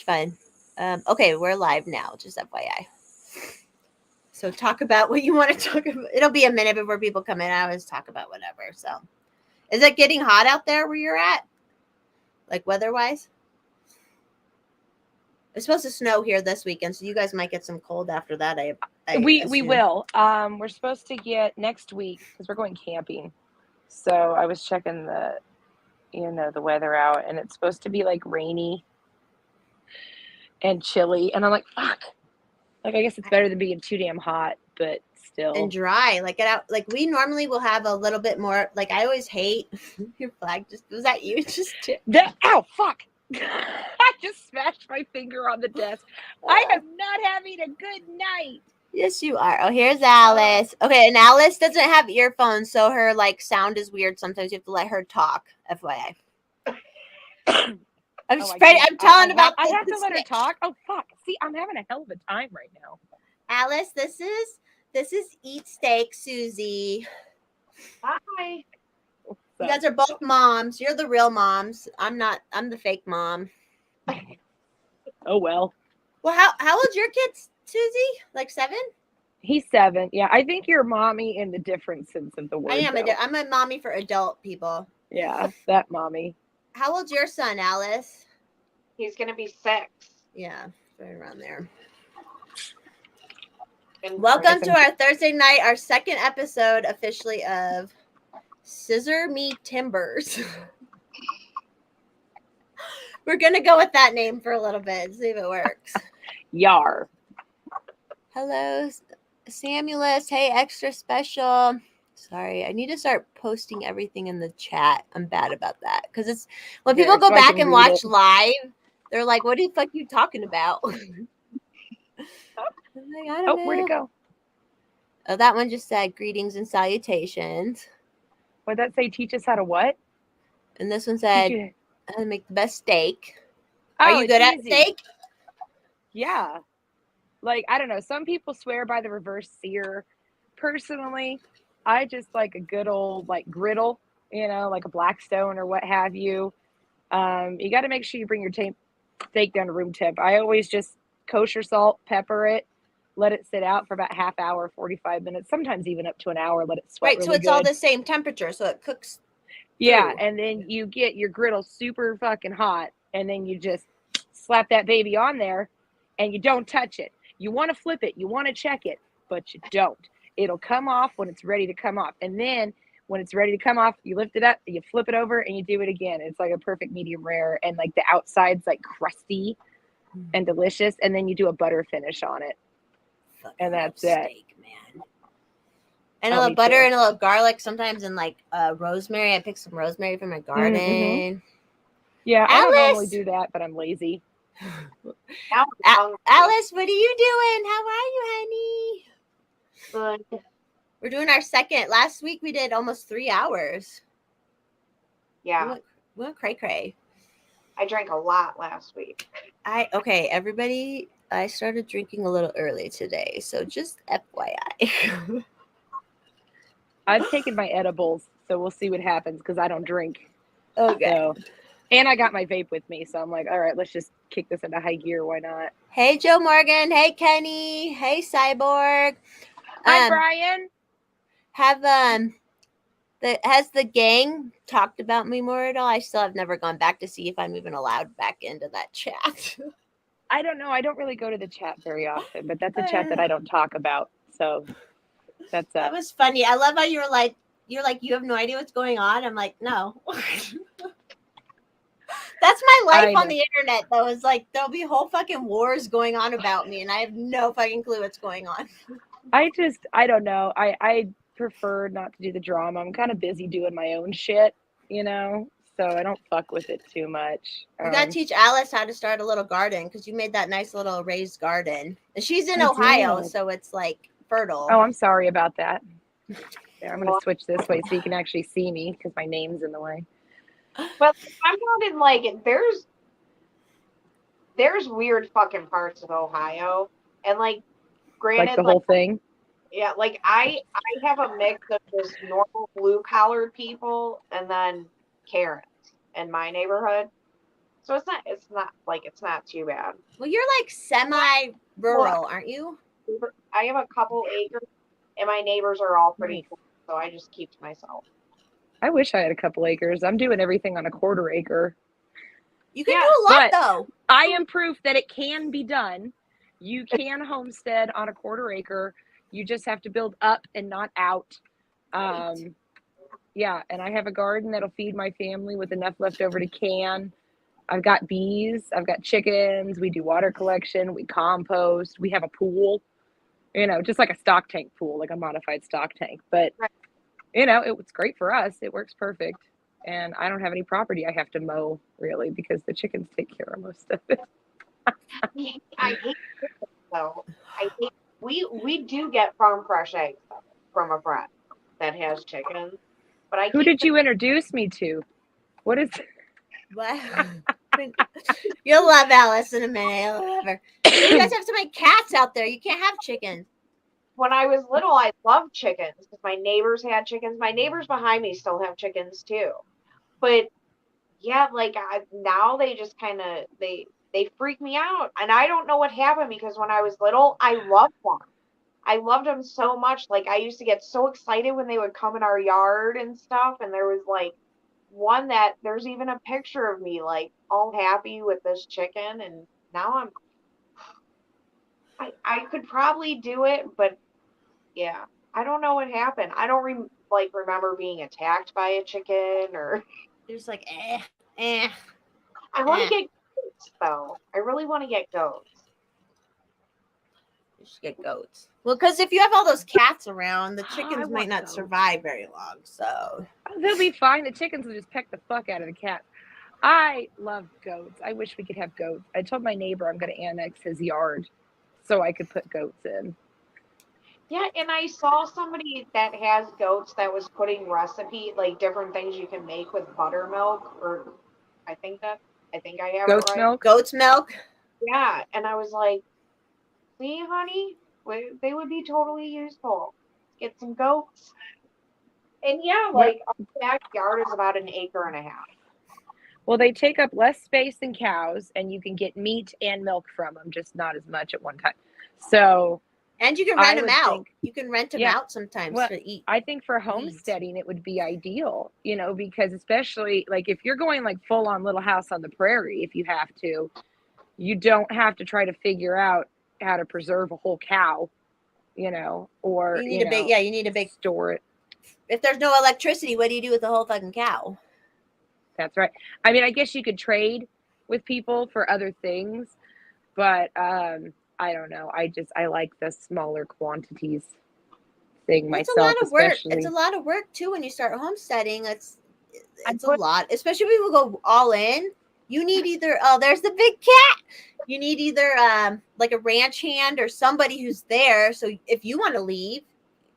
fun. Okay, we're live now, just FYI. So talk about what you want to talk about. It'll be a minute before people come in. I always talk about whatever. So, is it getting hot out there where you're at? Like weather-wise? It's supposed to snow here this weekend, so you guys might get some cold after that. I We assume. will. We're supposed to get next week because we're going camping. So I was checking the weather out, and it's supposed to be like rainy and chilly. And I'm like, fuck. Like, I guess it's better than being too damn hot, but And still. dry. Like it out. Like we normally will have a little bit more. Like I always hate your flag. Just was that you? Just Ow, fuck. I just smashed my finger on the desk. I am not having a good night. Yes, you are. Oh, here's Alice. Okay, and Alice doesn't have earphones, so her like sound is weird. Sometimes you have to let her talk. FYI. I'm Oh, I spreading. can't. I'm telling I about have the to let her snitch. talk. Oh fuck. See, I'm having a hell of a time right now. Alice, this is Eat Steak, Susie. Hi. You guys are both moms. You're the real moms. I'm not. I'm the fake mom. Oh well. Well, how old's your kids, Susie? Like 7? He's 7. Yeah, I think you're mommy in the different sense of the word. I am. Though. I'm a mommy for adult people. Yeah, that mommy. How old's your son, Alice? He's gonna be 6. Yeah, right around there. And Welcome to our Thursday night, our second episode officially of Scissor Me Timbers. We're gonna go with that name for a little bit and see if it works. Yar. Hello, Samulus. Hey, extra special. Sorry, I need to start posting everything in the chat. I'm bad about that because it's when people go back and watch live, they're like, "What the fuck you talking about?" Like, I don't know. Where'd it go? Oh, that one just said greetings and salutations. What'd that say? Teach us how to what? And this one said how to make the best steak. Oh, are you good at steak? Yeah. Like, I don't know. Some people swear by the reverse sear. Personally, I just like a good old like griddle, like a Blackstone or what have you. You got to make sure you bring your steak down to room temp. I always just kosher salt, pepper it, let it sit out for about half hour, 45 minutes, sometimes even up to an hour, let it sweat Right, really so it's good. all the same temperature, so it cooks Yeah, and then you get your griddle super fucking hot, and then you just slap that baby on there, and you don't touch it. You want to flip it, you want to check it, but you don't. It'll come off when it's ready to come off. And then when it's ready to come off, you lift it up, you flip it over, and you do it again. It's like a perfect medium rare, and like the outside's like crusty and delicious, and then you do a butter finish on it. And that's it. Steak, man. And a little butter and a little garlic, sometimes in like rosemary. I pick some rosemary from my garden. Mm-hmm. Yeah, I don't normally do that, but I'm lazy. Alice, what are you doing? How are you, honey? Good. We're doing our second. Last week we did almost 3 hours. Yeah. We went cray-cray. I drank a lot last week. Okay, everybody, I started drinking a little early today, so just FYI. I've taken my edibles, so we'll see what happens because I don't drink. Okay. So, and I got my vape with me, so I'm like, all right, let's just kick this into high gear. Why not? Hey, Joe Morgan. Hey, Kenny. Hey, Cyborg. Hi, Brian. Has the gang talked about me more at all? I still have never gone back to see if I'm even allowed back into that chat. I don't know. I don't really go to the chat very often, but that's a chat that I don't talk about. So that's that was funny. I love how you have no idea what's going on. I'm like, no. That's my life on the internet, though. It's like there'll be whole fucking wars going on about me, and I have no fucking clue what's going on. I don't know. I prefer not to do the drama. I'm kind of busy doing my own shit, so I don't fuck with it too much. You gotta teach Alice how to start a little garden because you made that nice little raised garden. And she's in Ohio, so it's like fertile. Oh, I'm sorry about that. There, I'm gonna switch this way so you can actually see me because my name's in the way. But I'm talking like there's weird fucking parts of Ohio, and like granted, like the whole thing. Yeah, like I have a mix of just normal blue collared people and then Karens in my neighborhood. So it's not too bad. Well, you're like semi-rural, aren't you? I have a couple acres, and my neighbors are all pretty Nice. cool, so I just keep to myself. I wish I had a couple acres. I'm doing everything on a quarter acre. You can Yeah, do a lot but though. I am proof that it can be done. You can homestead on a quarter acre. You just have to build up and not out. Right. Yeah, and I have a garden that'll feed my family with enough left over to can. I've got bees, I've got chickens, we do water collection, we compost, we have a pool, just like a stock tank pool, like a modified stock tank. But, Right. It's great for us. It works perfect. And I don't have any property I have to mow, really, because the chickens take care of most of it. I hate chickens, though. We do get farm fresh eggs from a friend that has chickens, but I Who keep did you introduce me to? What is Wow. You'll love Alice in a minute. You'll love her. You guys have so many cats out there. You can't have chickens. when I was little, I loved chickens because my neighbors had chickens. My neighbors behind me still have chickens too, but yeah, like now they just kind of they freak me out, and I don't know what happened because when I was little, I loved them. I loved them so much. Like I used to get so excited when they would come in our yard and stuff, and there was like one that there's even a picture of me like all happy with this chicken, and now I could probably do it, but yeah, I don't know what happened. I don't remember being attacked by a chicken or. They're just like, eh. I want to get goats though. I really want to get goats. You should get goats. Well, because if you have all those cats around, the chickens might want not goats. survive very long. So They'll be fine. The chickens will just peck the fuck out of the cat. I love goats. I wish we could have goats. I told my neighbor I'm going to annex his yard so I could put goats in. Yeah, and I saw somebody that has goats that was putting like different things you can make with buttermilk, or I think I have Goat's it right. milk? goat's milk. Yeah, and I was like, see, honey, they would be totally useful. Get some goats. And yeah, like our backyard is about an acre and a half. Well, they take up less space than cows, and you can get meat and milk from them, just not as much at one time. So, And you can rent them out. You can rent them out sometimes to eat. I think for homesteading, it would be ideal, because especially like if you're going like full on Little House on the Prairie, if you have to, you don't have to try to figure out how to preserve a whole cow, or you need a big store it. If there's no electricity, what do you do with the whole fucking cow? That's right. I mean, I guess you could trade with people for other things, but I don't know. I like the smaller quantities thing myself. It's a lot of work. It's a lot of work too when you start homesteading. It's a lot, especially when we go all in. You need either there's the big cat. You need either like a ranch hand or somebody who's there. So if you want to leave,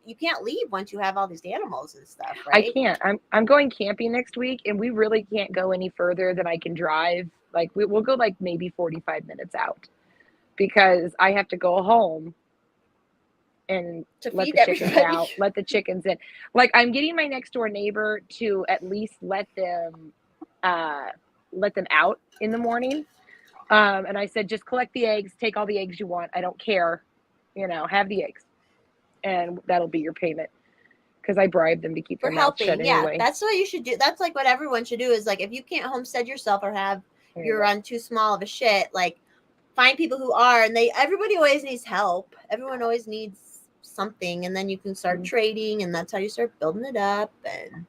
you can't leave once you have all these animals and stuff, right? I can't. I'm going camping next week, and we really can't go any further than I can drive. Like we'll go like maybe 45 minutes out, because I have to go home and let the chickens out, let the chickens in. Like I'm getting my next door neighbor to at least let them out in the morning. And I said, just collect the eggs, take all the eggs you want. I don't care, have the eggs, and that'll be your payment. Because I bribed them to keep their mouth shut anyway. Yeah, that's what you should do. That's like what everyone should do is like, if you can't homestead yourself or you're on too small of a shit, like find people who are, and everybody always needs help. Everyone always needs something, and then you can start trading, and that's how you start building it up. And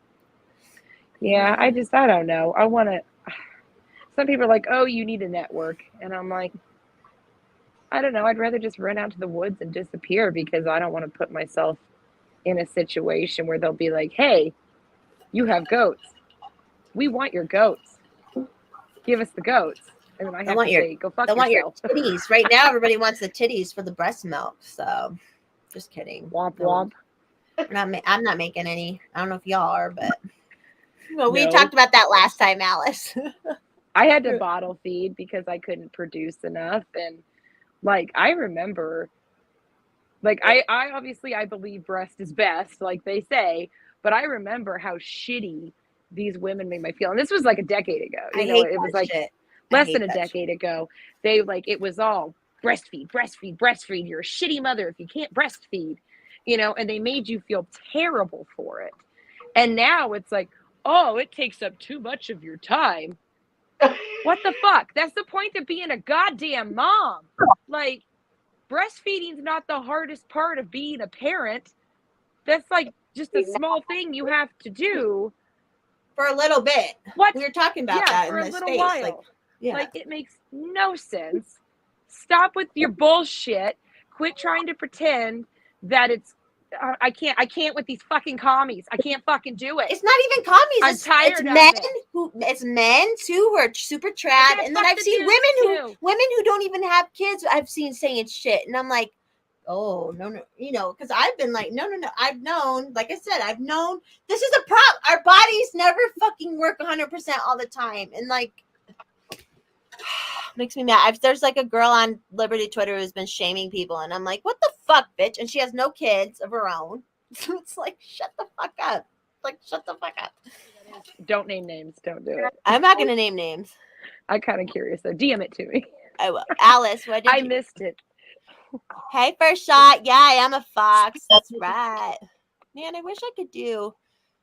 yeah, I don't know. I want to. Some people are like, oh, you need a network, and I'm like, I don't know. I'd rather just run out to the woods and disappear, because I don't want to put myself in a situation where they'll be like, hey, you have goats. We want your goats. Give us the goats. And then I have to say, go fuck yourself. Want your titties. Right now, everybody wants the titties for the breast milk. So, just kidding. Womp womp. I'm not making any. I don't know if y'all are, but we talked about that last time, Alice. I had to bottle feed because I couldn't produce enough. And like, I remember, like, I obviously, I believe breast is best, like they say, but I remember how shitty these women made me feel. And this was like a decade ago. It was like, shit. less than a decade ago, they like, it was all breastfeed. You're a shitty mother if you can't breastfeed, you know, and they made you feel terrible for it. And now it's like, oh, it takes up too much of your time. What the fuck? That's the point of being a goddamn mom. Like, breastfeeding's not the hardest part of being a parent. That's like just a small thing you have to do for a little bit. What? We were talking about that for in the space. While. Like, it makes no sense. Stop with your bullshit. Quit trying to pretend that it's I can't with these fucking commies. I can't fucking do it. It's not even commies. I'm tired it's of men it. It's men too who are super trad, and then I've seen women who don't even have kids. I've seen saying shit, and I'm like, oh no, you know, because I've been like, no. I've known, like I said, this is a problem. Our bodies never fucking work 100% all the time, and like. Makes me mad. There's like a girl on Liberty Twitter who's been shaming people, and I'm like, what the fuck, bitch? And she has no kids of her own. So it's like, shut the fuck up. Like, shut the fuck up. Don't name names. Don't do it. I'm not gonna name names. I'm kind of curious though. DM it to me. I will. Alice, what did I missed it. Hey, first shot. Yeah, I am a fox. That's right. Man, I wish I could do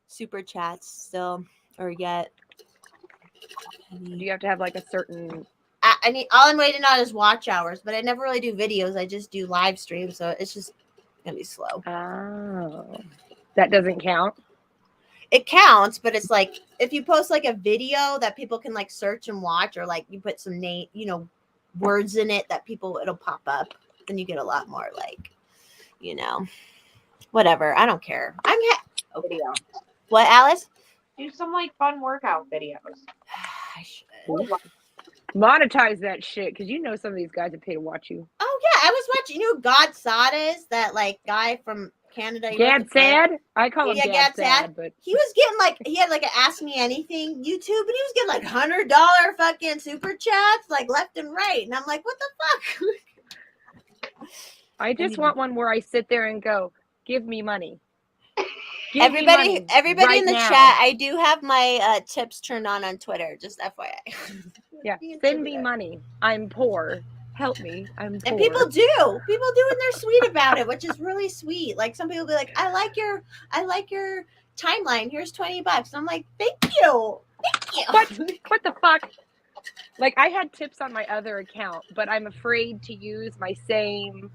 super chats still or yet. Do you have to have like a certain? I need. All I'm waiting on is watch hours, but I never really do videos. I just do live streams, so it's just gonna be slow. Oh, that doesn't count. It counts, but it's like if you post like a video that people can like search and watch, or like you put some name, you know, words in it that it'll pop up, then you get a lot more like, you know, whatever. I don't care. Video. What, Alice? Do some like fun workout videos. I should. Monetize that shit, because you know some of these guys would pay to watch you. Oh yeah, I was watching. You know, God Sada is that like guy from Canada. Gad Sad? I call him Gad Sad, but he was getting like he had like an Ask Me Anything YouTube, and he was getting like $100 fucking super chats like left and right, and I'm like, what the fuck? I just want one where I sit there and go, give me money. Everybody right in the chat, I do have my tips turned on Twitter, just FYI. Yeah, send me money. I'm poor. Help me. I'm poor. And people do, and they're sweet about it, which is really sweet. Like some people be like, I like your timeline. Here's $20. And I'm like, thank you. What the fuck? Like, I had tips on my other account, but I'm afraid to use my same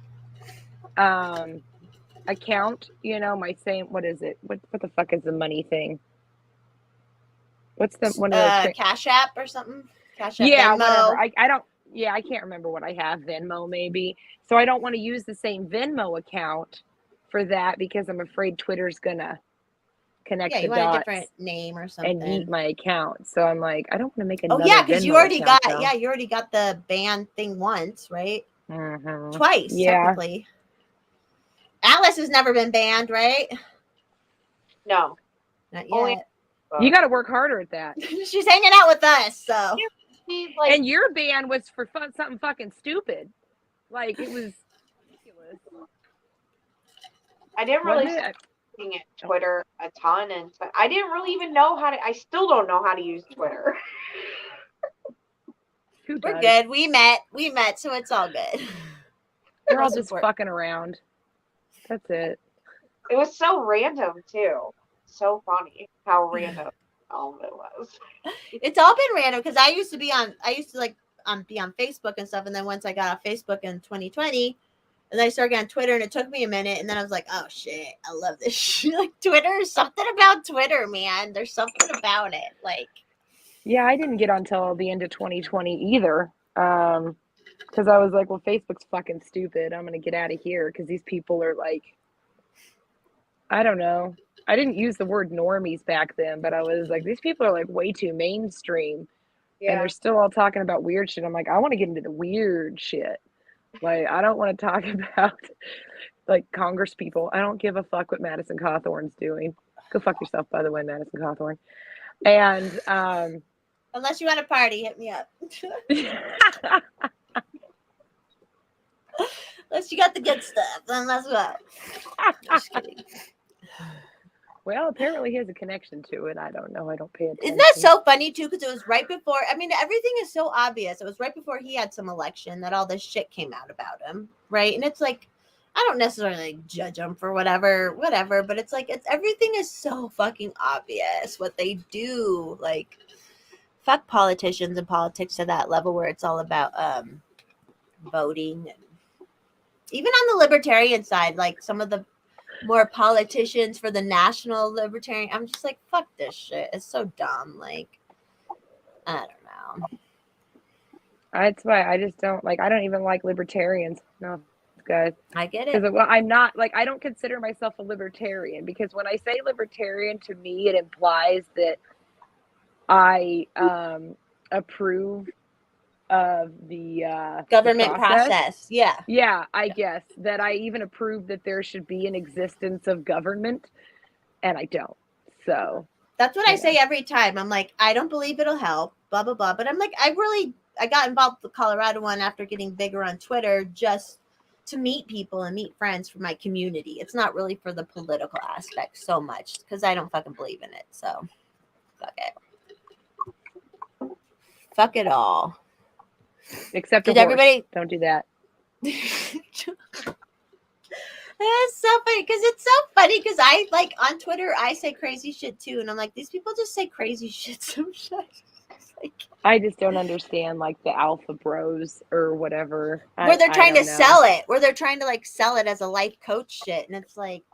account, you know, my same, what is it? What the fuck is the money thing? What's the one of the Cash App or something? Cash App, yeah, Venmo. whatever. I don't, yeah, I can't remember what I have. Venmo maybe. So I don't want to use the same Venmo account for that because I'm afraid Twitter's gonna connect the dots. A different name or something. And eat my account. So I'm like, I don't want to make another. Oh yeah, because you already got though. you already got the ban thing once, right? Mm-hmm. Twice, technically. Alice has never been banned, right? No. Not yet. You got to work harder at that. She's hanging out with us, so. And your ban was for something fucking stupid. Like, it was ridiculous. I didn't really start looking at Twitter a ton, and I didn't really even know how to. I still don't know how to use Twitter. We're good. We met, so it's all good. We're all just fucking around. That's it. It was so random too. So funny how random all of it was. It's all been random because I used to be on Facebook and stuff, and then once I got off Facebook in 2020, and then I started getting on Twitter, and it took me a minute, and then I was like, oh shit, I love this shit. Like Twitter, something about Twitter, man. There's something about it. Like, yeah, I didn't get on till the end of 2020 either. Because I was like, well, Facebook's fucking stupid. I'm gonna get out of here because these people are like, I don't know. I didn't use the word normies back then, but I was like, these people are like way too mainstream. Yeah. And they're still all talking about weird shit. I'm like, I want to get into the weird shit. Like, I don't want to talk about like Congress people. I don't give a fuck what Madison Cawthorn's doing. Go fuck yourself, by the way, Madison Cawthorn. And unless you want a party, hit me up. Unless you got the good stuff, then let's go. Just kidding. Well, apparently he has a connection to it. I don't know. I don't pay attention. Isn't that so funny too? Because it was right before. I mean, everything is so obvious. It was right before he had some election that all this shit came out about him, right? And it's like, I don't necessarily judge him for whatever, but it's like everything is so fucking obvious what they do. Like, fuck politicians and politics to that level where it's all about voting. And even on the libertarian side, like some of the more politicians for the national libertarian, I'm just like, fuck this shit. It's so dumb. Like, I don't know. That's why I just don't like. I don't even like libertarians. No, guys. I get it. Well, I'm not like, I don't consider myself a libertarian, because when I say libertarian, to me it implies that I approve of the Government process. Yeah. Yeah, I guess that I even approve that there should be an existence of government, and I don't. So that's what I say every time. I'm like, I don't believe it'll help, blah blah blah. But I'm like, I got involved with the Colorado one after getting bigger on Twitter, just to meet people and meet friends for my community. It's not really for the political aspect so much, because I don't fucking believe in it. So fuck it. Fuck it all. Except did everybody don't do that. It's so funny because I like on Twitter I say crazy shit too, and I'm like, these people just say crazy shit sometimes. Like, I just don't understand like the alpha bros or whatever. Where they're trying to sell it. Where they're trying to like sell it as a life coach shit, and it's like,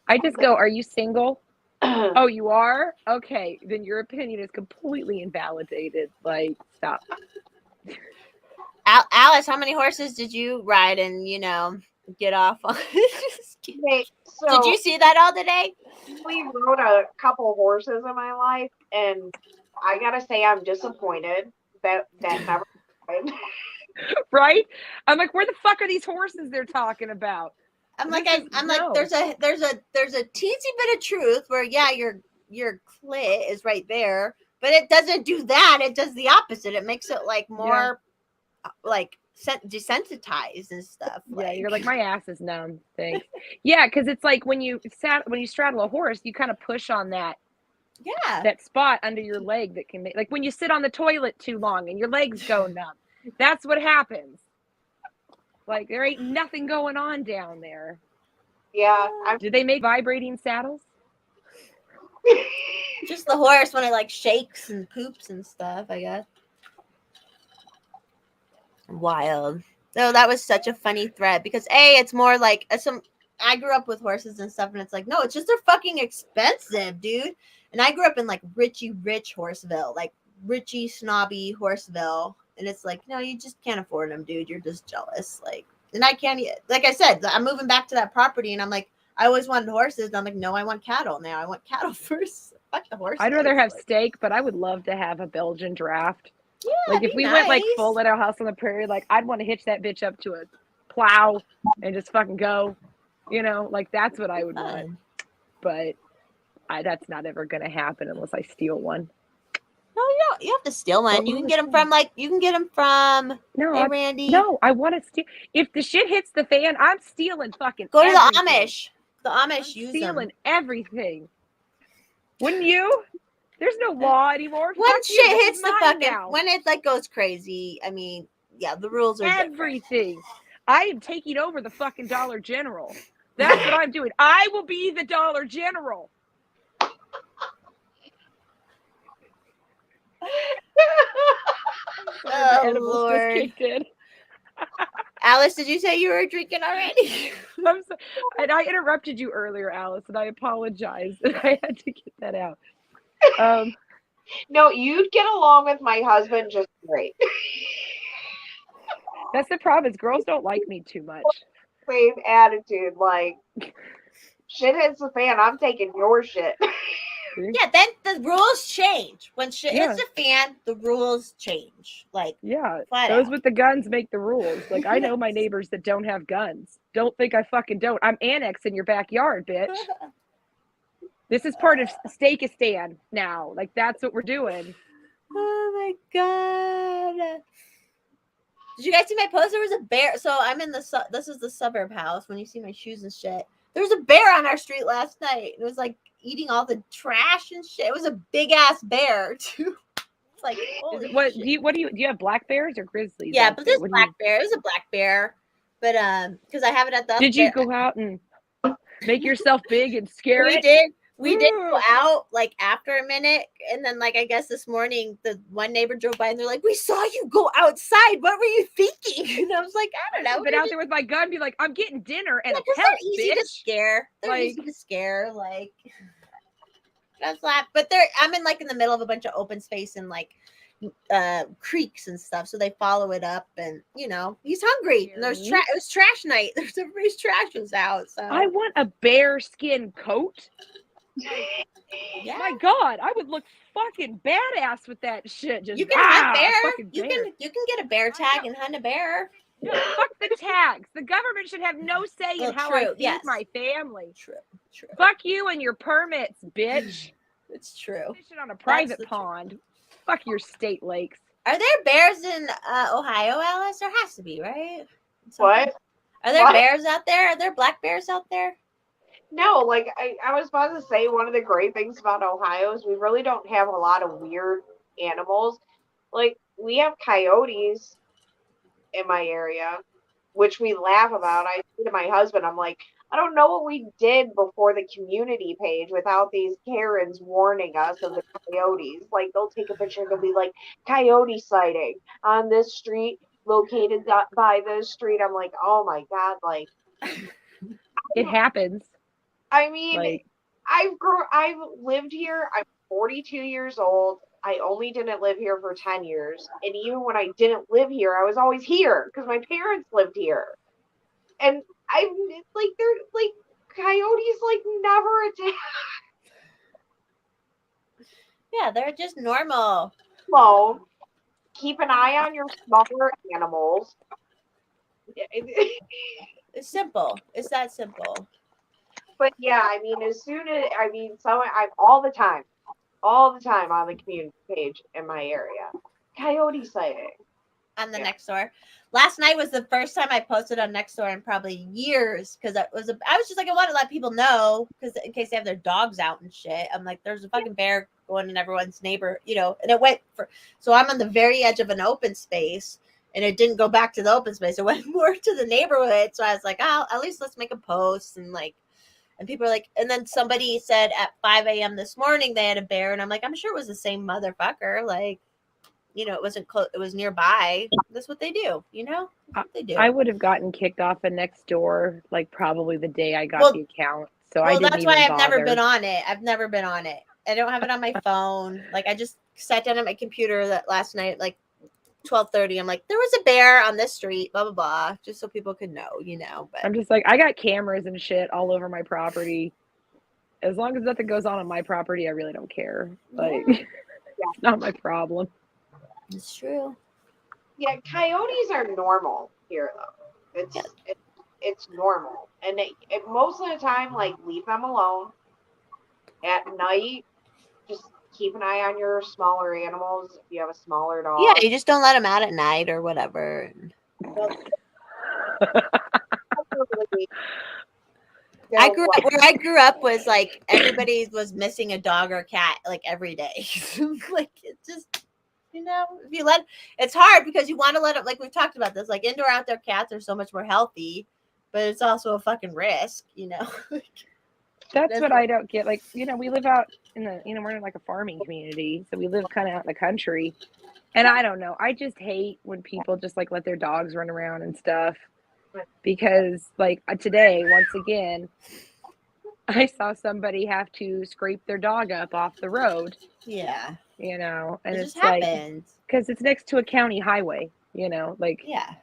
I just go, are you single? Oh, you are? Okay, then your opinion is completely invalidated. Like, stop. Alice, how many horses did you ride and get off on? Okay, so did you see that all today? We rode a couple horses in my life, and I gotta say I'm disappointed that never happened. Right? I'm like, where the fuck are these horses they're talking about? I'm like, there's a teensy bit of truth where your clit is right there, but it doesn't do that. It does the opposite. It makes it like more like desensitized and stuff. Yeah, you're like, my ass is numb. Thanks. Yeah, because it's like when you straddle a horse, you kind of push on that spot under your leg that can make, like when you sit on the toilet too long and your legs go numb. That's what happens. Like, there ain't nothing going on down there. Yeah. Do they make vibrating saddles? Just the horse when it like shakes and poops and stuff, I guess. Wild. No, that was such a funny thread because it's more like I grew up with horses and stuff, and it's like, no, it's just they're fucking expensive, dude. And I grew up in like rich Horseville, like richy snobby Horseville, and it's like, no, you just can't afford them, dude. You're just jealous, like. And I can't, like I said, I'm moving back to that property, and I'm like, I always wanted horses. And I'm like, no, I want cattle now. I want cattle first. Fuck the horses. I'd rather have steak, but I would love to have a Belgian draft. Yeah, like if we went like full Little House on the Prairie, like I'd want to hitch that bitch up to a plow and just fucking go, like that's what I would want. But that's not ever gonna happen unless I steal one. No, you have to steal one. You can get them from Randy. No, I want to steal. If the shit hits the fan, I'm stealing fucking go to everything. the Amish. The Amish use stealing everything. Wouldn't you? There's no law anymore. When shit hits the fucking when it like goes crazy, I mean, yeah, the rules are everything. Different. I am taking over the fucking Dollar General. That's what I'm doing. I will be the Dollar General. Oh Lord. Alice, did you say you were drinking already? And I interrupted you earlier, Alice, and I apologize. I had to get that out. No, you'd get along with my husband just great. That's the problem, is girls don't like me too much. Same attitude, like shit hits the fan, I'm taking your shit. Yeah, then the rules change. When shit hits the fan, the rules change. Like, those with the guns make the rules. Like, I know my neighbors that don't have guns. Don't think I fucking don't. I'm annexing your backyard, bitch. This is part of Steakistan now. Like, that's what we're doing. Oh my God. Did you guys see my post? There was a bear. So I'm in this is the suburb house when you see my shoes and shit. There was a bear on our street last night. It was like eating all the trash and shit. It was a big ass bear too. It's like, holy shit. Do you have black bears or grizzlies? Yeah, out but there? there's black bear. It was a black bear, but because I have it at the. Did you go out and make yourself big and scare We it? did. We did go out like after a minute, and then like I guess this morning the one neighbor drove by and they're like, "We saw you go outside. What were you thinking?" And I was like, "I don't know." I've been out there with my gun, be like, "I'm getting dinner and a because pelt, they're easy bitch." to scare. They're Like- easy to scare. Like that's that. But I'm in like in the middle of a bunch of open space and like creeks and stuff, so they follow it up, and you know he's hungry. And there's it was trash night. There's everybody's trash was out. So I want a bear skin coat. Yeah. My God, I would look fucking badass with that shit. Just You can hunt bear. You bear. can get a bear tag and hunt a bear. No, fuck the tags. The government should have no say in how I feed my family. True. Fuck you and your permits, bitch. It's true. Fishing on a private pond. Fuck your state lakes. Are there bears in Ohio, Alice? There has to be, right? What? Are there bears out there? Are there black bears out there? No, like I was about to say, one of the great things about Ohio is we really don't have a lot of weird animals. Like, we have coyotes in my area, which we laugh about. I say to my husband, I'm like, I don't know what we did before the community page without these Karens warning us of the coyotes. Like, they'll take a picture and they'll be like, coyote sighting on this street, located by this street. I'm like, oh my God, like. It happens. I mean, I've lived here. I'm 42 years old. I only didn't live here for 10 years. And even when I didn't live here, I was always here because my parents lived here. And it's like, they're like, coyotes like never attack. Yeah, they're just normal. Well, keep an eye on your smaller animals. It's simple. It's that simple. But yeah, I mean, I'm all the time on the community page in my area. Coyote sighting. On the Nextdoor. Last night was the first time I posted on Nextdoor in probably years because I was just like, I want to let people know because in case they have their dogs out and shit. I'm like, there's a fucking bear going in everyone's neighbor, you know, and it went so I'm on the very edge of an open space. And it didn't go back to the open space. It went more to the neighborhood. So I was like, oh, at least let's make a post and like. And people are like, and then somebody said at 5 a.m. this morning they had a bear, and I'm like, I'm sure it was the same motherfucker. Like, you know, it wasn't close; it was nearby. That's what they do, you know. That's what they do. I would have gotten kicked off of Nextdoor like probably the day I got the account. So I didn't. That's why I've never been on it. I've never been on it. I don't have it on my phone. Like I just sat down at my computer last night, like 12:30. I'm like, there was a bear on this street, blah blah blah, just so people could know, you know. But I'm just like, I got cameras and shit all over my property. As long as nothing goes on my property, I really don't care. Like, it's not my problem. It's true. Yeah, coyotes are normal here though. It's normal, and most of the time, like, leave them alone. At night, just keep an eye on your smaller animals. If you have a smaller dog, yeah, you just don't let them out at night or whatever. Where I grew up was like everybody was missing a dog or cat like every day. Like it just, you know, if you it's hard because you want to let it, like we've talked about this, like indoor outdoor cats are so much more healthy, but it's also a fucking risk, you know. That's what I don't get. Like, you know, we live out in we're in like a farming community, so we live kind of out in the country. And I don't know, I just hate when people just like let their dogs run around and stuff. Because like today, once again, I saw somebody have to scrape their dog up off the road. Yeah. You know, and it's just like, because it's next to a county highway, you know, like, yeah.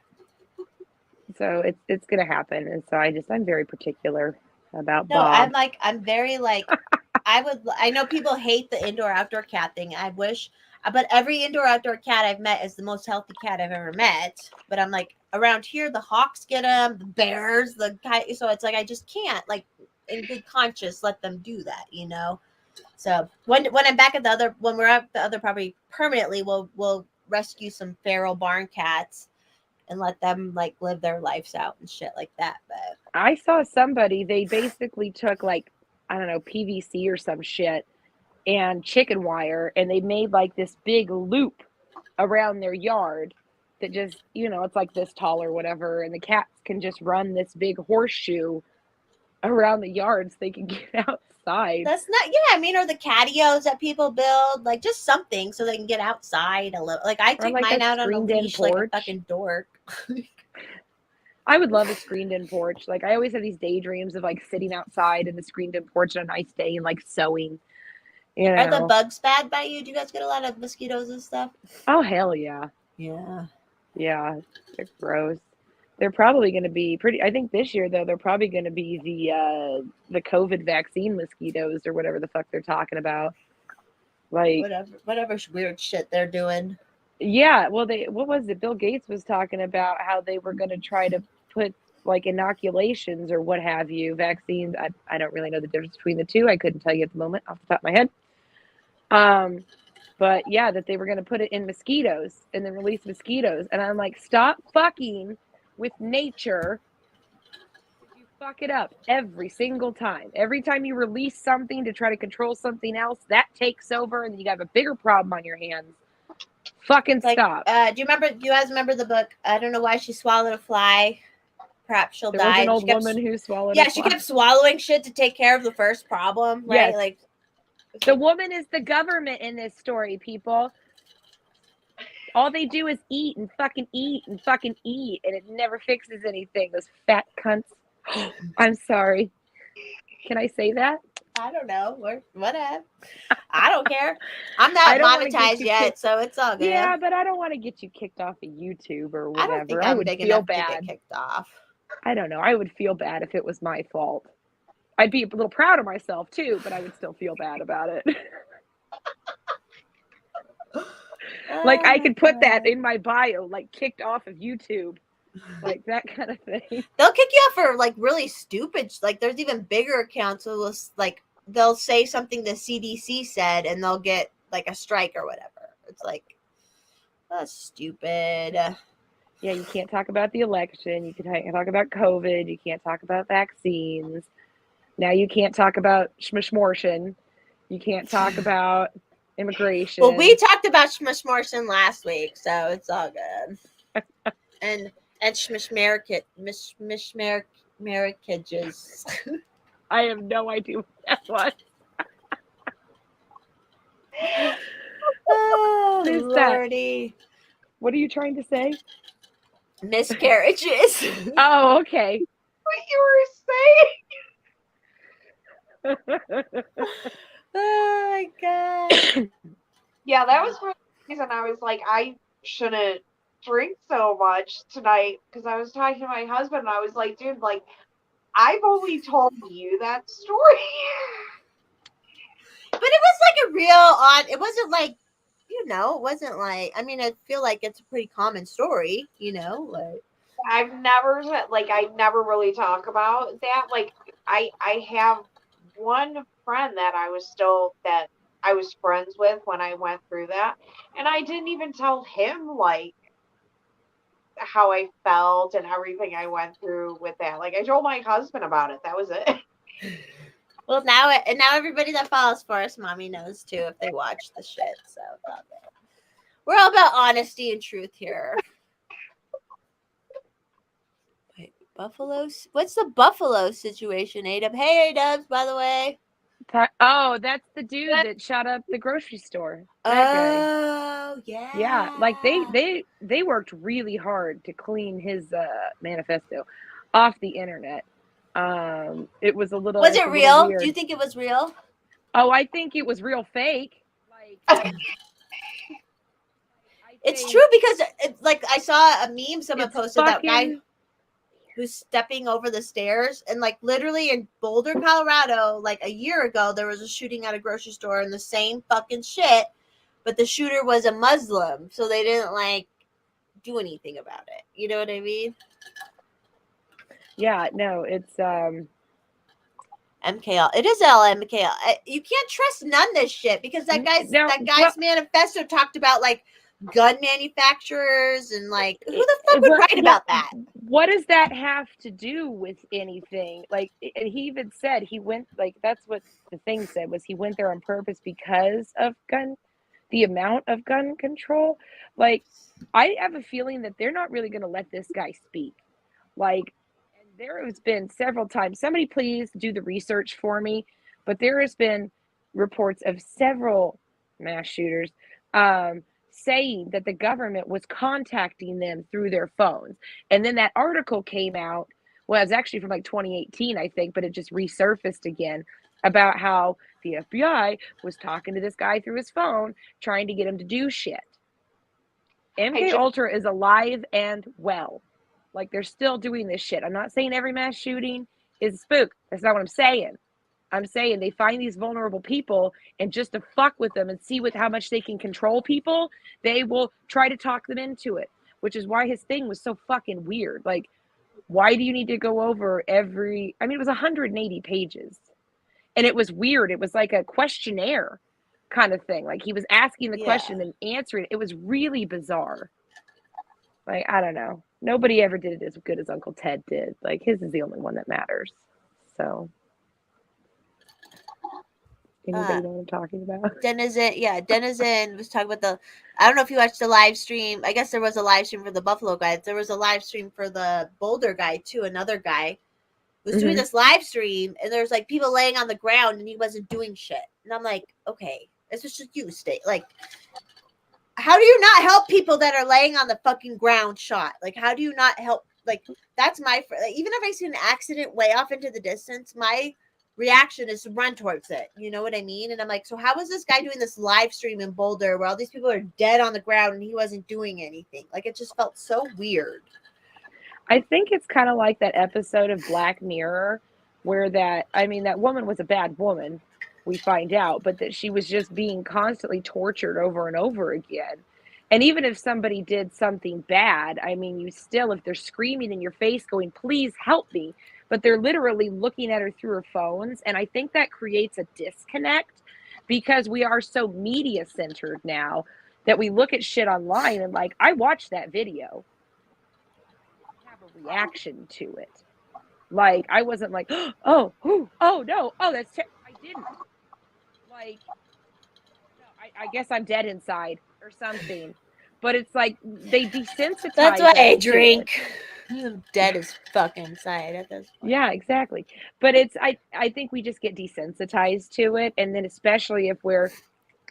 So it's going to happen. And so I'm very particular about Bob. I'm very like, I know people hate the indoor outdoor cat thing. I wish, but every indoor outdoor cat I've met is the most healthy cat I've ever met. But I'm like, around here, the hawks get them, the bears, so it's like, I just can't, like, in good conscience, let them do that, you know? So when I'm back at when we're at the other property permanently, we'll rescue some feral barn cats. and let them like live their lives out and shit like that. But I saw somebody, they basically took like, I don't know, PVC or some shit and chicken wire, and they made like this big loop around their yard that just, it's like this tall or whatever, and the cats can just run this big horseshoe around the yard so they can get outside. that's not, I mean, or the catios that people build, like just something so they can get outside a little. Like I take like mine a out on a screened-in leash like a porch. fucking dork. I would love a screened-in porch. Like I always have these daydreams of like sitting outside in the screened-in porch on a nice day and like sewing. Are the bugs bad by you? Do you guys get a lot of mosquitoes and stuff? Oh hell yeah. Yeah. Yeah, they're gross. They're probably going to be pretty. I think this year though, they're probably going to be the COVID vaccine mosquitoes or whatever the fuck they're talking about. Like whatever weird shit they're doing. Yeah, well, what was it? Bill Gates was talking about how they were going to try to put like inoculations or what have you, vaccines. I don't really know the difference between the two. I couldn't tell you at the moment off the top of my head. But yeah, that they were going to put it in mosquitoes and then release mosquitoes. And I'm like, stop fucking with nature. You fuck it up every single time. Every time you release something to try to control something else, that takes over and you have a bigger problem on your hands. Fucking stop. Do you guys remember the book, I Don't Know Why She Swallowed a Fly? Perhaps She'll Die. There was an old woman who swallowed a fly. She kept swallowing shit to take care of the first problem, right? Yes. Like the woman is the government in this story, people. All they do is eat and fucking eat and fucking eat, and it never fixes anything. Those fat cunts. I'm sorry. Can I say that? I don't know. Whatever. I don't care. I'm not monetized yet, so it's all good. Yeah, but I don't want to get you kicked off of YouTube or whatever. I don't think I'm big enough to get kicked off. I don't know. I would feel bad if it was my fault. I'd be a little proud of myself too, but I would still feel bad about it. Like I could put that in my bio, like kicked off of YouTube. Like that kind of thing. They'll kick you off for like really stupid. Like there's even bigger accounts who will like they'll say something the CDC said and they'll get like a strike or whatever. It's like that's stupid. Yeah, you can't talk about the election. You can't talk about COVID. You can't talk about vaccines. Now you can't talk about schmishmortion. You can't talk about immigration. Well, we talked about schmishmortion last week, so it's all good. and schmishmericages. I have no idea what that was. Oh, Lordy. What are you trying to say? Miscarriages. Oh, okay. What you were saying? Oh my god. Yeah, that was one reason I was like, I shouldn't drink so much tonight, because I was talking to my husband and I was like, dude, like I've only told you that story. But it was like a real it wasn't like, it wasn't like, I mean, I feel like it's a pretty common story, like I never really talk about that. Like I have one friend that I was friends with when I went through that, and I didn't even tell him like how I felt and everything I went through with that. Like I told my husband about it. That was it. Well, now everybody that follows Forest Mommy knows too if they watch the shit. So it's all good. We're all about honesty and truth here. Wait, Buffaloes? What's the Buffalo situation, A-Dub? Hey, A-Dubs, by the way. Oh, that's the dude that shot up the grocery store. Oh, yeah. Yeah, like they worked really hard to clean his manifesto off the internet. It was a little. Was it real? Do you think it was real? Oh, I think it was real fake. Like, it's true because like I saw a meme someone posted that guy who's stepping over the stairs, and like literally in Boulder, Colorado, like a year ago, there was a shooting at a grocery store and the same fucking shit, but the shooter was a Muslim, so they didn't like do anything about it. You know what I mean? Yeah, no, it's MKL. It is LMKL. You can't trust none of this shit because that guy's manifesto talked about like gun manufacturers and like who the fuck would write about that? What does that have to do with anything? Like, and he even said he went, like, that's what the thing said, was he went there on purpose because of the amount of gun control. Like, I have a feeling that they're not really going to let this guy speak. Like, and there has been several times, somebody please do the research for me, but there has been reports of several mass shooters saying that the government was contacting them through their phones. And then that article came out, well, it was actually from like 2018, I think, but it just resurfaced again about how the FBI was talking to this guy through his phone, trying to get him to do shit. MK Ultra is alive and well. Like, they're still doing this shit. I'm not saying every mass shooting is a spook. That's not what I'm saying. I'm saying they find these vulnerable people, and just to fuck with them and see how much they can control people, they will try to talk them into it, which is why his thing was so fucking weird. Like, why do you need to go over it was 180 pages, and it was weird. It was like a questionnaire kind of thing. Like, he was asking the question and answering it. It was really bizarre. Like, I don't know. Nobody ever did it as good as Uncle Ted did. Like, his is the only one that matters. So, anybody know what I'm talking about? Denizen was talking about I don't know if you watched the live stream. I guess there was a live stream for the Buffalo guy. There was a live stream for the Boulder guy too. Another guy was doing this live stream, and there's like people laying on the ground, and he wasn't doing shit. And I'm like, okay, this is just you, state. Like, how do you not help people that are laying on the fucking ground shot? Like, how do you not help? Like, that's my even if I see an accident way off into the distance, my reaction is to run towards it. You know what I mean? And I'm like, so how was this guy doing this live stream in Boulder where all these people are dead on the ground and he wasn't doing anything? Like, it just felt so weird. I think it's kind of like that episode of Black Mirror where that woman was a bad woman, we find out, but that she was just being constantly tortured over and over again. And even if somebody did something bad, I mean, you still, if they're screaming in your face going, please help me, but they're literally looking at her through her phones. And I think that creates a disconnect because we are so media centered now that we look at shit online and like, I watched that video. I have a reaction to it. Like, I wasn't like, oh no, oh, that's I didn't. Like, I guess I'm dead inside or something. But it's like they desensitize. That's why I drink. I'm dead as fucking inside at this point. Yeah, exactly. But I think we just get desensitized to it, and then especially if we're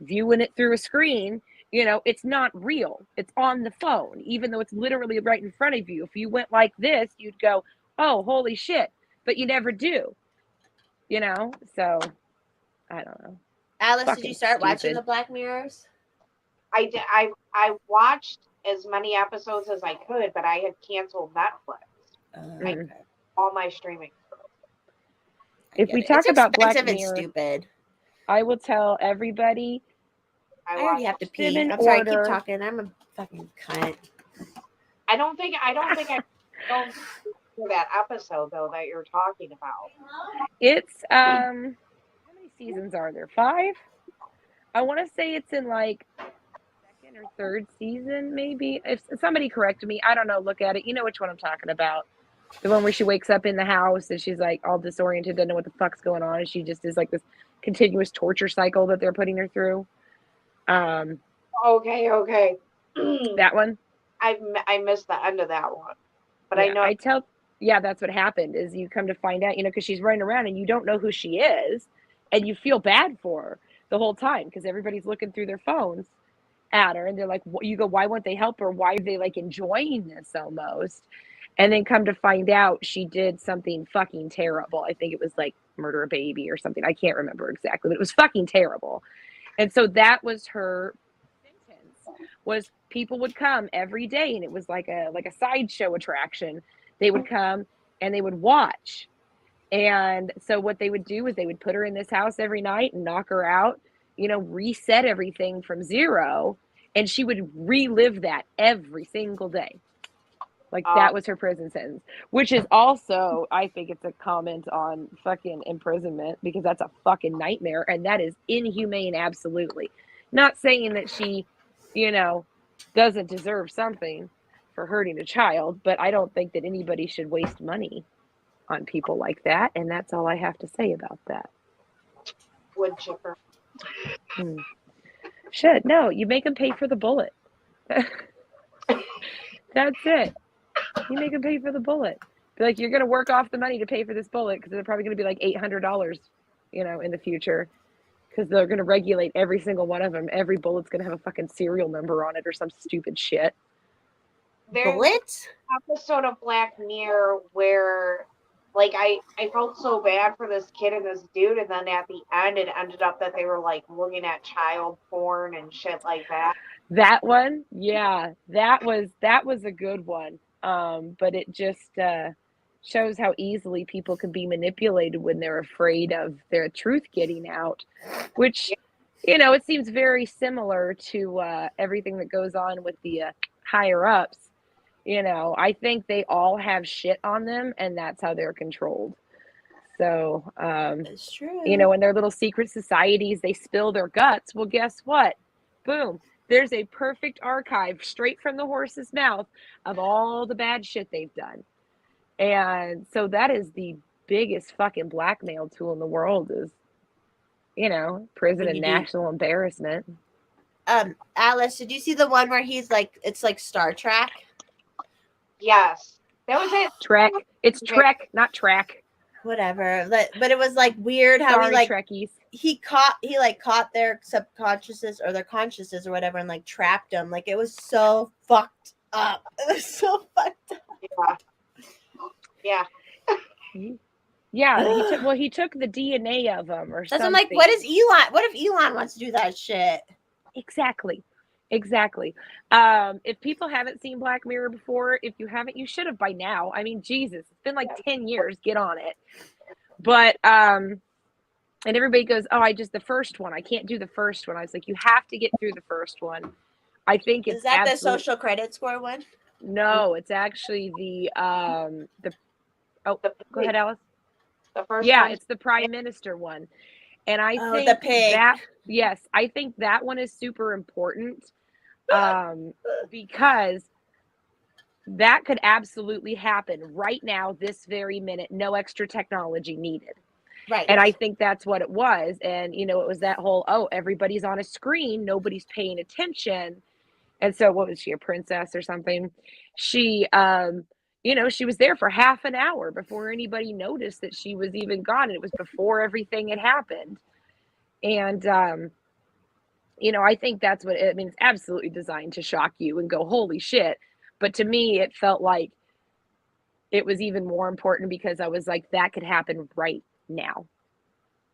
viewing it through a screen, you know, it's not real. It's on the phone, even though it's literally right in front of you. If you went like this, you'd go, oh, holy shit. But you never do. You know? So, I don't know. Alice, did you start watching the Black Mirrors? I did. I watched as many episodes as I could, but I had canceled Netflix. All my streaming. If we talk about Black Mirror, it's stupid. I will tell everybody. I already have to pee. I'm sorry, keep talking. I'm a fucking cunt. I don't think I don't for that episode though that you're talking about. It's how many seasons are there? 5? I want to say it's in like second or third season, maybe. If somebody corrected me, I don't know. Look at it. You know which one I'm talking about. The one where she wakes up in the house and she's like all disoriented, doesn't know what the fuck's going on, and she just is like this continuous torture cycle that they're putting her through. Okay. That one. I missed the end of that one, but yeah, I know. Yeah, that's what happened. Is you come to find out, you know, because she's running around and you don't know who she is, and you feel bad for her the whole time because everybody's looking through their phones at her, and they're like, you go, why won't they help her? Why are they like enjoying this almost? And then come to find out she did something fucking terrible. I think it was like murder a baby or something. I can't remember exactly, but it was fucking terrible. And so that was her sentence, was people would come every day, and it was like a sideshow attraction. They would come and they would watch. And so what they would do is they would put her in this house every night and knock her out, you know, reset everything from zero. And she would relive that every single day. Like, that was her prison sentence, which is also, I think it's a comment on fucking imprisonment, because that's a fucking nightmare. And that is inhumane. Absolutely. Not saying that she, you know, doesn't deserve something for hurting a child, but I don't think that anybody should waste money on people like that, and that's all I have to say about that. Wood chipper. Should. No, you make them pay for the bullet. That's it. You make them pay for the bullet. Be like, you're going to work off the money to pay for this bullet because they're probably going to be like $800, in the future, because they're going to regulate every single one of them. Every bullet's going to have a fucking serial number on it or some stupid shit. There's Bullets? an episode of Black Mirror where, like, I felt so bad for this kid and this dude, and then at the end it ended up that they were, like, looking at child porn and shit like that. That one, yeah, that was a good one. But it just shows how easily people can be manipulated when they're afraid of their truth getting out, which, it seems very similar to everything that goes on with the higher ups. I think they all have shit on them, and that's how they're controlled. So, That's true. in their little secret societies, they spill their guts. Well, guess what? Boom. There's a perfect archive straight from the horse's mouth of all the bad shit they've done. And so that is the biggest fucking blackmail tool in the world is, prison and national embarrassment. Alice, did you see the one where he's like, it's like Star Trek? Yes. That was it. Trek. It's Trek, not track. Whatever. But it was like weird how Sorry, he like Trekkies. he caught their subconsciouses or their consciousness or whatever and like trapped them. Like it was so fucked up. It was so fucked up. Yeah. Yeah. He took the DNA of them or something. I'm like, what is Elon? What if Elon wants to do that shit? Exactly. If people haven't seen Black Mirror before, if you haven't, you should have by now. I mean, Jesus, it's been like 10 years. Get on it. But, and everybody goes, oh, the first one. I can't do the first one. I was like, you have to get through the first one. I think it's Is that the social credit score one? No, it's actually go ahead, Alice. The first one? It's the Prime Minister one. And I think the pig. I think that one is super important because that could absolutely happen right now, this very minute, no extra technology needed. Right. And I think that's what it was. And, it was that whole, everybody's on a screen, nobody's paying attention. And so what was she, a princess or something? She, she was there for half an hour before anybody noticed that she was even gone. And it was before everything had happened. And, I think that's what it means. It's absolutely designed to shock you and go, holy shit. But to me, it felt like it was even more important because I was like, that could happen right now.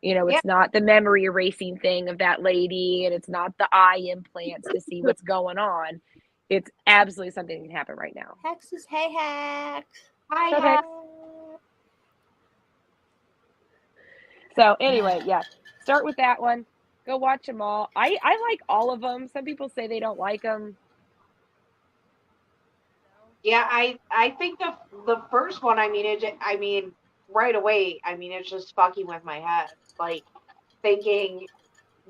It's not the memory erasing thing of that lady, and it's not the eye implants to see what's going on. It's absolutely something that can happen right now. Hexes, hey hacks. Hi, Hex. So anyway, start with that one. Go watch them all. I like all of them. Some people say they don't like them. Yeah, I think the first one, right away, it's just fucking with my head. Like, thinking,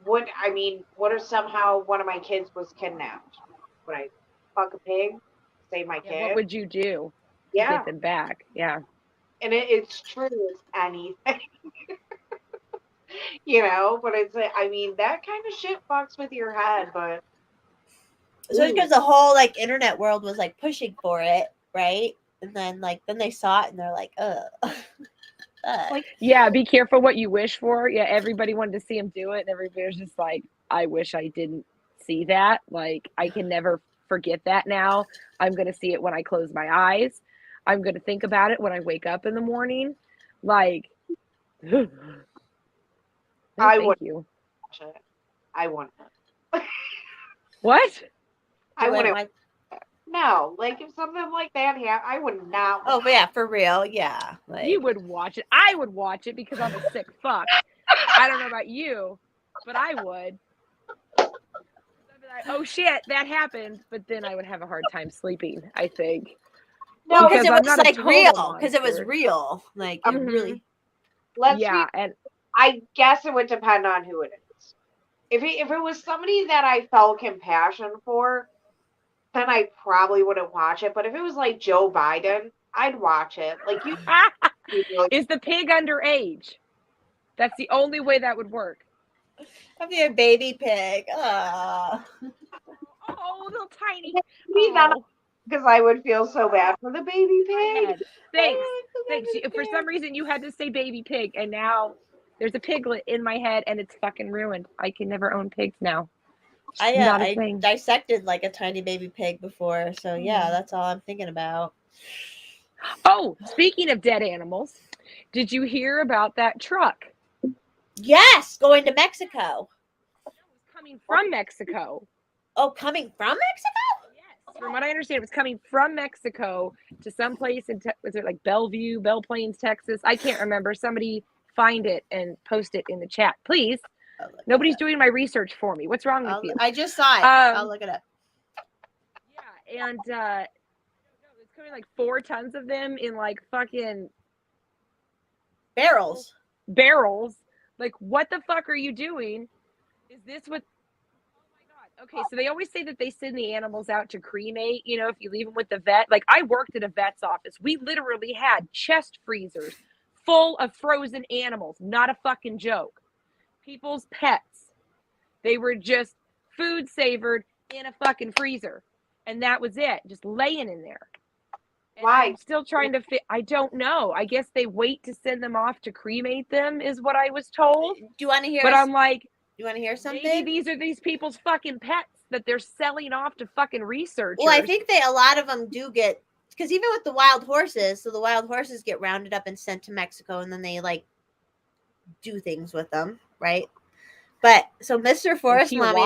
what if somehow one of my kids was kidnapped? Would I fuck a pig? Save my kid? What would you do to get them back? Yeah. And it's true as anything. But it's, that kind of shit fucks with your head, but. So because the whole like internet world was like pushing for it, right? And then they saw it and they're like, be careful what you wish for. Yeah, everybody wanted to see him do it, and everybody was just like, I wish I didn't see that. Like, I can never forget that now. I'm gonna see it when I close my eyes. I'm gonna think about it when I wake up in the morning. Like, I wouldn't watch it. I wouldn't. What? I wouldn't. No, like if something like that happened, I would not. Oh, but yeah, for real, yeah. Like, you would watch it. I would watch it because I'm a sick fuck. I don't know about you, but I would. I'd be like, oh shit, that happened. But then I would have a hard time sleeping, I think. No, because it was like real. Because it was real. Like, it really. And I guess it would depend on who it is. If it was somebody that I felt compassion for, then I probably wouldn't watch it. But if it was like Joe Biden, I'd watch it. Like you really Is the pig underage? That's the only way that would work. I'll be a baby pig. Oh, little tiny. leave that because I would feel so bad for the baby pig. Thanks. For some reason, you had to say baby pig, and now there's a piglet in my head, and it's fucking ruined. I can never own pigs now. I dissected like a tiny baby pig before, so yeah, that's all I'm thinking about. Oh, speaking of dead animals, did you hear about that truck? Yes, going to Mexico. It was coming from Mexico. Oh, coming from Mexico? Yes. From what I understand, it was coming from Mexico to some place in, was it like Belle Plains, Texas? I can't remember. Somebody find it and post it in the chat, please. Nobody's doing my research for me. What's wrong with you? I just saw it. I'll look it up. Yeah, and it's coming like 4 tons of them in like fucking barrels. Like, what the fuck are you doing? Is this what? Oh my god. Okay, so they always say that they send the animals out to cremate, you know, if you leave them with the vet. Like, I worked at a vet's office. We literally had chest freezers full of frozen animals. Not a fucking joke. People's pets. They were just food savored in a fucking freezer. And that was it. Just laying in there. And Why? I'm still trying to fit. I don't know. I guess they wait to send them off to cremate them, is what I was told. Do you want to hear? But I'm like, you want to hear something? Maybe these are these people's fucking pets that they're selling off to fucking researchers. Well, I think a lot of them do get, because even with the wild horses, so the wild horses get rounded up and sent to Mexico, and then they like do things with them, right? But so Mr. Forest Mommy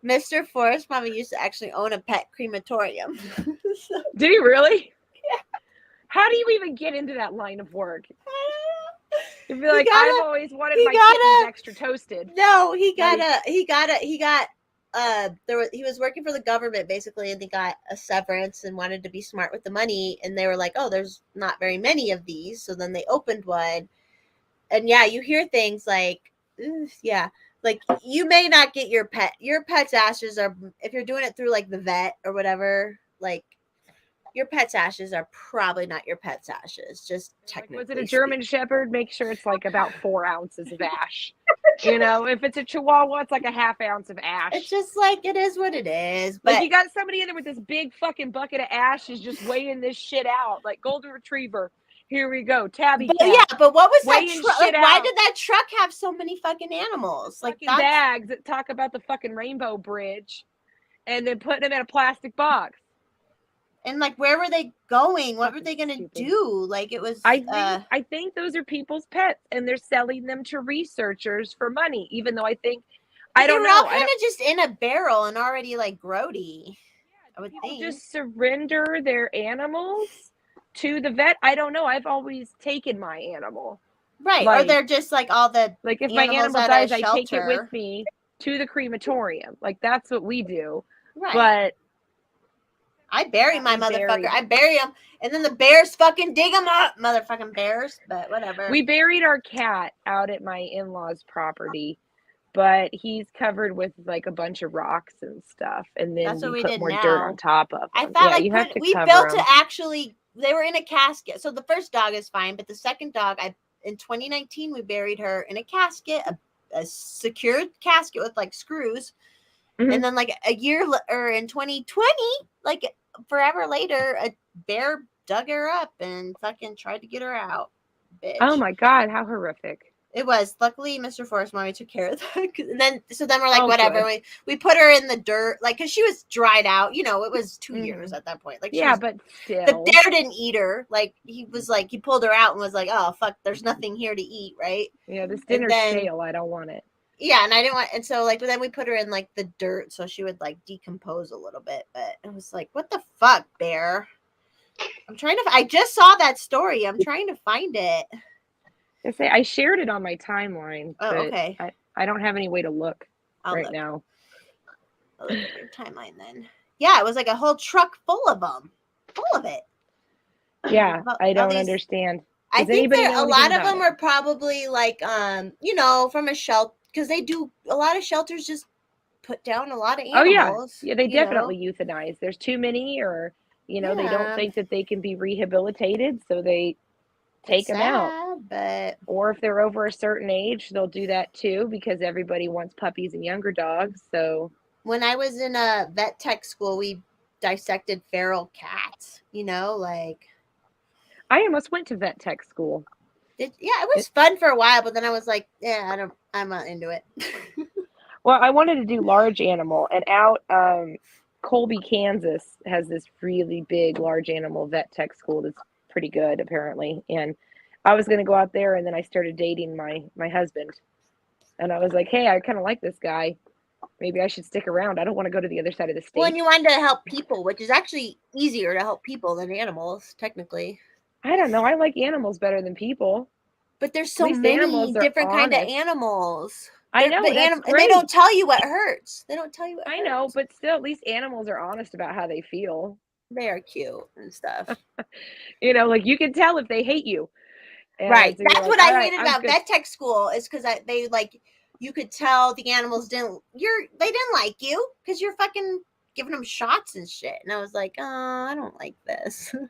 Mr. Forest Mommy used to actually own a pet crematorium. Did he really? Yeah. How do you even get into that line of work? You'd be like, I've always wanted my kittens extra toasted. No, he was working for the government basically, and he got a severance and wanted to be smart with the money, and they were like, oh, there's not very many of these, so then they opened one. And yeah, you hear things like, yeah, like you may not get your pet's ashes are, if you're doing it through like the vet or whatever, like your pet's ashes are probably not your pet's ashes. Just technically. Like, was it a German Shepherd? Make sure it's like about 4 ounces of ash. You know, if it's a Chihuahua, it's like a ½ ounce of ash. It's just like, it is what it is. But like, you got somebody in there with this big fucking bucket of ash is just weighing this shit out. Like, golden retriever. Here we go, tabby cat. Yeah, but what was that truck? Like, why did that truck have so many fucking animals? Like bags that talk about the fucking Rainbow Bridge, and then putting them in a plastic box. And like, where were they going? What were they gonna do? Like, it was. I think those are people's pets, and they're selling them to researchers for money. Even though I think, I don't know, they're all kind of just in a barrel and already like grody. Yeah, I would think just surrender their animals to the vet. I don't know. I've always taken my animal. Right. Like, or they're just like all the like if my animal dies, I take it with me to the crematorium. Like that's what we do. Right. But I bury my motherfucker. I bury him, and then the bears fucking dig him up. Motherfucking bears. But whatever. We buried our cat out at my in-laws' property, but he's covered with like a bunch of rocks and stuff, and then we put more dirt on top of him. I thought we built it actually. They were in a casket. So the first dog is fine, but the second dog, in 2019, we buried her in a casket, a secured casket with like screws. Mm-hmm. And then like a year or in 2020, like forever later, a bear dug her up and fucking tried to get her out. Bitch. Oh my God, how horrific. It was. Luckily, Mr. Forest Mommy took care of that. And then we're like, whatever. We put her in the dirt, like, because she was dried out. You know, it was 2 years at that point. Like, but still, the bear didn't eat her. Like, he was like, he pulled her out and was like, oh fuck, there's nothing here to eat, right? Yeah, this dinner's stale. I don't want it. Yeah, and I didn't want. And so like, but then we put her in like the dirt so she would like decompose a little bit. But it was like, what the fuck, bear? I just saw that story. I'm trying to find it. I shared it on my timeline. Oh, okay. I don't have any way to look now. I'll look at your timeline then. Yeah, it was like a whole truck full of them. Full of it. Yeah, I don't understand. I think a lot of them are probably like, you know, from a shelter, because they do, a lot of shelters just put down a lot of Oh animals. yeah, they definitely euthanize. There's too many, or they don't think that they can be rehabilitated, so they take them out. But or if they're over a certain age, they'll do that too, because everybody wants puppies and younger dogs. So when I was in a vet tech school, we dissected feral cats. Like I almost went to vet tech school. it was fun for a while, but then I was like, yeah, I'm not into it. Well, I wanted to do large animal, and out Colby, Kansas has this really big large animal vet tech school that's pretty good apparently. And I was going to go out there, and then I started dating my husband. And I was like, hey, I kind of like this guy. Maybe I should stick around. I don't want to go to the other side of the state. Well, and you wanted to help people, which is actually easier to help people than animals, technically. I don't know. I like animals better than people. But there's so many different kind of animals. I know, and they don't tell you what hurts. They don't tell you what hurts. I know, but still, at least animals are honest about how they feel. They are cute and stuff. Like you can tell if they hate you. And right. So that's what I hated about vet tech school, is because they like, you could tell the animals they didn't like you because you're fucking giving them shots and shit. And I was like, oh, I don't like this. All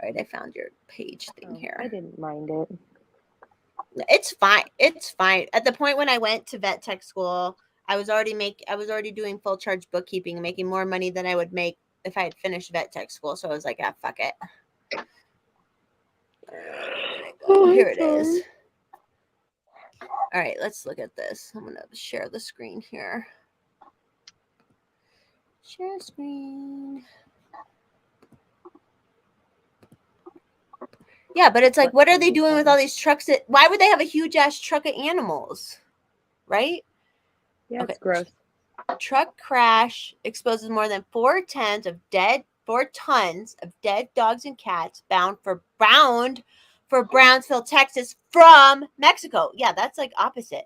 right, I found your page thing here. I didn't mind it. It's fine. It's fine. At the point when I went to vet tech school, I was already doing full charge bookkeeping, making more money than I would make if I had finished vet tech school. So I was like, fuck it. Here it is. All right, let's look at this. I'm gonna share the screen here. Share screen. Yeah, but it's like, what are they doing with all these trucks? Why would they have a huge ass truck of animals? Right? Yeah, okay. It's gross. Truck crash exposes more than 4 tons of dead dogs and cats bound for Brownsville, Texas from Mexico. Yeah, that's like opposite.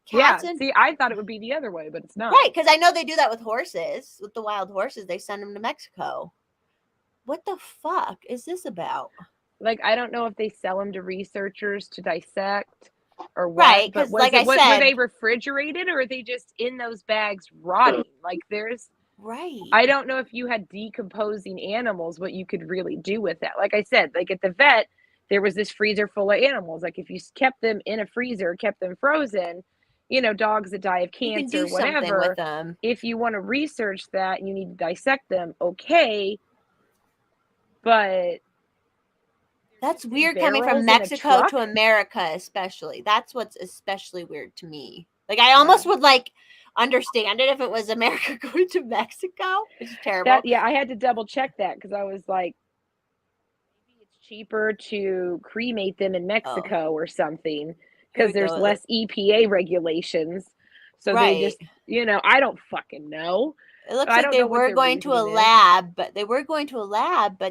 See, I thought it would be the other way, but it's not. Right, because I know they do that with horses. With the wild horses, they send them to Mexico. What the fuck is this about? Like, I don't know if they sell them to researchers to dissect or what. Right, because like I said, were they refrigerated, or are they just in those bags rotting? Like, there's... Right. I don't know if you had decomposing animals, what you could really do with that. Like I said, like at the vet, there was this freezer full of animals. Like if you kept them in a freezer, kept them frozen, dogs that die of cancer, whatever. With them. If you want to research that and you need to dissect them, okay. But that's weird coming from Mexico to America, especially. That's what's especially weird to me. Like I almost would like understand it if it was America going to Mexico. It's terrible. I had to double check that because I was like, maybe it's cheaper to cremate them in Mexico or something because there's less EPA regulations. So they just, I don't fucking know. It looks like they were going to a lab, but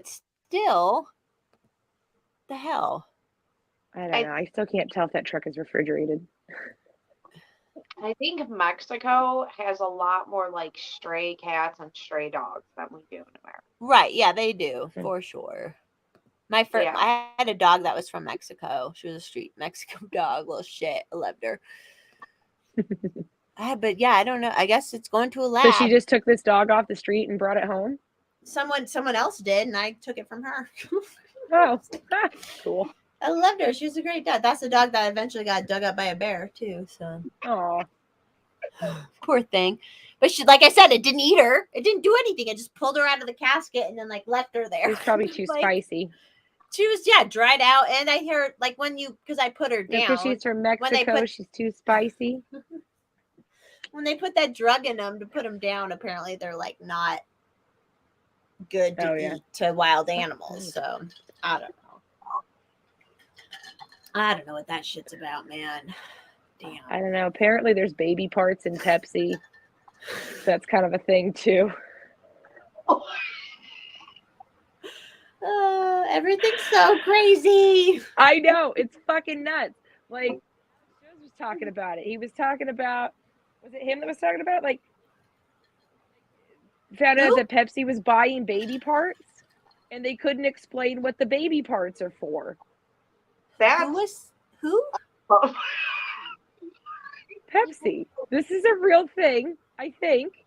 still, the hell? I don't know. I still can't tell if that truck is refrigerated. I think Mexico has a lot more like stray cats and stray dogs than we do in America. Right. Yeah, they do for sure. I had a dog that was from Mexico. She was a street Mexico dog. Little shit. I loved her. But yeah, I don't know. I guess it's going to a lab. So she just took this dog off the street and brought it home? Someone else did, and I took it from her. Oh, cool. I loved her. She was a great dog. That's the dog that eventually got dug up by a bear too. So, oh, poor thing. But she, like I said, it didn't eat her. It didn't do anything. It just pulled her out of the casket and then like left her there. It was probably too spicy. She was dried out. And I hear like because I put her down. Because she's from Mexico, she's too spicy. When they put that drug in them to put them down, apparently they're like not good to eat to wild animals. So I don't know. I don't know what that shit's about, man. Damn. I don't know. Apparently there's baby parts in Pepsi. That's kind of a thing too. Everything's so crazy. I know. It's fucking nuts. Like, Joe was talking about it. He was talking about, was it him that was talking about? Like, found out that Pepsi was buying baby parts and they couldn't explain what the baby parts are for. Who? Pepsi. This is a real thing, I think.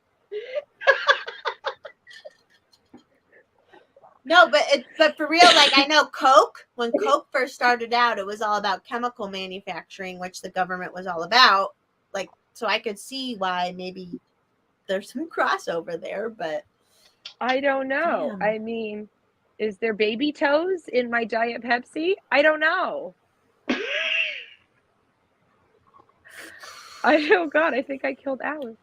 No, but for real, like I know Coke, when Coke first started out, it was all about chemical manufacturing, which the government was all about. Like, so I could see why maybe there's some crossover there, but I don't know. damn. I mean, is there baby toes in my Diet Pepsi? I don't know. Oh God, I think I killed Alice.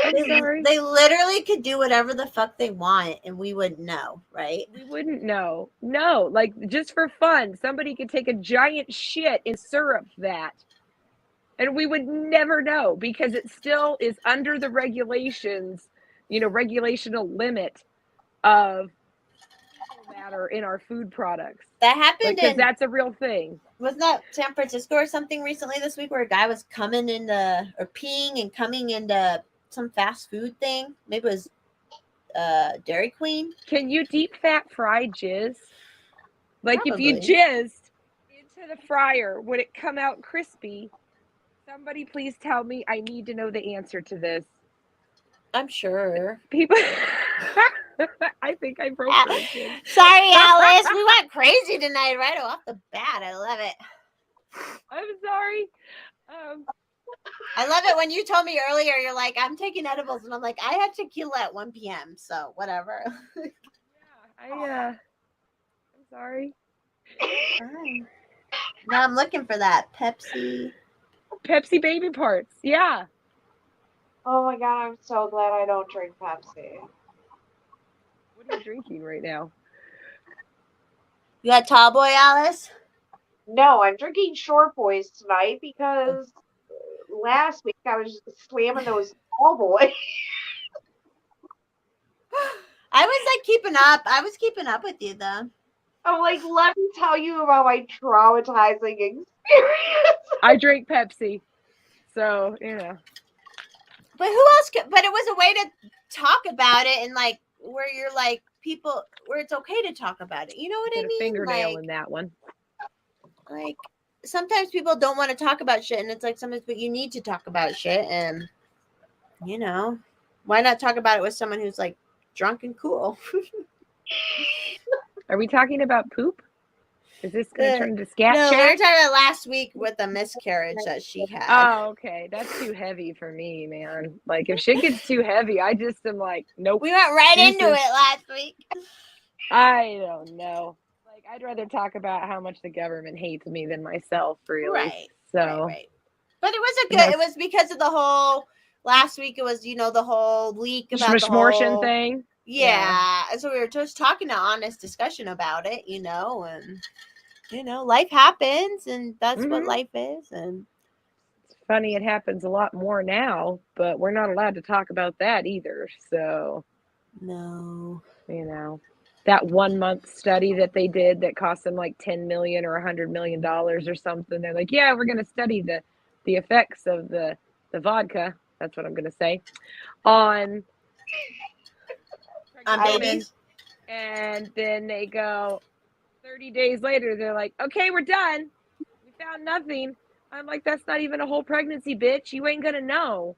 I'm sorry. They literally could do whatever the fuck they want and we wouldn't know, right? We wouldn't know. No, like just for fun, somebody could take a giant shit and syrup that. And we would never know because it still is under the regulations, regulational limit of matter in our food products. That happened because that's a real thing. Wasn't that San Francisco or something recently this week where a guy was coming into or peeing and coming into some fast food thing? Maybe it was Dairy Queen. Can you deep fat fry jizz? Like Probably. if you jizzed into the fryer, would it come out crispy? Somebody please tell me. I need to know the answer to this. I'm sure. People I think I broke her again. Sorry, Alice. We went crazy tonight right off the bat. I love it. I'm sorry. I love it when you told me earlier, you're like, I'm taking edibles. And I'm like, I had tequila at 1 p.m. So whatever. Yeah, I'm sorry. Now I'm looking for that Pepsi baby parts. Yeah. Oh my God, I'm so glad I don't drink Pepsi. What are you drinking right now? You got Tall Boy, Alice? No, I'm drinking Short Boys tonight because last week I was slamming those Tall Boys. I was like keeping up. I was keeping up with you though. I'm like, let me tell you about my traumatizing experience. I drink Pepsi. So, But who else could, but it was a way to talk about it and like where you're like people where it's okay to talk about it. You know what I mean? A fingernail like, in that one. Like sometimes people don't want to talk about shit and it's like sometimes but you need to talk about shit and why not talk about it with someone who's like drunk and cool? Are we talking about poop? Is this going to turn into scat No, chat? we were talking about last week with the miscarriage that she had. Oh, okay. That's too heavy for me, man. Like, if shit gets too heavy, I just am like, nope. We went right into it last week. I don't know. Like, I'd rather talk about how much the government hates me than myself, really. Right. So, right. But it was it was because of the whole, last week it was, the whole leak about the whole thing. Yeah. And so we were just talking an honest discussion about it, and life happens and that's what life is. And it's funny, it happens a lot more now, but we're not allowed to talk about that either. So no. That 1 month study that they did that cost them like $10 million or $100 million or something. They're like, yeah, we're going to study the effects of the vodka. That's what I'm going to say on babies. And then they go 30 days later, they're like, okay, we're done. We found nothing. I'm like, that's not even a whole pregnancy, bitch. You ain't gonna know.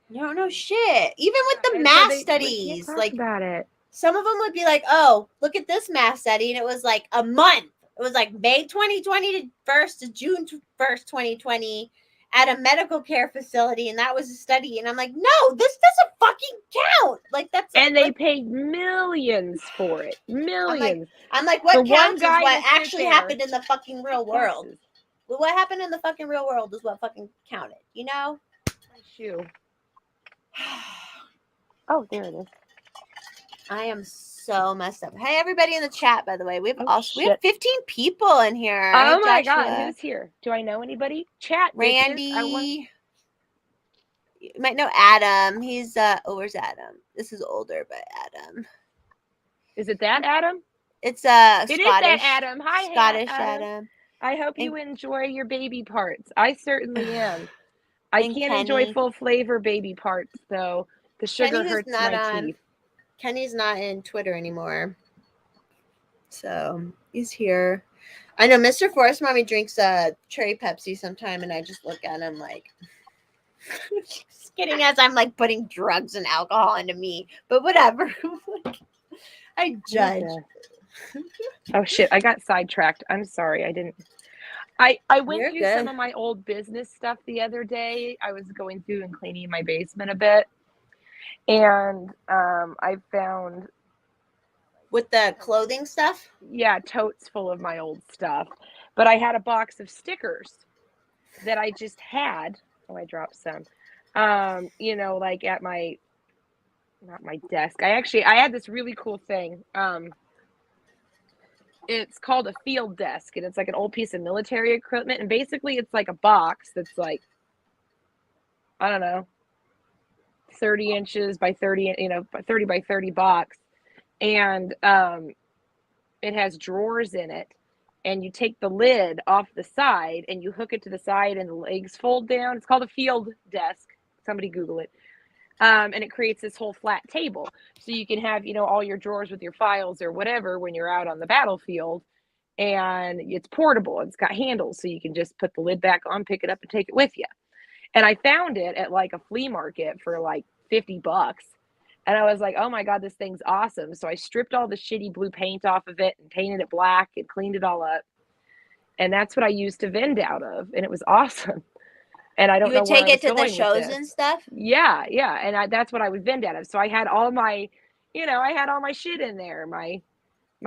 You don't know shit. Even with the mass studies, like about it. Some of them would be like, oh, look at this mass study. And it was like a month. It was like May 2020 to 1st to June 1st, 2020 at a medical care facility. And that was a study. And I'm like, no, this doesn't fucking count. Like that's and they paid millions for it. Millions. I'm like what counts is what actually happened in the fucking real world. What happened in the fucking real world is what fucking counted, My shoe. Oh, there it is. I am so messed up. Hey, everybody in the chat, by the way. We have 15 people in here. Oh my God, who's here? Do I know anybody? Chat, Randy. You might know Adam. He's where's Adam? This is older, but Adam. Is it that Adam? It's Scottish. It is that Adam. Hi, Scottish Adam. I hope you enjoy your baby parts. I certainly am. I can't enjoy full flavor baby parts though. The sugar hurts my teeth. Kenny's not in Twitter anymore. So he's here. I know Mr. Forest Mommy drinks cherry Pepsi sometime, and I just look at him like, Just kidding, as I'm like putting drugs and alcohol into me, but whatever. I judge. Oh shit, I got sidetracked. I'm sorry. I went You're through good. some of my old business stuff the other day. I was going through and cleaning my basement a bit. And I found With the clothing stuff? totes full of my old stuff. But I had a box of stickers that I just had. Oh, I dropped some. Like at not my desk. I had this really cool thing. It's called a field desk, and it's like an old piece of military equipment, and basically it's like a box that's like, I don't know, 30 inches by 30, 30 by 30 box, and it has drawers in it, and you take the lid off the side and you hook it to the side and the legs fold down. It's called a field desk. Somebody Google it. And it creates this whole flat table. So you can have, all your drawers with your files or whatever when you're out on the battlefield. And it's portable. It's got handles. So you can just put the lid back on, pick it up, and take it with you. And I found it at like a flea market for like $50. And I was like, oh my God, this thing's awesome. So I stripped all the shitty blue paint off of it and painted it black and cleaned it all up. And that's what I used to vend out of. And it was awesome. And I don't know where I was going with this. You would take it to the shows and stuff? Yeah. And that's what I would vend out of. So I had all my, I had all my shit in there. My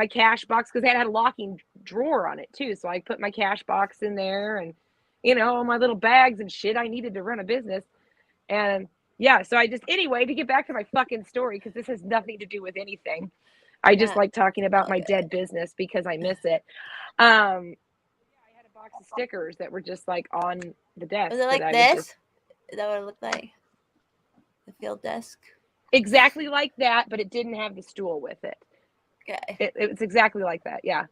cash box, because it had a locking drawer on it too. So I put my cash box in there and, all my little bags and shit I needed to run a business. And yeah, so anyway, to get back to my fucking story, because this has nothing to do with anything. I just like talking about my dead business because I miss it. I had a box of stickers that were just like on the desk. Was it like this? Is that what it looked like? The field desk? Exactly like that, but it didn't have the stool with it. Okay. It was exactly like that, yeah.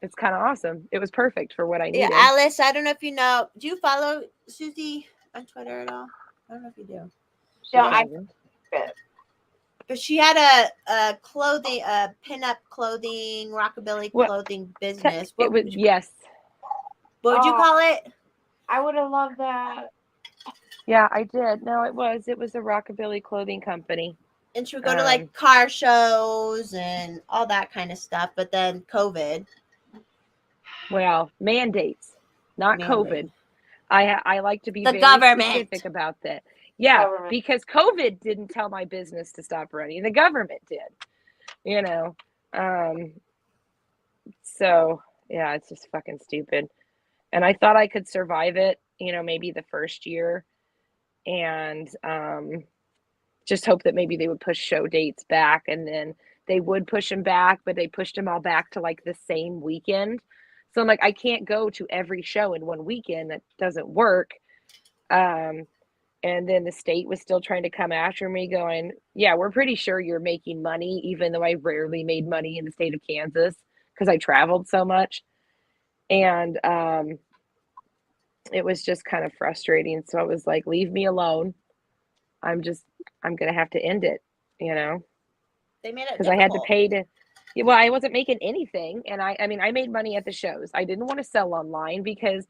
It's kind of awesome. It was perfect for what I needed. Yeah, Alice, I don't know if you know. Do you follow Susie on Twitter at all? I don't know if you do. No, but she had a clothing, pinup clothing, rockabilly clothing business. It was, yes. What would you call it? I would have loved that. Yeah, I did. No, it was a rockabilly clothing company. And she would go to like car shows and all that kind of stuff. But then COVID. Well, mandates, not COVID. I like to be very specific about that. Yeah, because COVID didn't tell my business to stop running. The government did, So, yeah, it's just fucking stupid. And I thought I could survive it, maybe the first year. And just hope that maybe they would push show dates back. And then they would push them back, but they pushed them all back to like the same weekend. So I'm like, I can't go to every show in one weekend. That doesn't work. And then the state was still trying to come after me going, yeah, we're pretty sure you're making money, even though I rarely made money in the state of Kansas because I traveled so much. And it was just kind of frustrating. So I was like, leave me alone. I'm going to have to end it, They made it because I had to pay to. Well, I wasn't making anything. And I made money at the shows. I didn't want to sell online because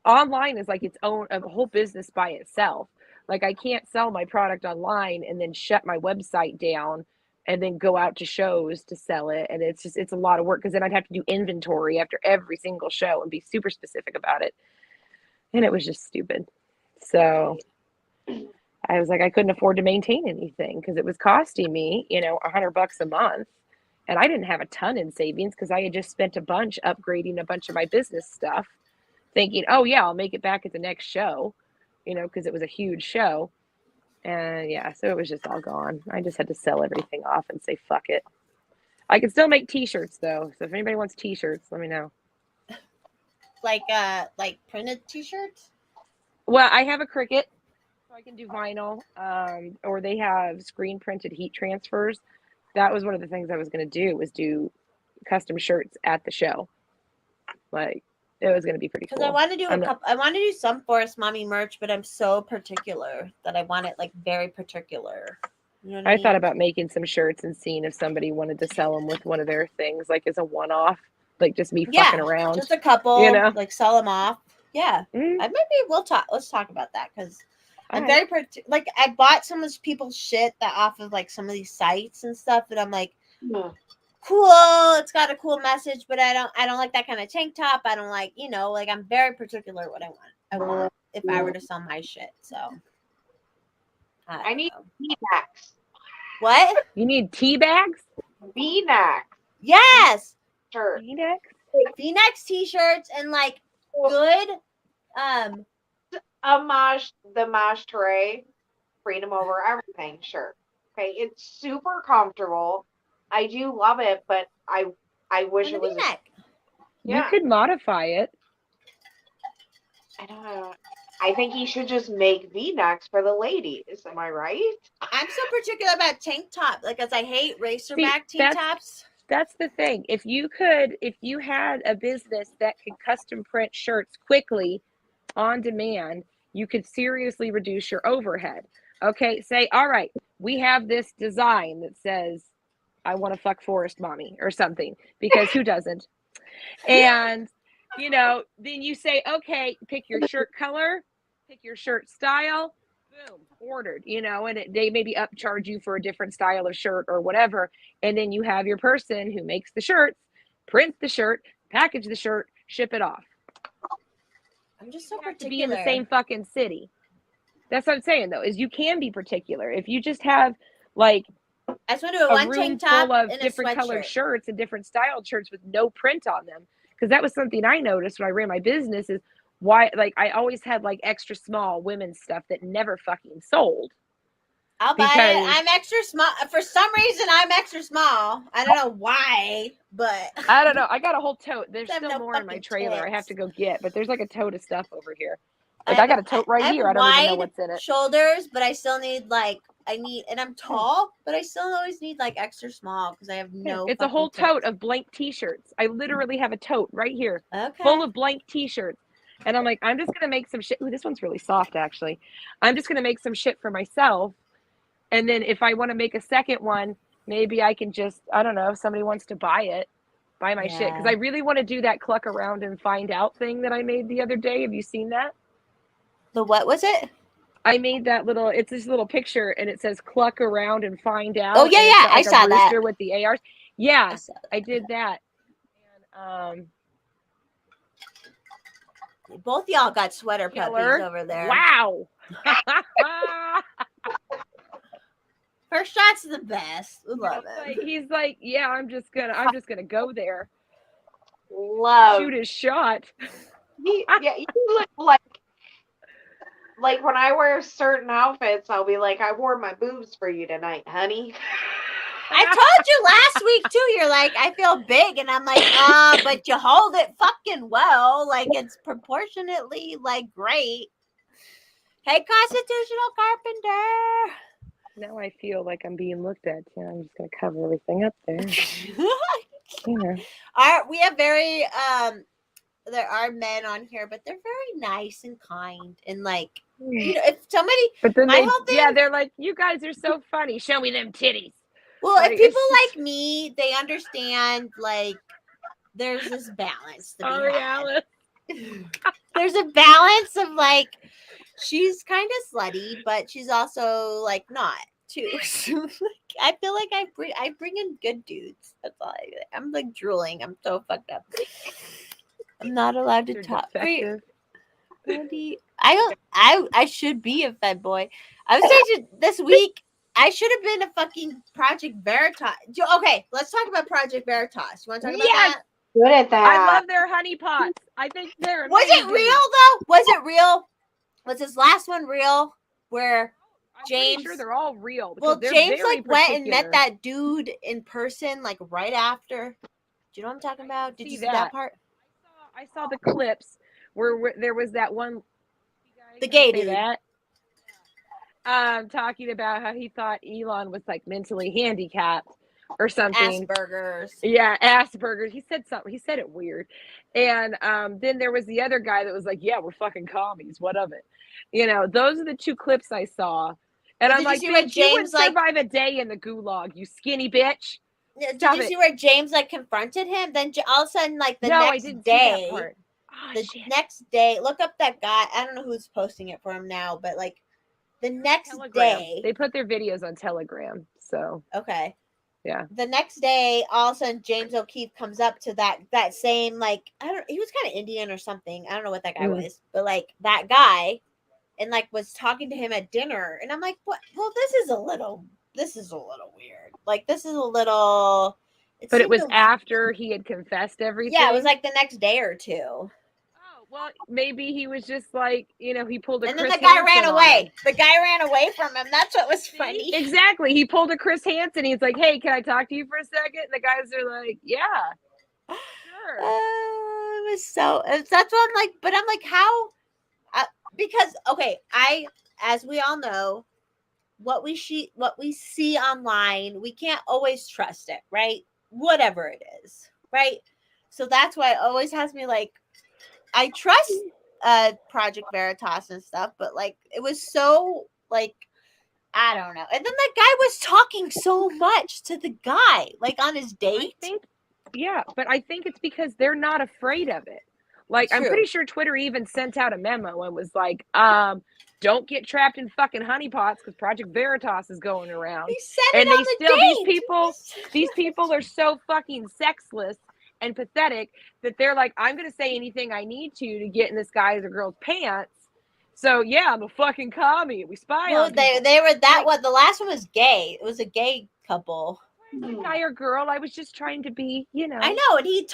online is like its own, a whole business by itself. Like I can't sell my product online and then shut my website down and then go out to shows to sell it. And it's a lot of work because then I'd have to do inventory after every single show and be super specific about it. And it was just stupid. So I was like, I couldn't afford to maintain anything because it was costing me, $100 a month. And I didn't have a ton in savings because I had just spent a bunch upgrading a bunch of my business stuff, thinking, oh yeah, I'll make it back at the next show, because it was a huge show. And yeah, so it was just all gone. I just had to sell everything off and say, fuck it. I can still make t-shirts though. So if anybody wants t-shirts, let me know. Like printed t-shirts? Well, I have a Cricut, so I can do vinyl, or they have screen printed heat transfers. That was one of the things I was going to do, was do custom shirts at the show. Like, it was going to be pretty cool. Because I want to do I want to do some Forest Mommy merch, but I'm so particular that I want it like very particular. You know what I mean? thought about making some shirts and seeing if somebody wanted to sell them with one of their things, like as a one-off, like just me fucking around. Just a couple, like sell them off. Yeah. Maybe let's talk about that, because I'm All right. very like, I bought some of people's shit that off of like some of these sites and stuff, and I'm like, cool, it's got a cool message, but I don't like that kind of tank top. I don't like, like, I'm very particular what I want if I were to sell my shit. So I need V-necks. What? You need tea bags? V-necks. Yes. Sure. V-necks? V-necks, t-shirts, and like good the Maj Toure, freedom over everything. Sure. Okay, it's super comfortable. I do love it, but I wish it was V-neck. You could modify it. I don't know. I think he should just make V-necks for the ladies. Am I right? I'm so particular about tank top, like, as I hate racerback tank tops. That's the thing. If you had a business that could custom print shirts quickly on demand, you could seriously reduce your overhead. Okay, say, all right, we have this design that says, I want to fuck Forest Mommy or something, because who doesn't? And, then you say, okay, pick your shirt color, pick your shirt style, boom, ordered, and they maybe upcharge you for a different style of shirt or whatever. And then you have your person who makes the shirts, print the shirt, package the shirt, ship it off. I'm just so particular. particular. To be in the same fucking city. That's what I'm saying, though, is you can be particular. If you just have, like, I just want to do one tank top full of and different colored shirts and different styled shirts with no print on them. Because that was something I noticed when I ran my business, is why, like, I always had like extra small women's stuff that never fucking sold. I'll buy it. I'm extra small. For some reason, I'm extra small. I don't know why, but I don't know. I got a whole tote. There's still more in my trailer I have to go get, but there's like a tote of stuff over here. Like, I got a tote right here. I don't even know what's in it. Shoulders, but I still need and I'm tall, but I still always need like extra small because I have no. It's a whole tote of blank t-shirts. I literally have a tote right here full of blank t-shirts. And I'm like, I'm just going to make some shit. Ooh, this one's really soft, actually. I'm just going to make some shit for myself. And then if I want to make a second one, maybe I can just, I don't know, if somebody wants to buy my shit. Because I really want to do that cluck around and find out thing that I made the other day. Have you seen that? The what was it? I made that it's this little picture, and it says cluck around and find out. Oh, yeah, yeah. I saw that. With the ARs. Yeah, I did that. And, both y'all got sweater puppies over there. Wow. First shot's the best. We love it. He's like, yeah, I'm just gonna go there. Shoot his shot. You look like when I wear certain outfits, I'll be like, I wore my boobs for you tonight, honey. I told you last week too, you're like, I feel big, and I'm like, but you hold it fucking well. Like, it's proportionately like great. Hey, Constitutional Carpenter. Now I feel like I'm being looked at. Yeah, I'm just gonna cover everything up there. We have very there are men on here, but they're very nice and kind, and like, if somebody, but then they're like, you guys are so funny. Show me them titties. Well, like, if people like me, they understand, like, there's this balance to be had. There's a balance of, like, she's kind of slutty, but she's also, like, not, too. So, I feel like I bring in good dudes. That's all I'm, like, drooling. I'm so fucked up. I'm not allowed to talk. I should be a fed boy. I was saying this week, I should have been a fucking Project Veritas. Okay, let's talk about Project Veritas. You want to talk about that? Good at that. I love their honey pots. I think they're amazing. Was it real, though? Was it real? Was this last one real? Where James... I'm sure they're all real. Well, James, like, went and met that dude in person, like, right after. Do you know what I'm talking about? Did you see that part? I saw the clips where there was that one... The gay dude. Talking about how he thought Elon was like mentally handicapped or something. Asperger's. Yeah, Asperger's. He said something. He said it weird. And then there was the other guy that was like, yeah, we're fucking commies. What of it? Those are the two clips I saw. And I'm like, James, you would survive a day in the gulag, you skinny bitch. Did you see where James, like, confronted him? Then all of a sudden, like, the next day. the shit. next day, look up that guy. I don't know who's posting it for him now, but like the next Telegram. day. They put their videos on Telegram. So Okay. yeah. The next day, all of a sudden, James O'Keefe comes up to that same, like, he was kind of Indian or something. I don't know what that guy was, but like that guy, and like was talking to him at dinner, and I'm like, what? Well, this is a little weird. Like, this is a little. But it was after he had confessed everything. Yeah, it was like the next day or two. Oh, well, maybe he was just like, he pulled a And Chris then the guy Hansen ran on away. him. The guy ran away from him. That's what was funny. Exactly. He pulled a Chris Hansen. He's like, hey, can I talk to you for a second? And the guys are like, yeah, sure. It was so. That's what I'm like. But I'm like, how? Because okay, as we all know, what we see online, we can't always trust it, right? Whatever it is, right? So that's why it always has me like, I trust Project Veritas and stuff, but like it was so like, I don't know. And then that guy was talking so much to the guy, like on his date. But I think it's because they're not afraid of it. Like, I'm pretty sure Twitter even sent out a memo and was like, don't get trapped in fucking honeypots because Project Veritas is going around. He said it on the date. These people are so fucking sexless and pathetic that they're like, I'm going to say anything I need to get in this guy's or girl's pants. So yeah, I'm a fucking commie. We spy on people. They were that one. The last one was gay. It was a gay couple. Guy or girl. I was just trying to be, I know, and he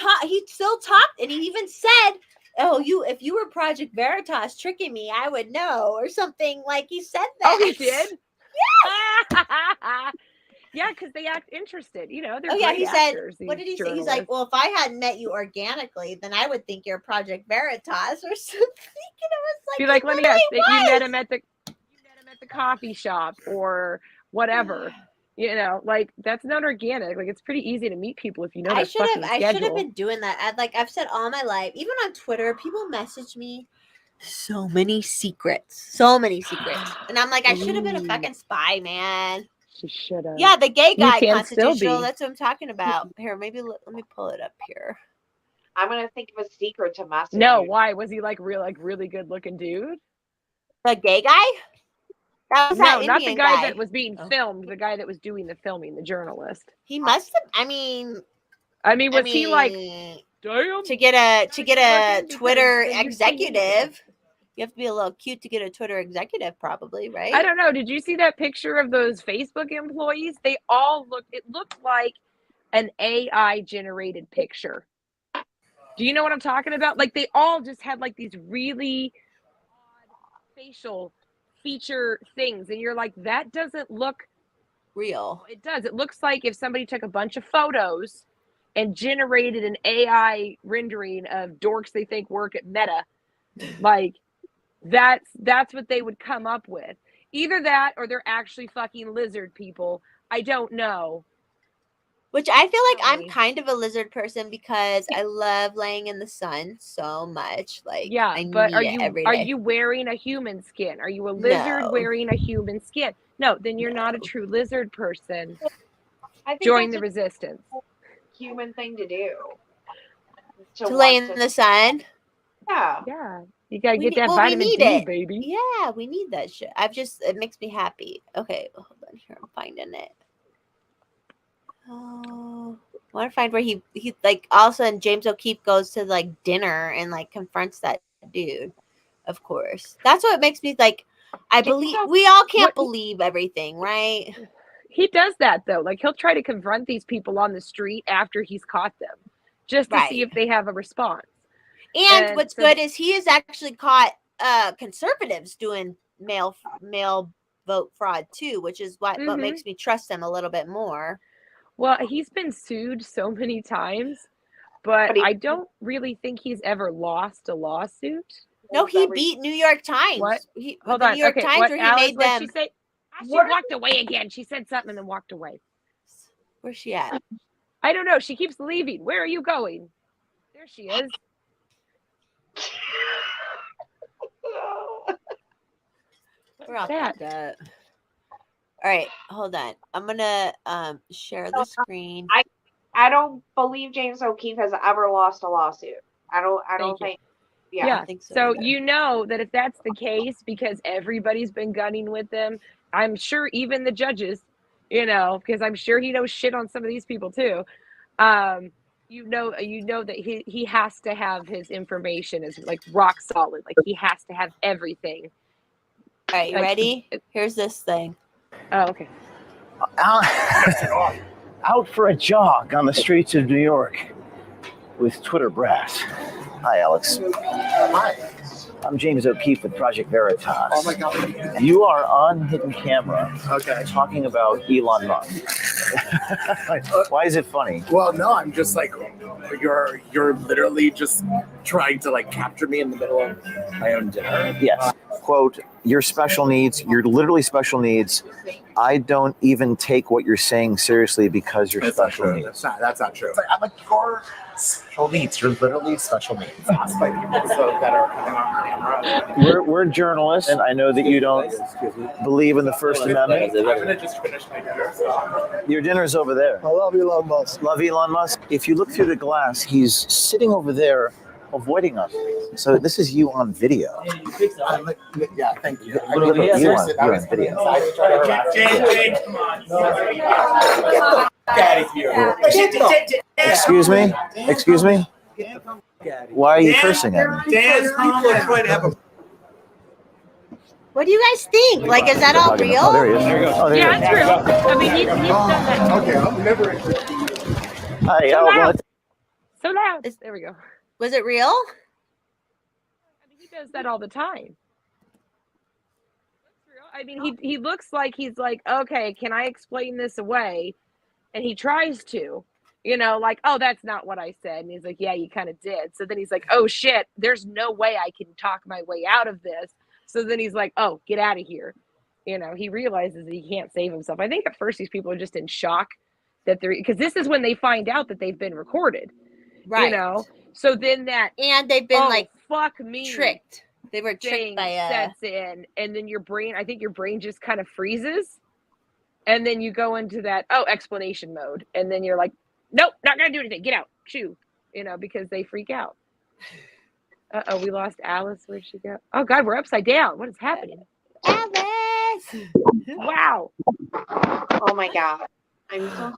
still talked, and he even said, "Oh, if you were Project Veritas tricking me, I would know," or something. Like he said that. Oh, he did. Yes. Yeah, because they act interested. They're he actors, said, what did he say? journalists. He's like, well, if I hadn't met you organically, then I would think you're Project Veritas or something. It was like, be like, let me guess, that you met him at the coffee shop or whatever. Like that's not organic. Like it's pretty easy to meet people if you know their fucking schedule. I should have been doing that. I've said all my life, even on Twitter, people message me so many secrets, and I'm like, I should have been a fucking spy, man. She should have. Yeah, the gay guy constitutional. That's what I'm talking about. Here, maybe let me pull it up here. I'm gonna think of a secret to message. No, why was he really good looking dude? The gay guy? That was not Indian the guy that was being filmed. The guy that was doing the filming, the journalist. He must have. I mean, he like, damn, to get a Twitter executive? You have to be a little cute to get a Twitter executive, probably, right? I don't know. Did you see that picture of those Facebook employees? They all it looked like an AI generated picture. Do you know what I'm talking about? Like they all just had like these really odd facial feature things. And you're like, that doesn't look real. It does. It looks like if somebody took a bunch of photos and generated an AI rendering of dorks they think work at Meta. Like, that's what they would come up with. Either that or they're actually fucking lizard people. I don't know. Which I feel like I'm kind of a lizard person because I love laying in the sun so much. Like, yeah, but are you wearing a human skin? Are you a lizard wearing a human skin? No, then you're not a true lizard person. I think join the resistance. Human thing to do. To lay in the sun. Yeah. Yeah. You gotta get that vitamin D, baby. Yeah, we need that shit. It makes me happy. Okay, hold on here. I'm finding it. Oh, I want to find where he like all of a sudden James O'Keefe goes to like dinner and like confronts that dude. Of course, that's what makes me like. I believe we all can't believe everything, right? He does that though. Like he'll try to confront these people on the street after he's caught them, just to see if they have a response. And what's good is he has actually caught conservatives doing mail vote fraud too, which is what makes me trust him a little bit more. Well, he's been sued so many times, but I don't really think he's ever lost a lawsuit. No, he beat New York Times. What? Hold on. New York Times where he made them. She say? She walked away again. She said something and then walked away. Where's she at? I don't know. She keeps leaving. Where are you going? There she is. We're all that. All right, hold on. I'm gonna share the screen. I don't believe James O'Keefe has ever lost a lawsuit. I don't think. Yeah. I think so. So either. you know that if that's the case, because everybody's been gunning with them, I'm sure even the judges, because I'm sure he knows shit on some of these people too. You know that he has to have his information is like rock solid. Like he has to have everything. All right, you ready? Here's this thing. Oh, okay. Out for a jog on the streets of New York with Twitter brass. Hi, Alex. Hi. I'm James O'Keefe with Project Veritas. Oh my God. You are on hidden camera. Okay. Talking about Elon Musk. Why is it funny? Well, no, I'm just like, you're literally just trying to like capture me in the middle of my own dinner. Yes. Quote, you're special needs. You're literally special needs. I don't even take what you're saying seriously because you're That's special not true. needs. That's not true. I'm like, you're special needs. You're literally special needs. Asked by people that are coming on camera. We're journalists, and I know that you don't believe in the First Amendment. I'm gonna just finish my dinner. So. Your dinner's over there. I love Elon Musk. Love Elon Musk. If you look through the glass, he's sitting over there avoiding us. So this is you on video. Yeah, thank you. Look at you on video. Jane, come on. Daddy's here. Excuse me? Excuse me? Why are you cursing at me? Dan's people are trying to have a. What do you guys think? Like, is that all real? Oh, there he is. Oh, there Yeah, he it's real. I mean, he's done that. Okay, I'm never. Hi, So well, loud. So loud. There we go. Was it real? I mean, he does that all the time. I mean, he looks like he's like, okay, can I explain this away? And he tries to, like, oh, that's not what I said. And he's like, yeah, you kind of did. So then he's like, oh shit, there's no way I can talk my way out of this. So then he's like, oh, get out of here. He realizes that he can't save himself. I think at first these people are just in shock that because this is when they find out that they've been recorded. Right. So then and they've been like fuck me tricked. They were tricked by sets in, and then I think your brain just kind of freezes, and then you go into that explanation mode, and then you're like, nope, not gonna do anything. Get out, shoo, because they freak out. We lost Alice. Where'd she go? Oh God, we're upside down. What is happening? Alice. Wow. Oh my God. I'm so.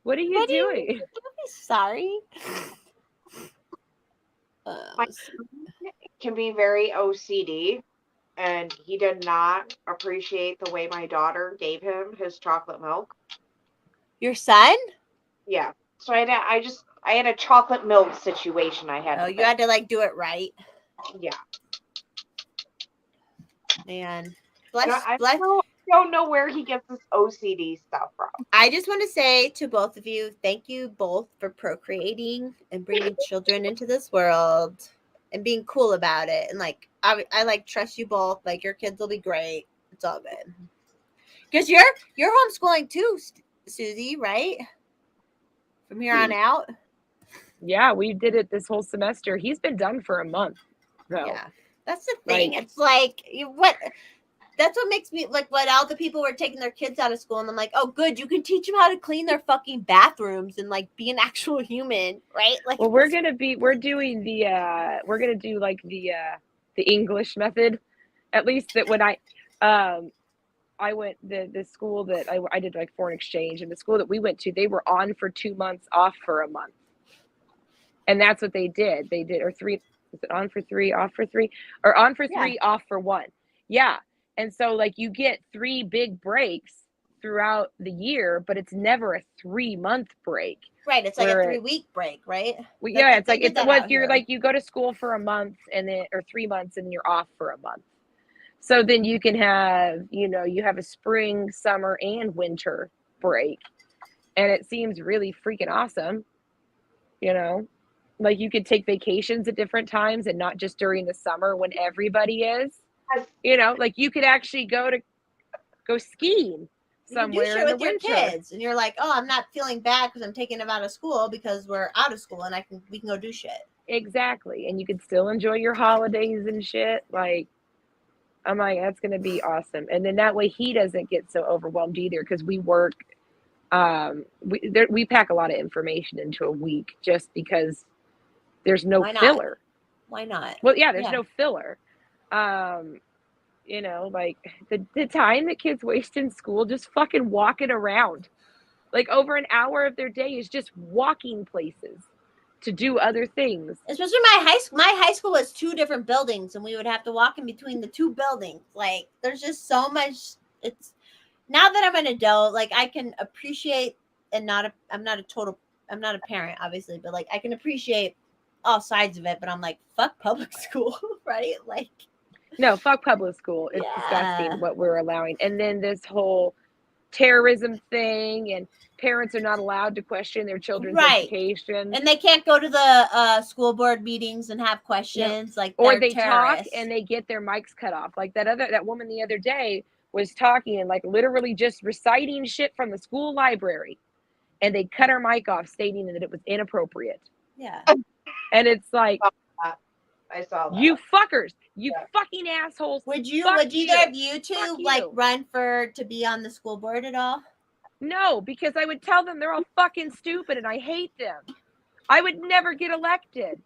What are you doing? Don't be sorry. My son can be very OCD, and he did not appreciate the way my daughter gave him his chocolate milk. Your son? Yeah. So I had a chocolate milk situation I had. Oh, you had to like do it right. Yeah. Man. I don't know where he gets this OCD stuff from. I just want to say to both of you, thank you both for procreating and bringing children into this world and being cool about it. And like, I like trust you both. Like your kids will be great. It's all good. Because you're homeschooling too, Susie, right? From here on out. Yeah, we did it this whole semester. He's been done for a month. So. Yeah, that's the thing. It's like what. That's what makes me like when all the people were taking their kids out of school, and I'm like, oh, good, you can teach them how to clean their fucking bathrooms and like be an actual human, right? Like, well, we're gonna do like the English method, at least that when I went the school that I did like foreign exchange, and the school that we went to, they were on for 2 months, off for a month, and that's what they did. They did, or 3. Is it on for 3, off for 3, or on for 3, off for 1? Yeah. And so like you get 3 big breaks throughout the year, but it's never a 3-month break. Right. It's like a 3-week breek, right? Well, yeah, it's like what you're like you go to school for a month and then or 3 months and you're off for a month. So then you can have, you have a spring, summer, and winter break. And it seems really freaking awesome. Like you could take vacations at different times and not just during the summer when everybody is. Like you could actually go skiing somewhere in the winter. Your kids, and you're like, oh, I'm not feeling bad because I'm taking them out of school because we're out of school and we can go do shit. Exactly, and you can still enjoy your holidays and shit. Like, I'm like, that's gonna be awesome, and then that way he doesn't get so overwhelmed either because we work. We pack a lot of information into a week just because there's no filler. Why not? Well, yeah, there's no filler. You know, like the time that kids waste in school just fucking walking around. Like over an hour of their day is just walking places to do other things. Especially my high school was 2 different buildings, and we would have to walk in between the 2 buildings. Like, there's just so much. It's now that I'm an adult, like I can appreciate, and I'm not a parent, obviously, but like I can appreciate all sides of it. But I'm like, fuck public school, right? Like, no, fuck public school. It's disgusting what we're allowing. And then this whole terrorism thing, and parents are not allowed to question their children's education, and they can't go to the school board meetings and have questions. Like, or they talk and they get their mics cut off. Like that woman the other day was talking and like literally just reciting shit from the school library, and they cut her mic off, stating that it was inappropriate. Yeah. And it's like, I saw that. You fuckers, you fucking assholes. Would either of you two like run to be on the school board at all? No, because I would tell them they're all fucking stupid and I hate them. I would never get elected.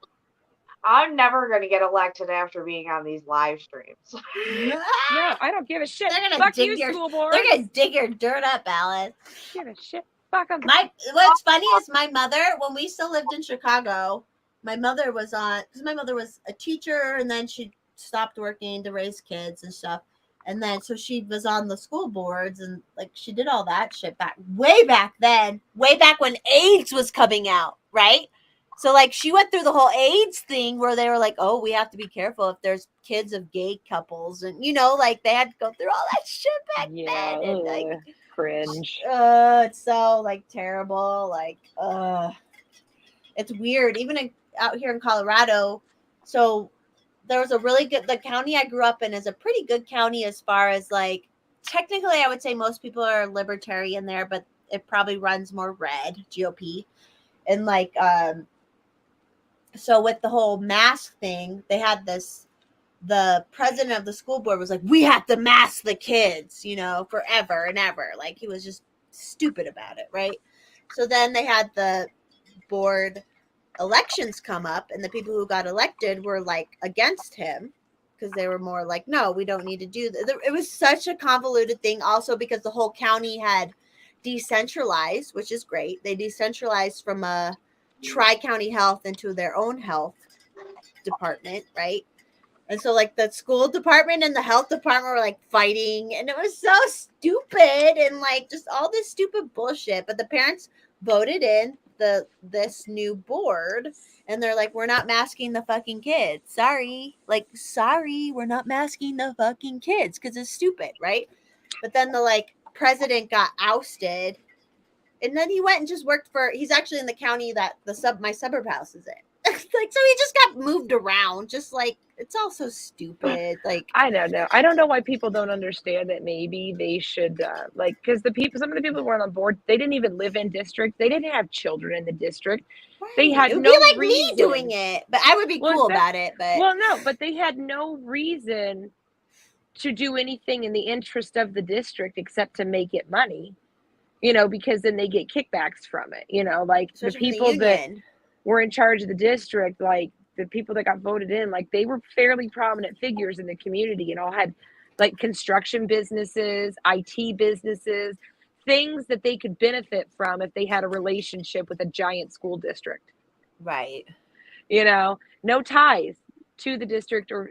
I'm never going to get elected after being on these live streams. No, I don't give a shit. They're gonna Fuck dig you, your school board. They're gonna dig your dirt up, Alice. Give a shit. Fuck them. What's funny is my mother, when we still lived in Chicago, my mother was on, because my mother was a teacher, and then she stopped working to raise kids and stuff. And then, so she was on the school boards, and like she did all that shit way back then, way back when AIDS was coming out, right? So like she went through the whole AIDS thing where they were like, oh, we have to be careful if there's kids of gay couples, and like they had to go through all that shit back then. And like, cringe. It's so like terrible. Like, it's weird. Even out here in Colorado, so there was a really good, the county I grew up in is a pretty good county as far as like, technically I would say most people are libertarian there, but it probably runs more red, GOP. And like, so with the whole mask thing, they had the president of the school board was like, we have to mask the kids, forever and ever. Like, he was just stupid about it, right? So then they had the board elections come up, and the people who got elected were like against him because they were more like, no, we don't need to do that. It was such a convoluted thing, also because the whole county had decentralized, which is great. They decentralized from a tri-county health into their own health department, right? And so like the school department and the health department were like fighting, and it was so stupid and like just all this stupid bullshit. But the parents voted in this new board, and they're like, we're not masking the fucking kids. Sorry, we're not masking the fucking kids because it's stupid, right? But then the like president got ousted, and then he went and just worked he's actually in the county that my suburb house is in. Like, so he just got moved around, just like, it's all so stupid. Like, I don't know. I don't know why people don't understand that maybe they should, because some of the people who were on board, they didn't even live in district. They didn't have children in the district. Right. They had it would no be like reason. me doing it, but I would be cool about it. But no, but they had no reason to do anything in the interest of the district except to make it money, because then they get kickbacks from it, like especially the people that were in charge of the district, like the people that got voted in, like they were fairly prominent figures in the community and all had like construction businesses, IT businesses, things that they could benefit from if they had a relationship with a giant school district. Right. No ties to the district or,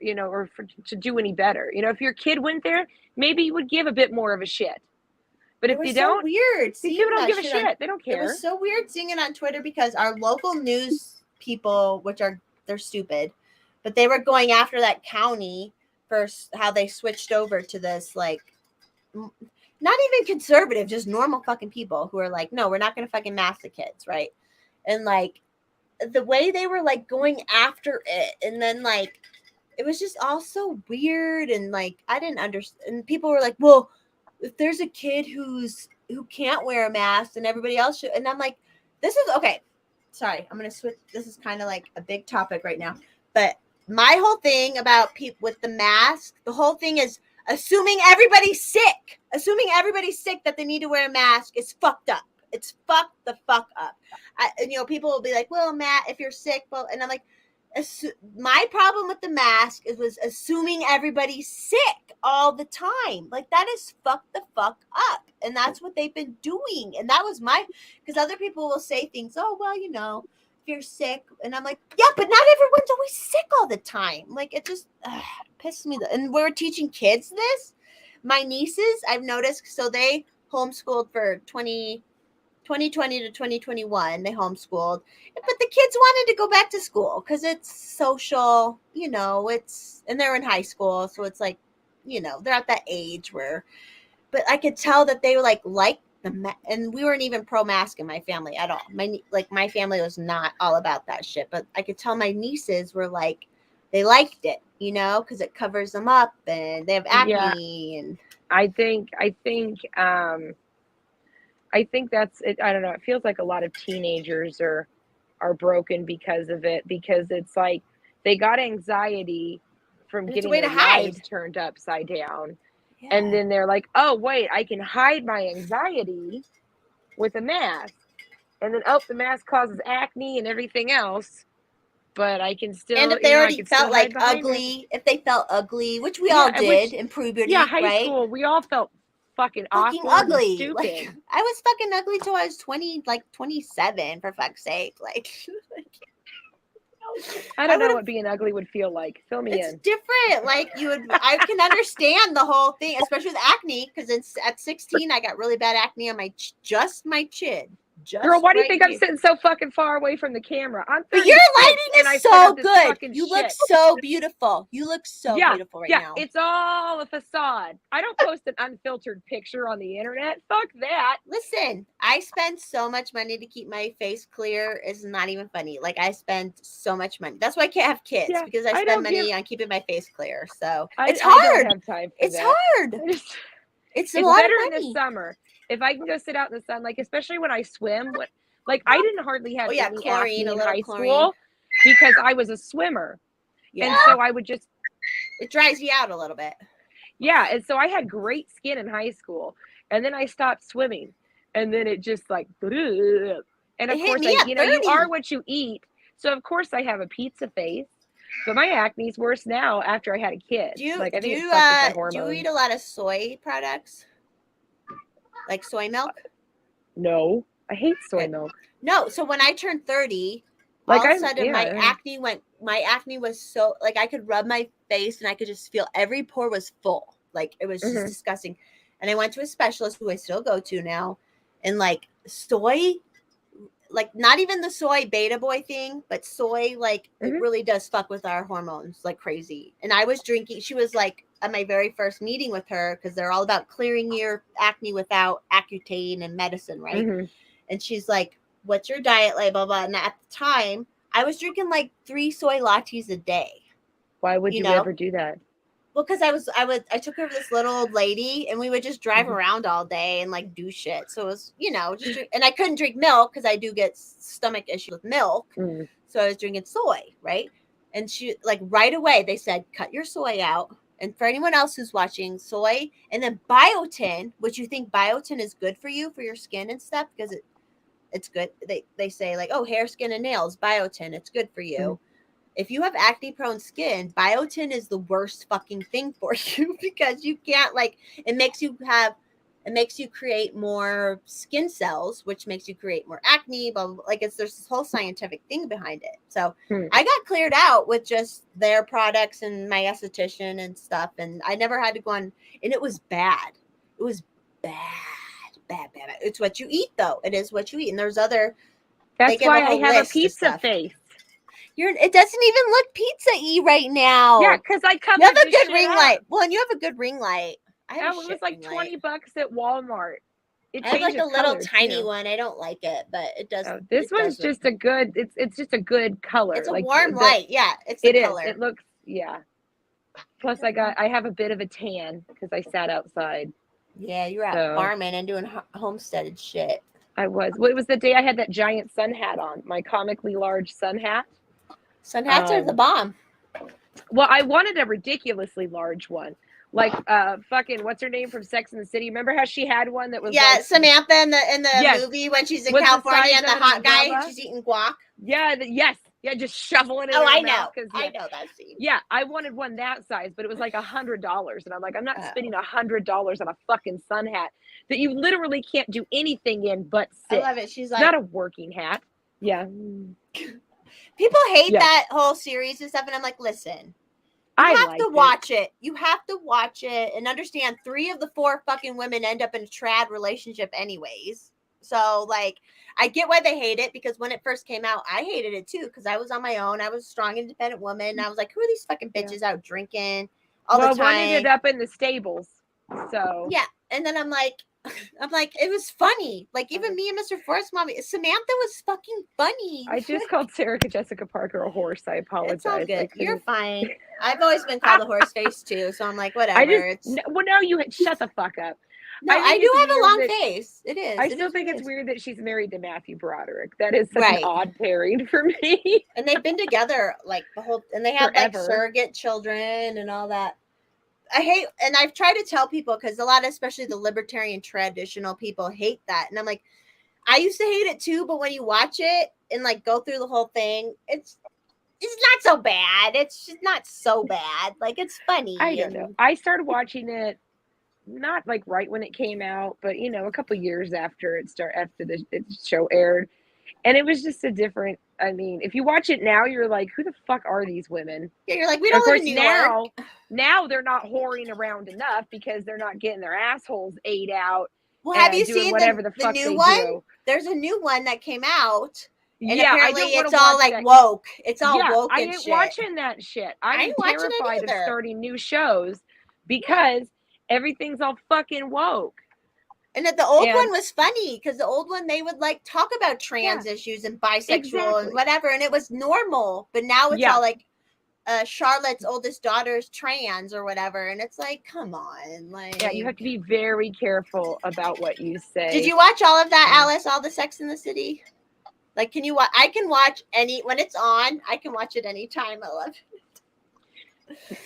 to do any better. If your kid went there, maybe you would give a bit more of a shit. But if they don't, weird. People don't give a shit. They don't care. It was so weird seeing it on Twitter because our local news people, they're stupid, but they were going after that county for how they switched over to this, like, not even conservative, just normal fucking people who are like, no, we're not going to fucking mask the kids, right? And like the way they were like going after it, and then like it was just all so weird, and like I didn't understand. And people were like, well, if there's a kid who can't wear a mask and everybody else should, and I'm like, this is okay. Sorry, I'm gonna switch. This is kind of like a big topic right now, but my whole thing about people with the mask, the whole thing is assuming everybody's sick that they need to wear a mask is fucked up. It's fucked the fuck up. People will be like, well, Matt, if you're sick, well, and I'm like, my problem with the mask was assuming everybody's sick all the time. Like, that is fuck the fuck up. And that's what they've been doing. And that was because other people will say things, oh, well, you know, if you're sick. And I'm like, yeah, but not everyone's always sick all the time. Like, it just pisses me. And we're teaching kids this. My nieces, I've noticed, so they homeschooled for 2020 to 2021. They homeschooled, but the kids wanted to go back to school because it's social, you know, and they're in high school. So it's like, you know, they're at that age but I could tell that they were like and we weren't even pro mask in my family at all. My family was not all about that shit, but I could tell my nieces were like, they liked it, you know, because it covers them up and they have acne. And I think that's it. I don't know. It feels like a lot of teenagers are broken because of it, because it's like they got anxiety from getting their lives turned upside down. Yeah. And then they're like, oh, wait, I can hide my anxiety with a mask. And then, the mask causes acne and everything else. But I can still. And if they already felt like ugly, if they felt ugly, which we all did in puberty, high school, we all felt fucking ugly, and stupid. Like, I was fucking ugly till I was 27, for fuck's sake. Like, I don't know what being ugly would feel like. Fill me in. It's different. Like, I can understand the whole thing, especially with acne, because at 16 I got really bad acne on my chin. Girl, why do you think I'm sitting so fucking far away from the camera? But your lighting is so good. You look so beautiful. You look so beautiful right now. It's all a facade. I don't post an unfiltered picture on the internet. Fuck that. Listen, I spend so much money to keep my face clear. It's not even funny. Like, I spend so much money. That's why I can't have kids, because I spend money on keeping my face clear. So it's hard. I don't have time for that. Hard. It's a lot better of money. In the summer. If I can go sit out in the sun, like, especially when I swim, I didn't hardly have any acne in high school because I was a swimmer. Yeah. And so I would just... It dries you out a little bit. Yeah, and so I had great skin in high school. And then I stopped swimming. And then it just like... And of course, you are what you eat. So of course I have a pizza face. But my acne's worse now after I had a kid. Do you eat a lot of soy products? Like soy milk? No, I hate soy milk. No, so when I turned 30, all of a sudden my acne was so, like, I could rub my face and I could just feel every pore was full. Like, it was just disgusting. And I went to a specialist who I still go to now, and like soy, like, not even the soy beta boy thing, but soy, like, it really does fuck with our hormones like crazy. And I was drinking, she was like, at my very first meeting with her, because they're all about clearing your acne without Accutane and medicine, right? And she's like, what's your diet like, blah, blah. And at the time, I was drinking like 3 soy lattes a day. Why would you ever do that? Well, because I took her to this little old lady, and we would just drive around all day and like do shit. So it was, just and I couldn't drink milk because I do get stomach issues with milk. So I was drinking soy, right? And she, like, right away, they said, cut your soy out. And for anyone else who's watching, soy, and then biotin, which you think biotin is good for you, for your skin and stuff, because it's good. They say, like, oh, hair, skin, and nails, biotin, it's good for you. If you have acne prone skin, biotin is the worst fucking thing for you, because you can't, like, it makes you create more skin cells, which makes you create more acne, blah, blah, blah. Like, there's this whole scientific thing behind it. So I got cleared out with just their products and my esthetician and stuff. And I never had to go on, and it was bad. It was bad. It's what you eat, though. It is what you eat. And there's other. That's why I have a pizza face. It doesn't even look pizza-y right now. Yeah, because I covered. You have a good ring light. Well, and you have a good ring light. It was like $20 at Walmart. I have like a little tiny one. I don't like it, but it does. This one's just a good. It's just a good color. It's a warm light. Yeah, it's the color. It looks. Yeah. Plus, I have a bit of a tan because I sat outside. Yeah, you were out farming and doing homesteaded shit. I was. Well, it was the day I had that giant sun hat on. My comically large sun hat. Sun hats are the bomb. Well, I wanted a ridiculously large one. Like fucking what's her name from Sex and the City? Remember how she had one that was like, Samantha in the movie when she's in California and the hot guy, she's eating guac. Yeah, yes, Yeah, just shoveling it Oh, in I her know. mouth. I know that scene. Yeah, I wanted one that size, but it was like $100. And I'm like, I'm not Oh. spending $100 on a fucking sun hat that you literally can't do anything in but I sit. love it. She's It's like, not a working hat. Yeah. people hate Yeah. that whole series and stuff, and I'm like, listen, you I have to liked watch it. You have to watch it and understand 3 of the 4 fucking women end up in a trad relationship anyways. So, like, I get why they hate it, because when it first came out, I hated it too, because I was on my own. I was a strong, independent woman. And I was like, who are these fucking bitches out drinking all the time? One ended up in the stables. So yeah. And then I'm like, it was funny. Like, even me and Mr. Forrest Mommy, Samantha was fucking funny. I just called Sarah Jessica Parker a horse. I apologize. It's all good. You're fine. I've always been called a horse face too, so I'm like, whatever. No, you shut the fuck up. No, I do have a long face. It is. I still think it's weird that she's married to Matthew Broderick. That is such an odd pairing for me. And they've been together like the whole, and they have Forever. like surrogate children and all that. I hate, and I've tried to tell people, because a lot of, especially the libertarian traditional people, hate that. And I'm like, I used to hate it too, but when you watch it and like go through the whole thing, it's not so bad. It's just not so bad. Like, it's funny. I don't know. I started watching it not like right when it came out, but a couple years after the show aired, and it was just a different. I mean, if you watch it now, you're like, who the fuck are these women? Yeah, you're like, we don't live in New York. Now they're not whoring around enough because they're not getting their assholes ate out. Well, have you seen whatever the fuck new one? Do. There's a new one that came out. And apparently it's all like woke. It's all woke and shit. I ain't watching that shit. I'm terrified of starting new shows because everything's all fucking woke. And that the old one was funny, because the old one, they would like talk about trans issues and bisexual and whatever, and it was normal. But now it's all like Charlotte's oldest daughter's trans or whatever, and it's like, come on, like, yeah, you have to be very careful about what you say. Did you watch all of that, Alice? All the Sex in the City? Like, can you watch? I can watch when it's on. I can watch it anytime. I love it.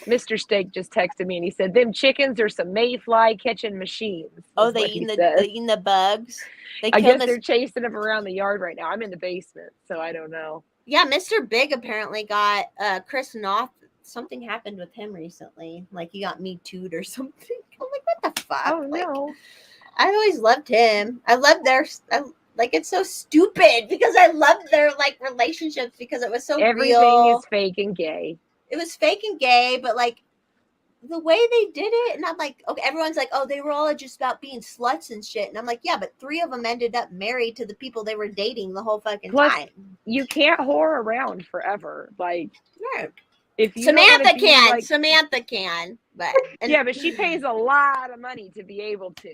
Mr. Steak just texted me and he said, "Them chickens are some mayfly catching machines." Oh, they eating the bugs. I guess they're chasing them around the yard right now. I'm in the basement, so I don't know. Yeah, Mr. Big apparently got Chris Noth. Something happened with him recently. Like, he got Me Too'd or something. I'm like, what the fuck? Oh, like, no. I always loved him. I loved like, it's so stupid because I loved their like relationships because it was so everything real. Is fake and gay. It was fake and gay, but like the way they did it, and I'm like, okay, everyone's like, oh, they were all just about being sluts and shit, and I'm like, yeah, but 3 of them ended up married to the people they were dating the whole fucking time. You can't whore around forever, like. Right. If you Samantha can, Samantha can, but yeah, but she pays a lot of money to be able to,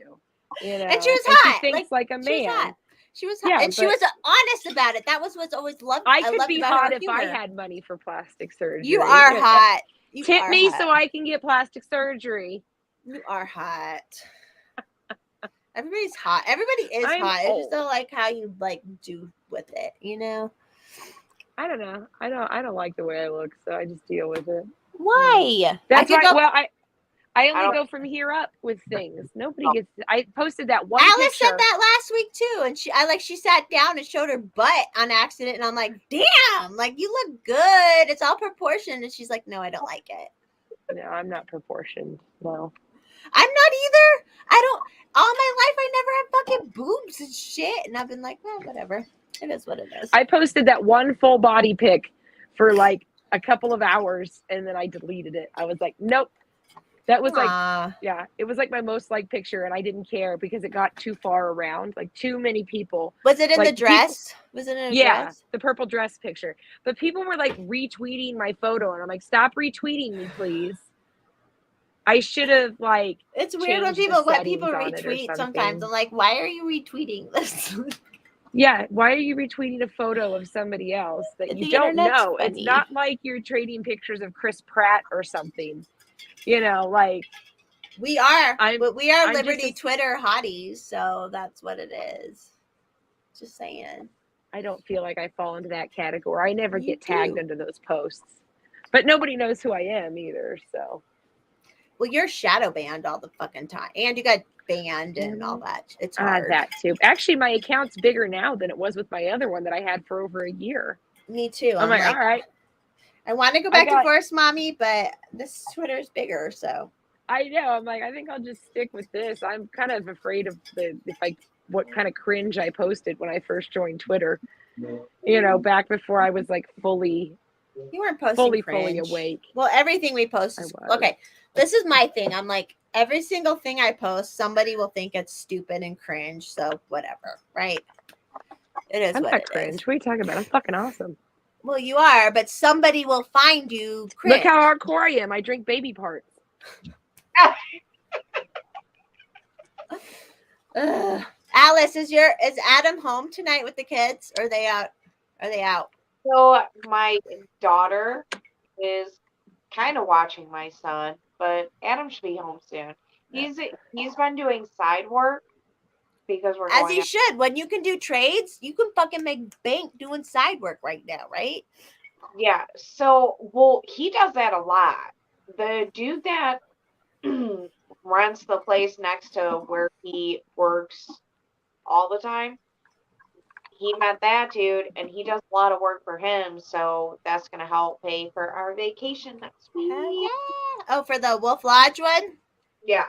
And she was hot. She thinks like a man. She was hot, and she was honest about it. That was what's always loved. I could be hot if I had money for plastic surgery. You are hot. Tip me so I can get plastic surgery. You are hot. Everybody's hot. Everybody is hot. Old. I just don't like how you like do with it. I don't know. I don't like the way I look, so I just deal with it. Why? That's why. I only go from here up with things. Nobody gets. I posted that one. Alice picture. said that last week too, and she sat down and showed her butt on accident, and I'm like, damn, like, you look good. It's all proportioned, and she's like, no, I don't like it. No, I'm not proportioned. No, I'm not either. I don't. All my life, I never had fucking boobs and shit, and I've been like, well, whatever. It is what it is. I posted that one full body pic for like a couple of hours, and then I deleted it. I was like, nope. That was it was like my most liked picture, and I didn't care because it got too far around, like too many people. Was it in the dress? Was it in a dress? Yeah, the purple dress picture. But people were like retweeting my photo, and I'm like, stop retweeting me, please. I should have like. It's weird when people retweet sometimes. I'm like, why are you retweeting this? Yeah, why are you retweeting a photo of somebody else that you don't know? Funny. It's not like you're trading pictures of Chris Pratt or something. Like we are, but we are Liberty Twitter hotties, so that's what it is. Just saying. I don't feel like I fall into that category. I never get tagged into those posts, but nobody knows who I am either. So, well, you're shadow banned all the fucking time, and you got banned and all that. It's hard. That too. Actually, my account's bigger now than it was with my other one that I had for over a year. Me too. I'm like, all right. I want to go back to Forest Mommy, but this Twitter is bigger, so. I know. I'm like, I think I'll just stick with this. I'm kind of afraid of what kind of cringe I posted when I first joined Twitter. You know, back before I was like fully. You weren't posting fully awake. Well, everything we post is okay. This is my thing. I'm like, every single thing I post, somebody will think it's stupid and cringe. So whatever, right? It is. I'm what not it cringe. is. What are you talking about? I'm fucking awesome. Well, you are, but somebody will find you cringe. Look how hardcore I am. I drink baby parts. Alice, is Adam home tonight with the kids? Or are they out? Are they out? So my daughter is kind of watching my son, but Adam should be home soon. He's been doing side work because we're as he should. When you can do trades, you can fucking make bank doing side work right now, right? Yeah. So he does that a lot. The dude that rents the place next to where he works all the time, he met that dude and he does a lot of work for him, so that's gonna help pay for our vacation next week. Yeah. Oh, for the Wolf Lodge one? Yeah.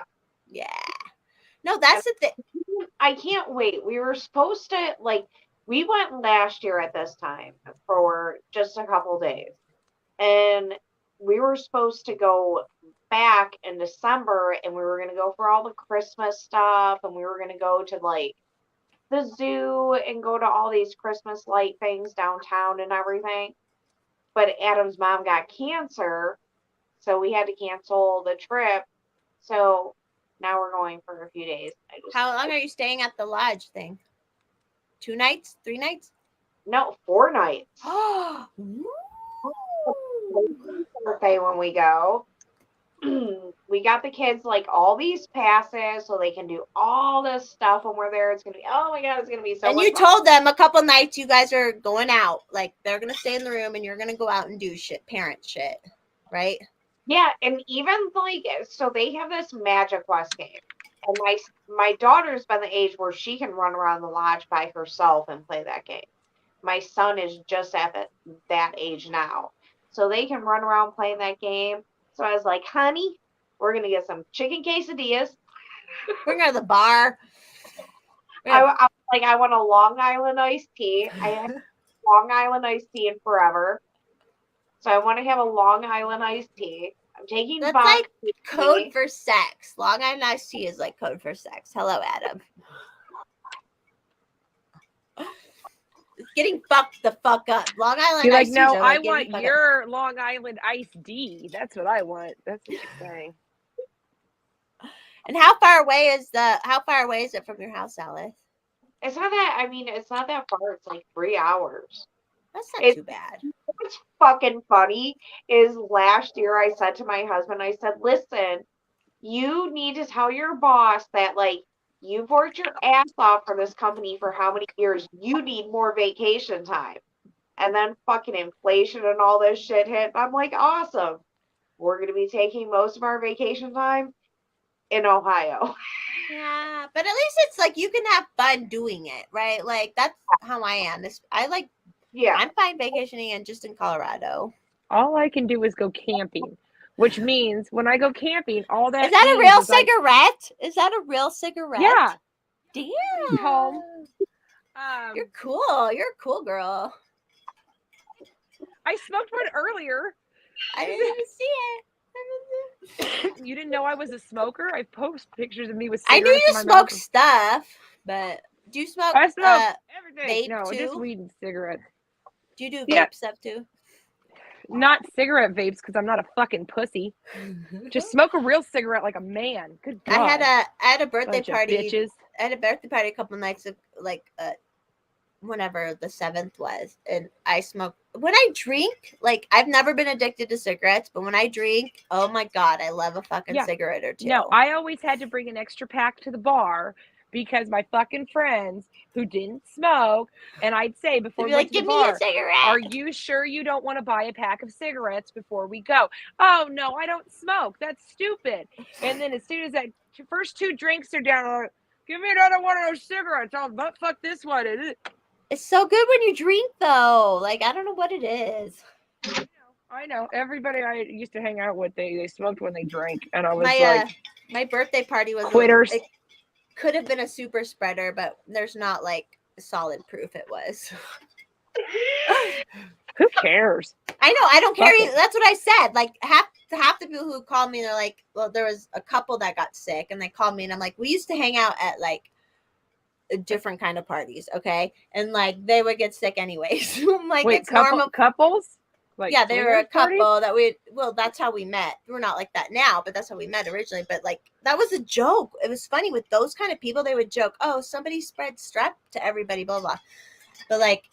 No, that's the thing. I can't wait. We were supposed to we went last year at this time for just a couple days. And we were supposed to go back in December and we were going to go for all the Christmas stuff and we were going to go to the zoo and go to all these Christmas light things downtown and everything. But Adam's mom got cancer, so we had to cancel the trip. So now we're going for a few days. How long are you staying at the lodge thing? 2 nights? 3 nights? No, 4 nights. Oh, birthday when we go. We got the kids all these passes so they can do all this stuff when we're there. It's gonna be, oh my god, it's gonna be so and much you fun. told them a couple nights you guys are going out, like they're gonna stay in the room and you're gonna go out and do parent shit, right? Yeah, and even so they have this Magic Quest game, and my daughter's been the age where she can run around the lodge by herself and play that game. My son is just at that age now, so they can run around playing that game. So I was like, honey, we're going to get some chicken quesadillas. We're going to the bar. I want a Long Island iced tea. I haven't Long Island iced tea in forever. So I want to have a Long Island iced tea. I'm taking That's vodka like code for sex. Long Island iced tea is like code for sex. Hello, Adam. Getting fucked the fuck up. Long Island You're iced tea. No, I like want your up. Long Island iced D. That's what I want. That's what you're saying. And how far away is it from your house, Alice? It's not that far. It's like 3 hours. That's not too bad. What's fucking funny is last year I said to my husband, I said, listen, you need to tell your boss that you've worked your ass off for this company for how many years? You need more vacation time. And then fucking inflation and all this shit hit. I'm like, awesome. We're going to be taking most of our vacation time in Ohio. Yeah, but at least it's you can have fun doing it, right? That's how I am. I'm fine vacationing and just in Colorado. All I can do is go camping, which means when I go camping, all that is that a real cigarette? Is that a real cigarette? Yeah. Damn. Home. You're cool. You're a cool girl. I smoked one earlier. I didn't even see it. You didn't know I was a smoker? I post pictures of me with cigarettes. I knew you smoke stuff, but do you smoke? I smoke everything. Vape too? Just weed and cigarettes. Do you do vape stuff too? Not cigarette vapes because I'm not a fucking pussy. Just smoke a real cigarette like a man. Good God. I had a birthday party. Bitches. I had a birthday party a couple nights of whenever the 7th was, and I smoked. When I drink, I've never been addicted to cigarettes, but when I drink, oh my God, I love a fucking cigarette or two. No, I always had to bring an extra pack to the bar because my fucking friends who didn't smoke, and I'd say before we went to the bar, are you sure you don't want to buy a pack of cigarettes before we go? Oh no, I don't smoke. That's stupid. And then as soon as that first 2 drinks are down, I'm like, give me another one of those cigarettes. I'll butt fuck this one. It's so good when you drink, though. Like, I don't know what it is. I know. Everybody I used to hang out with, they smoked when they drank, and I was My birthday party was quitters. It could have been a super spreader, but there's not like solid proof it was. Who cares? I know. I don't care. That's what I said. Like half the people who called me, they're like, well, there was a couple that got sick, and they called me, and I'm like, we used to hang out at like different kind of parties, okay, and like they would get sick anyways. I'm like, wait, it's normal. Couples? Like, yeah, they were a couple that that's how we met. We're not like that now, but that's how we met originally. But like, that was a joke. It was funny with those kind of people. They would joke, oh, somebody spread strep to everybody, blah, blah. But like,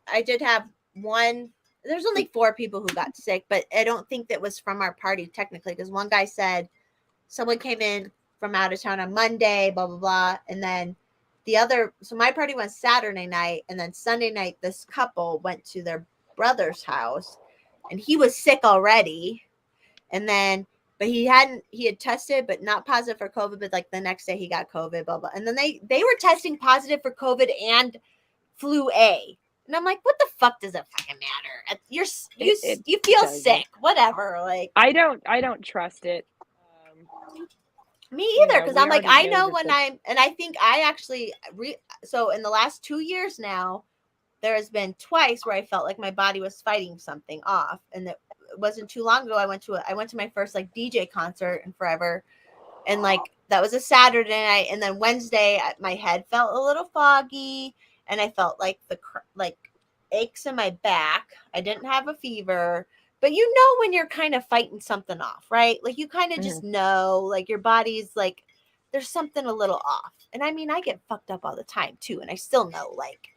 I did have one, there's only 4 people who got sick, but I don't think that was from our party technically. Because one guy said someone came in from out of town on Monday, blah, blah, blah. And then so my party went Saturday night. And then Sunday night, this couple went to their brother's house. And he was sick already. And then, but he had tested, but not positive for COVID. But like the next day he got COVID, blah, blah. And then they were testing positive for COVID and flu A. And I'm like, what the fuck does it fucking matter? You feel sick, whatever. Like, I don't trust it. Me either. Cause I'm like, I know when and I think I actually, so in the last 2 years now, there has been twice where I felt like my body was fighting something off. And it wasn't too long ago. I went to my first like DJ concert in forever. And like, that was a Saturday night. And then Wednesday, my head felt a little foggy. And I felt like aches in my back. I didn't have a fever. But you know when you're kind of fighting something off, right? Like you kind of just know, like your body's like, there's something a little off. And I mean, I get fucked up all the time too. And I still know, like,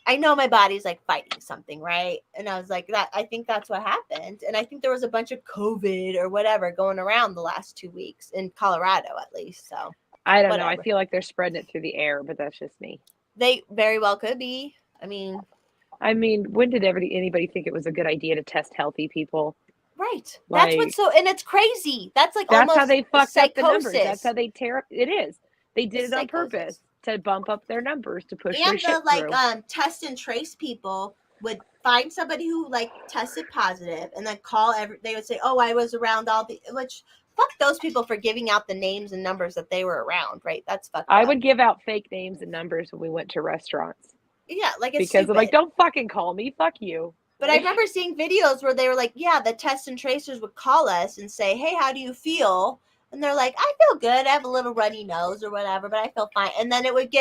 I know my body's like fighting something, right? And I was like, I think that's what happened. And I think there was a bunch of COVID or whatever going around the last 2 weeks in Colorado, at least. So I don't know. I feel like they're spreading it through the air, but that's just me. They very well could be. I mean, when did anybody think it was a good idea to test healthy people? Right. Like, that's what's and it's crazy. That's like that's almost how they fucked psychosis. Up the numbers. That's how they tear up. It is. They did it on psychosis. Purpose to bump up their numbers to push and their shit through. Test and trace people would find somebody who like tested positive and then call they would say, oh, I was around which fuck those people for giving out the names and numbers that they were around, right? That's fucked I up. would give out fake names and numbers when we went to restaurants. Yeah, like it's because stupid. I'm like, don't fucking call me, fuck you. But I remember seeing videos where they were like, yeah, the test and tracers would call us and say, hey, how do you feel? And they're like, I feel good. I have a little runny nose or whatever, but I feel fine. And then it would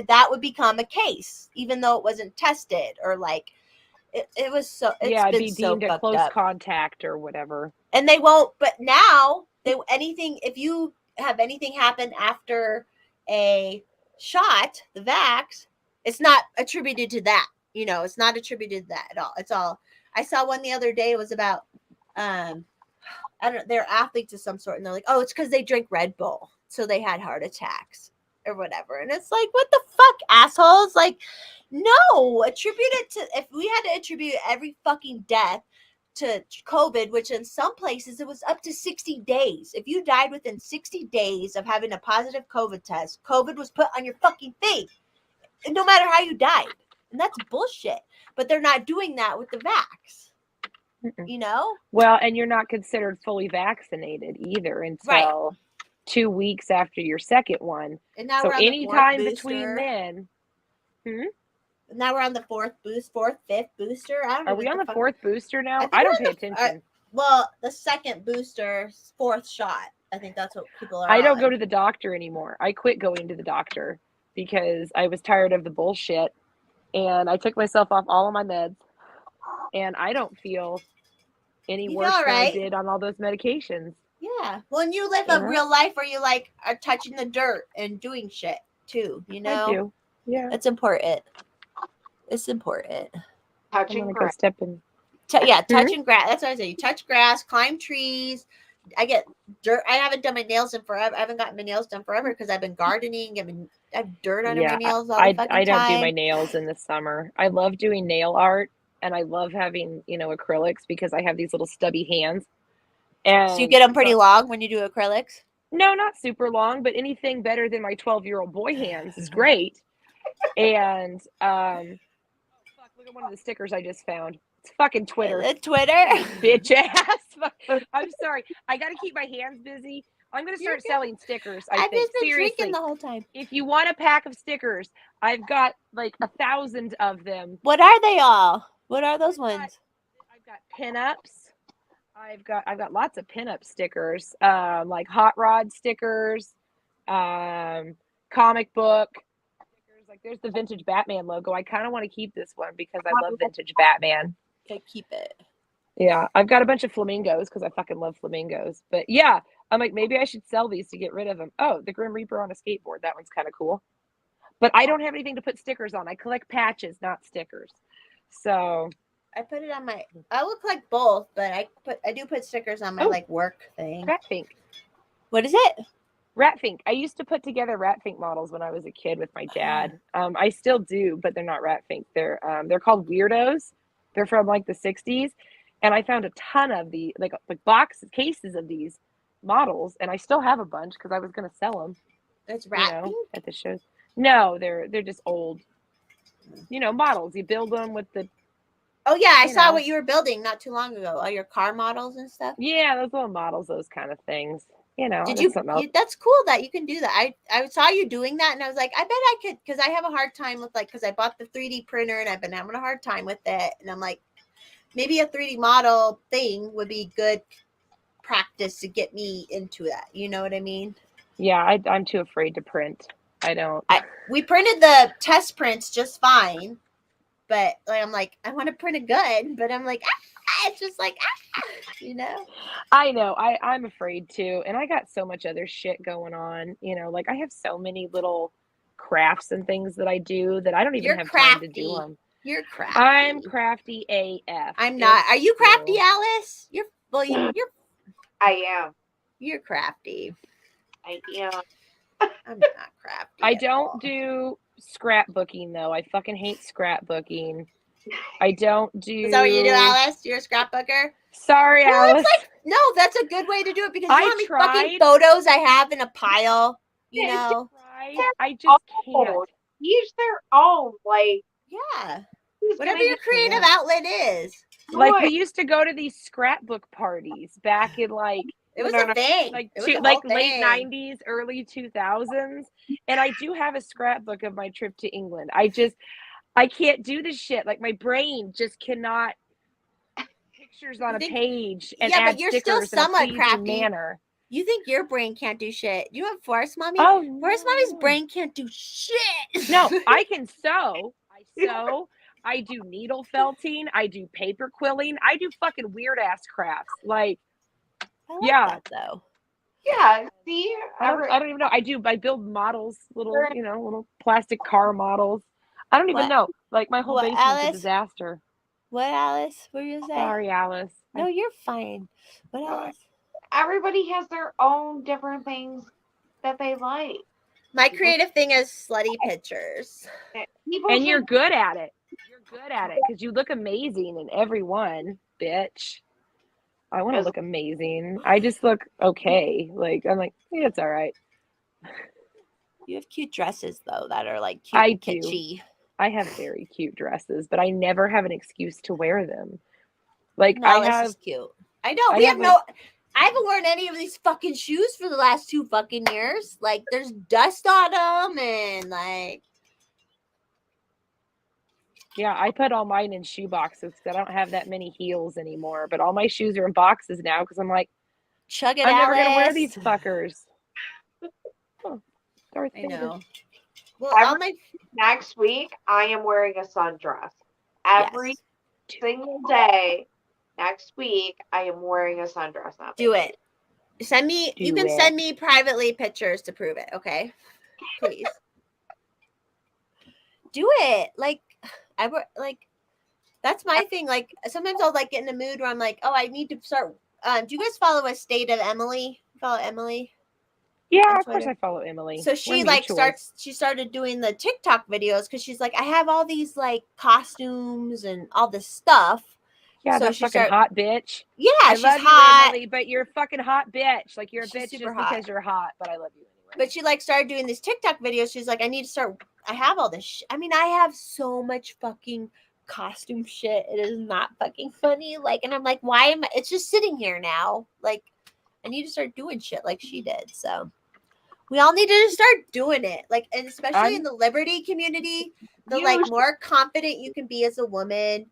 that would become a case, even though it wasn't tested or like, it was so, it'd be deemed a close contact or whatever. And they won't, but now if you have anything happen after a shot, the vax, it's not attributed to that. You know, it's not attributed to that at all. It's all, I saw one the other day. It was about, I don't know, they're athletes of some sort. And they're like, oh, it's because they drink Red Bull. So they had heart attacks or whatever. And it's like, what the fuck, assholes? Like, no, attribute it to, if we had to attribute every fucking death to COVID, which in some places it was up to 60 days. If you died within 60 days of having a positive COVID test, COVID was put on your fucking thing, no matter how you died. And that's bullshit. But they're not doing that with the vax. You know? Well, and you're not considered fully vaccinated either until 2 weeks after your second one. And now so anytime between then. Now we're on the fifth booster. I don't know. Are we on the 4th booster now? I don't pay attention. Well, the second booster, 4th shot. I think that's what people are. I don't go to the doctor anymore. I quit going to the doctor because I was tired of the bullshit. And I took myself off all of my meds. And I don't feel any worse than I did on all those medications. Yeah. Well, and you live a real life where you like are touching the dirt and doing shit too, you know? I do. Yeah. It's important. It's important. Touching grass. Touching grass. That's what I say. You touch grass, climb trees. I get dirt. I haven't done my nails in forever. I haven't gotten my nails done forever because I've been gardening. I have dirt under my nails all the fucking time. I don't do my nails in the summer. I love doing nail art and I love having, acrylics because I have these little stubby hands. And so you get them pretty long when you do acrylics? No, not super long, but anything better than my 12-year-old boy hands is great. And fuck, look at one of the stickers I just found. It's fucking Twitter. Twitter? Bitch ass. I'm sorry. I got to keep my hands busy. I'm going to You're start good. selling stickers. I've think. just been Seriously. drinking the whole time. If you want a pack of stickers, I've got like 1,000 of them. What are they all? What are those ones? I've got pinups. I've got lots of pinup stickers, like hot rod stickers, comic book stickers. Like there's the vintage Batman logo. I kind of want to keep this one because I love vintage Batman. Okay, keep it. Yeah, I've got a bunch of flamingos because I fucking love flamingos. But yeah, I'm like, maybe I should sell these to get rid of them. Oh, the Grim Reaper on a skateboard. That one's kind of cool. But I don't have anything to put stickers on. I collect patches, not stickers. So I put it on my. I will collect both, but I do put stickers on my like work thing. Ratfink. What is it? Ratfink. I used to put together Ratfink models when I was a kid with my dad. I still do, but they're not Ratfink. They're called Weirdos. They're from like the 60s. And I found a ton of the like cases of these models, and I still have a bunch because I was going to sell them. It's Ratfink at the shows. No, they're just old, models. You build them with the. Oh yeah, I saw what you were building not too long ago. All your car models and stuff. Yeah, those little models, those kind of things. Did you? That's cool that you can do that. I saw you doing that, and I was like, I bet I could, because I have a hard time with because I bought the 3D printer and I've been having a hard time with it, and I'm like, maybe a 3D model thing would be good practice to get me into that. You know what I mean? Yeah, I'm too afraid to print. I don't. We printed the test prints just fine, but I'm like, I want to print it good, but I'm like, it's just like, I know. I'm afraid too, and I got so much other shit going on. Like I have so many little crafts and things that I do that I don't even have time to do them. You're crafty. I'm crafty AF. I'm not. Are you crafty, Alice? You're. I am. You're crafty. I am. I'm not crafty. I don't do scrapbooking though. I fucking hate scrapbooking. I don't do. Is that what you do, Alice? You're a scrapbooker? Sorry, Alice. No, that's a good way to do it because you know how many fucking photos I have in a pile. I just can't. Use their own, yeah. Whatever your creative outlet is. Like we used to go to these scrapbook parties back in it was a thing. Late 90s, early 2000s. And I do have a scrapbook of my trip to England. I can't do this shit. Like my brain just cannot pictures on a page and add but you're stickers still somewhat in a crafty. manner. You think your brain can't do shit? You have Forest Mommy? Oh, no. Forest Mommy's brain can't do shit. No, I can sew. I sew. I do needle felting. I do paper quilling. I do fucking weird ass crafts. That, though. Yeah, see, I don't even know. I build models, little plastic car models. I don't even know. My whole basement's a disaster. What, Alice? What were you saying? Sorry, Alice. No, you're fine. What, Alice? Everybody has their own different things that they like. My creative thing is slutty pictures. And you're good at it. You're good at it because you look amazing in every one, bitch. I want to look amazing. I just look okay. I'm like, yeah, it's all right. You have cute dresses though that are cute and kitschy. I have very cute dresses, but I never have an excuse to wear them. This is cute. I know. I haven't worn any of these fucking shoes for the last 2 fucking years. There's dust on them and Yeah, I put all mine in shoe boxes because I don't have that many heels anymore. But all my shoes are in boxes now because I'm like, chug it, I'm never Alice. gonna wear these fuckers. Darth I know. Well, next week I am wearing a sundress. Every single day next week I am wearing a sundress. Do it. Send me. You can send me privately pictures to prove it. Okay, please. Do it. That's my thing. Sometimes I'll get in a mood where I'm like, oh, I need to start. Do you guys follow A State of Emily? Follow Emily? Yeah, of course I follow Emily. So she she started doing the TikTok videos because she's like, I have all these costumes and all this stuff. Yeah, so that fucking hot bitch. Yeah, she's love hot. You, Emily, but you're a fucking hot bitch. You're a bitch just hot. because you're hot, but I love you anyway. But she started doing these TikTok videos. She's like, I need to start I have all this I mean, I have so much fucking costume shit. It is not fucking funny. Like, and I'm like, why am I? It's just sitting here now. Like, I need to start doing shit like she did. So we all need to just start doing it. Like, and especially in the Liberty community, the like more confident you can be as a woman,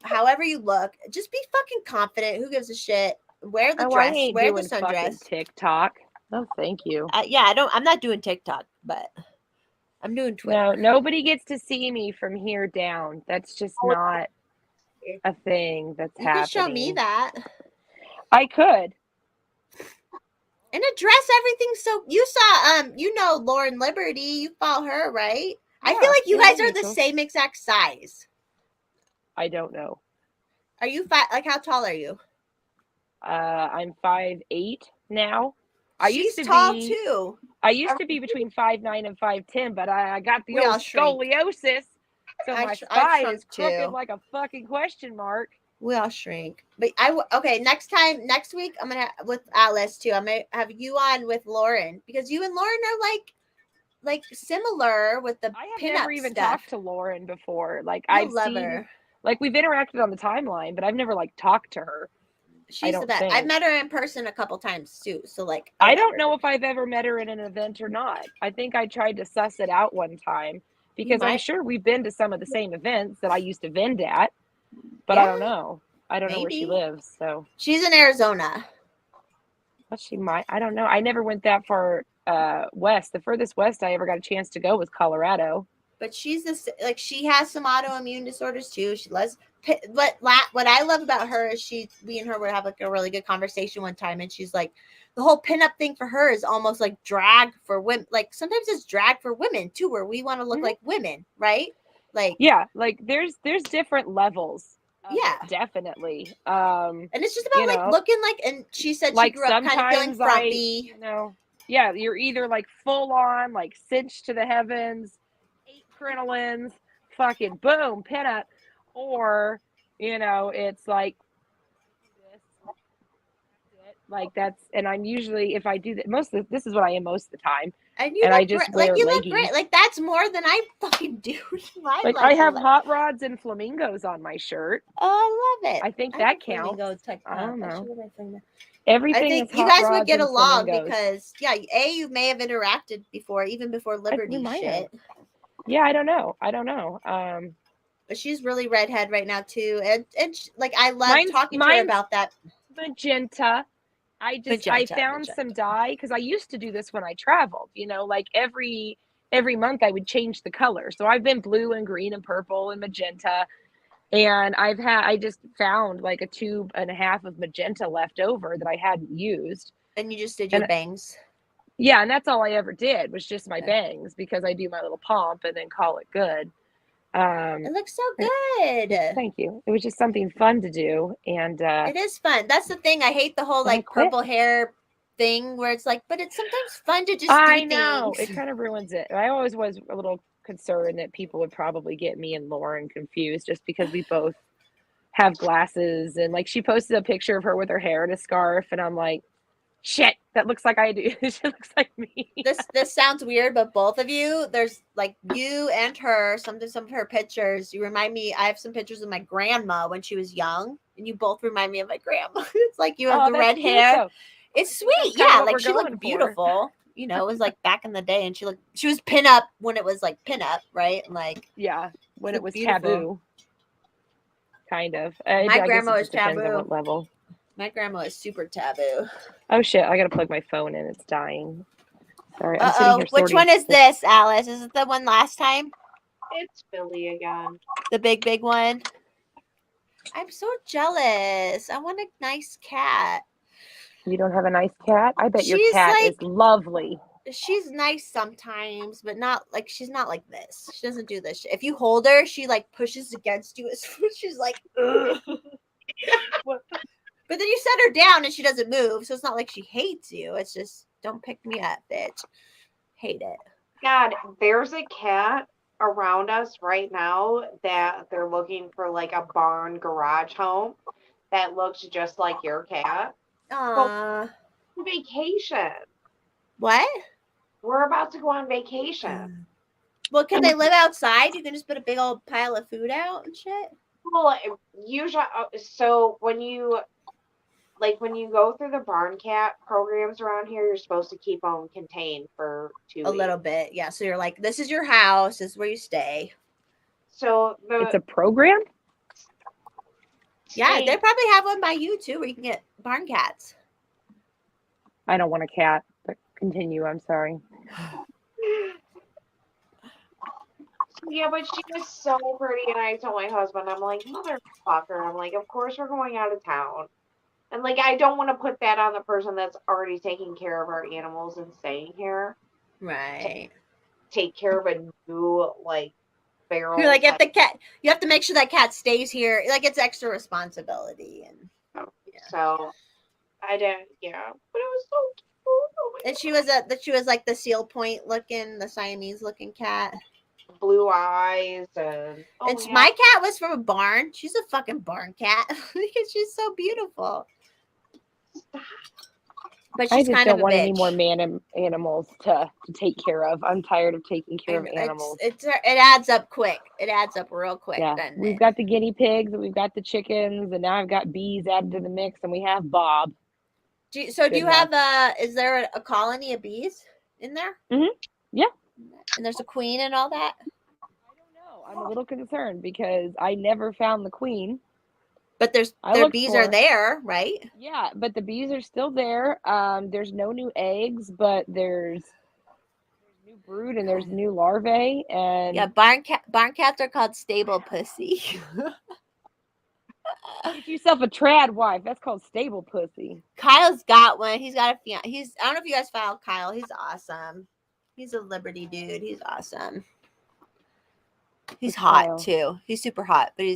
however you look, just be fucking confident. Who gives a shit? Wear the dress, wear the sundress. TikTok. No, thank you. Yeah, I'm not doing TikTok, but I'm doing Twitter. No, nobody gets to see me from here down. That's just not a thing that's happening. You could show me that. I could. In a dress, everything's so. You saw, you know, Lauren Liberty. You follow her, right? Yeah, I feel like you guys are the same exact size. I don't know. Are you like how tall are you? I'm 5'8" now. She's tall too. I used to be between 5'9" and 5'10", but I got the old scoliosis, so my spine is crooked like a fucking question mark. We all shrink. But okay, next week I'm gonna with Alice too. I'm gonna have you on with Lauren because you and Lauren are like similar with the I have pinup never even stuff. talked to Lauren before. Like I love her. Like we've interacted on the timeline, but I've never like talked to her. She's the best. I've met her in person a couple times too. So like I don't know if I've ever met her in an event or not. I think I tried to suss it out one time because I'm sure we've been to some of the same events that I used to vend at, but I don't know. I don't know where she lives. So she's in Arizona. Well, she might. I don't know. I never went that far west. The furthest west I ever got a chance to go was Colorado. But she's this like she has some autoimmune disorders too. She loves what I love about her is we and her would have like a really good conversation one time, and she's like, the whole pinup thing for her is almost like drag for women. Like sometimes it's drag for women too, where we want to look like women, right? Like like there's different levels. Yeah, definitely. And it's just about like looking like, and she said she grew up kind of feeling frumpy. Yeah, you're either like full on like cinched to the heavens, 8 crinolines, fucking boom, pinup, or it's like that's and I'm usually if I do that this is what I am most of the time. And I just wear like you leggings. Look great. Like that's more than I fucking do. Like I have hot rods and flamingos on my shirt. Oh, I love it. I think that counts. I don't know. Everything. I think you guys would get along because you may have interacted before, even before Liberty shit. Yeah, I don't know. But she's really redhead right now too, and like I love talking to her about that. Magenta. I found some dye because I used to do this when I traveled. Like every month I would change the color. So I've been blue and green and purple and magenta, and I just found like a tube and a half of magenta left over that I hadn't used. And you just did your bangs. Yeah, and that's all I ever did was just my bangs because I do my little pomp and then call it good. It looks so good. Thank you. It was just something fun to do, and it is fun. That's the thing. I hate the whole like purple hair thing where it's like, but it's sometimes fun to just do I know things. It kind of ruins it. I always was a little concerned that people would probably get me and Lauren confused just because we both have glasses, and like she posted a picture of her with her hair in a scarf, and I'm like, shit, that looks like I do. She looks like me. This sounds weird, but both of you, there's like you and her, some of her pictures. You remind me, I have some pictures of my grandma when she was young, and you both remind me of my grandma. It's like you have the red hair. Though. It's sweet. Yeah, like she looked beautiful. It was like back in the day, and she was pinup when it was like pinup, right? Like when it was taboo. Kind of. My grandma was taboo. On what level. My grandma is super taboo. Oh shit! I gotta plug my phone in. It's dying. Sorry. Which one is this, Alice? Is it the one last time? It's Billy again. The big one. I'm so jealous. I want a nice cat. You don't have a nice cat? I bet your cat is lovely. She's nice sometimes, but not like she's not like this. She doesn't do this shit. If you hold her, she like pushes against you. She's like, ugh. But then you set her down and she doesn't move, so it's not like she hates you. It's just, don't pick me up, bitch. Hate it. God, there's a cat around us right now that they're looking for like a barn garage home that looks just like your cat. Aww. Vacation. What? We're about to go on vacation. Well, can they live outside? You can just put a big old pile of food out and shit. Well, usually, so when you go through the barn cat programs around here, you're supposed to keep them contained for 2 A weeks. little bit, yeah. So you're like, this is your house. This is where you stay. So It's a program? Yeah, they probably have one by you too, where you can get barn cats. I don't want a cat, but continue. I'm sorry. Yeah, but she was so pretty, and I told my husband, I'm like, motherfucker, I'm like, of course we're going out of town. And, like, I don't want to put that on the person that's already taking care of our animals and staying here. Right. Take care of a new, like, feral. You're like, if the cat, you have to make sure that cat stays here. Like, it's extra responsibility. And so, I didn't, but it was so cute. Oh and she was like the seal point looking, the Siamese looking cat. Blue eyes and my cat was from a barn. She's a fucking barn cat because she's so beautiful. But she's I just kind don't of a want bitch. any more animals to take care of. I'm tired of taking care of animals. It adds up quick. It adds up real quick. Yeah, we've got the guinea pigs and we've got the chickens, and now I've got bees added to the mix, and we have Bob. Do you have is there a colony of bees in there? Mm-hmm. Yeah. And there's a queen and all that? I don't know. I'm a little concerned because I never found the queen. But their bees are there, right? Yeah, but the bees are still there. There's no new eggs, but there's new brood and there's new larvae. And yeah, barn cats are called stable pussy. Get yourself a trad wife. That's called stable pussy. Kyle's got one. He's got a fiance. I don't know if you guys follow Kyle. He's awesome. He's a Liberty dude. He's awesome. He's hot too. He's super hot, but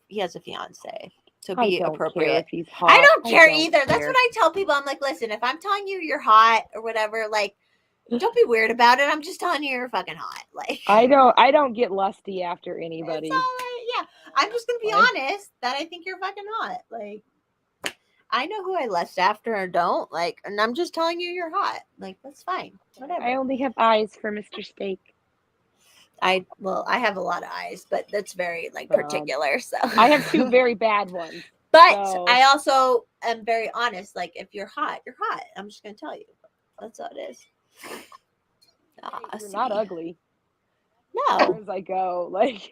he has a fiance. So be appropriate. Care if he's hot. I don't care either. That's what I tell people. I'm like, listen, if I'm telling you you're hot or whatever, like, don't be weird about it. I'm just telling you you're fucking hot. Like, I don't get lusty after anybody. Yeah, I'm just gonna be honest that I think you're fucking hot. Like, I know who I lust after or don't. Like, and I'm just telling you you're hot. Like, that's fine. Whatever. I only have eyes for Mr. Steak. I have a lot of eyes, but that's very particular. So I have two very bad ones. But I also am very honest. Like, if you're hot, you're hot. I'm just gonna tell you. That's how it is. You're not ugly. No. As far as I go, like,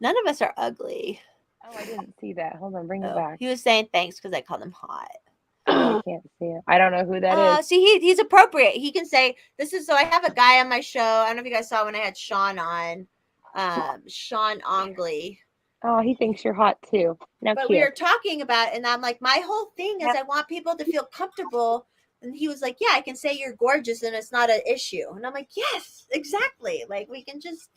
none of us are ugly. Oh, I didn't see that. Hold on, bring it back. He was saying thanks because I called him hot. I can't see it. I don't know who that is. See, he's appropriate. He can say this is. So I have a guy on my show. I don't know if you guys saw when I had Sean on, Sean Ongley. Oh, he thinks you're hot too. But we were talking about it, and I'm like, my whole thing is I want people to feel comfortable. And he was like, yeah, I can say you're gorgeous and it's not an issue. And I'm like, yes, exactly. Like, we can just,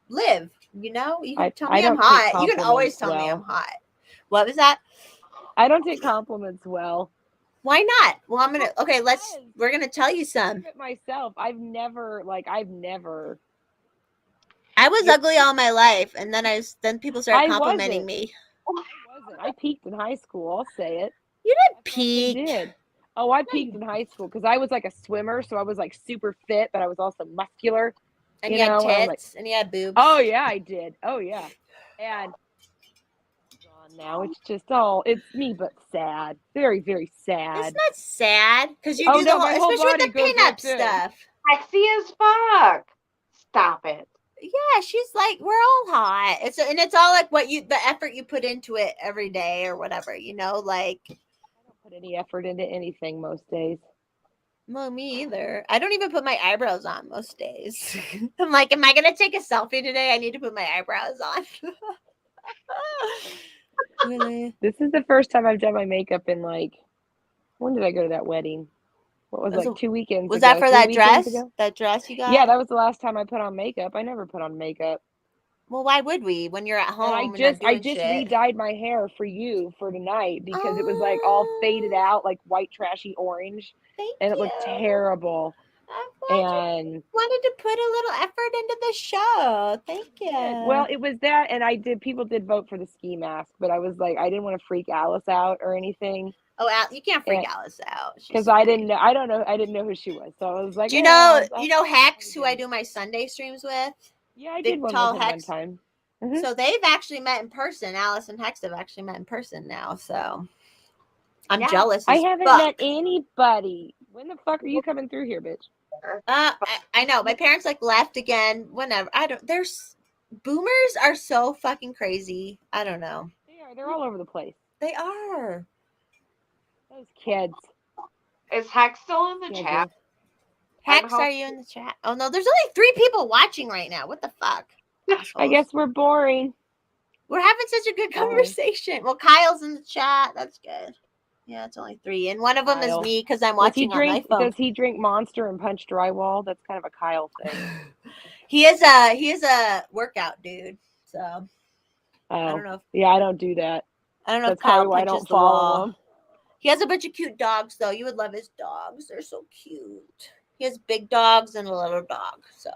live, you can tell me I'm hot. You can always tell me I'm hot. What was that? I don't take compliments well. Why not? Well, we're going to tell you some. Myself, I was ugly all my life. And then people started complimenting me. I peaked in high school. I'll say it. You didn't peak. I did. Oh, I peaked in high school because I was like a swimmer, so I was like super fit, but I was also muscular. And you had tits and you had boobs. Oh yeah, I did. Oh yeah. And now it's me, but sad. Very, very sad. It's not sad because you do especially with the pinup stuff. Sexy as fuck. Stop it. Yeah, she's like, we're all hot. It's all like the effort you put into it every day or whatever, like. I don't put any effort into anything most days. Well, me either. I don't even put my eyebrows on most days. I'm like, am I going to take a selfie today? I need to put my eyebrows on. Really? This is the first time I've done my makeup in when did I go to that wedding? What was it, 2 weekends was ago? Was that for that dress? That dress you got? Yeah, that was the last time I put on makeup. I never put on makeup. Well, why would we when you're at home? I just re-dyed my hair for you for tonight because it was all faded out, like white trashy orange. Thank and you. It looked terrible. And wanted to put a little effort into the show. Thank you. well, it was that, and people did vote for the ski mask, but I was like, I didn't want to freak Alice out or anything. Oh, you can't freak Alice out because I didn't know. I didn't know who she was, so I was like, do you know Hex, who I do my Sunday streams with? Yeah, I Big, did one tall with him Hex. one time. So they've actually met in person. Alice and Hex have actually met in person now. So I'm jealous. I haven't met anybody. When the fuck are you coming through here, bitch? I know. My parents like left again. Whenever there's boomers are so fucking crazy. I don't know. They are. They're all over the place. They are. Those kids. Is Hex still in the chat? Hex, are you in the chat? Oh no, there's only 3 people watching right now. What the fuck? I guess we're boring. We're having such a good conversation. Well, Kyle's in the chat. That's good. Yeah, it's only 3, and one of them is me because I'm watching on my phone. Does he drink Monster and punch drywall? That's kind of a Kyle thing. He is a workout dude. So I don't know. I don't do that. I don't know That's if Kyle why I don't follow him. He has a bunch of cute dogs, though. You would love his dogs. They're so cute. He has big dogs and a little dog. So,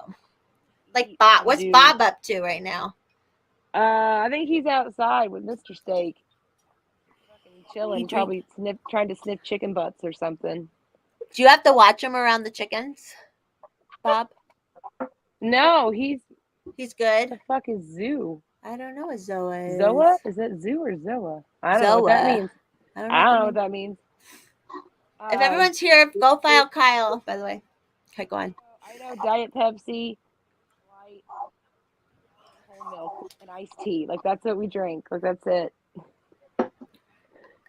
like Bob. What's Bob up to right now? I think he's outside with Mr. Steak. Fucking chilling, probably trying to sniff chicken butts or something. Do you have to watch him around the chickens, Bob? No, he's good. The fuck is Zoo? I don't know what Zoa is. Zoa? Is that Zoo or Zoa? I don't know what that means. I don't know what that means. If everyone's here, go file Kyle, by the way. Okay, go on. I know Diet Pepsi, Light, whole milk, and iced tea. Like, that's what we drink. Like, that's it.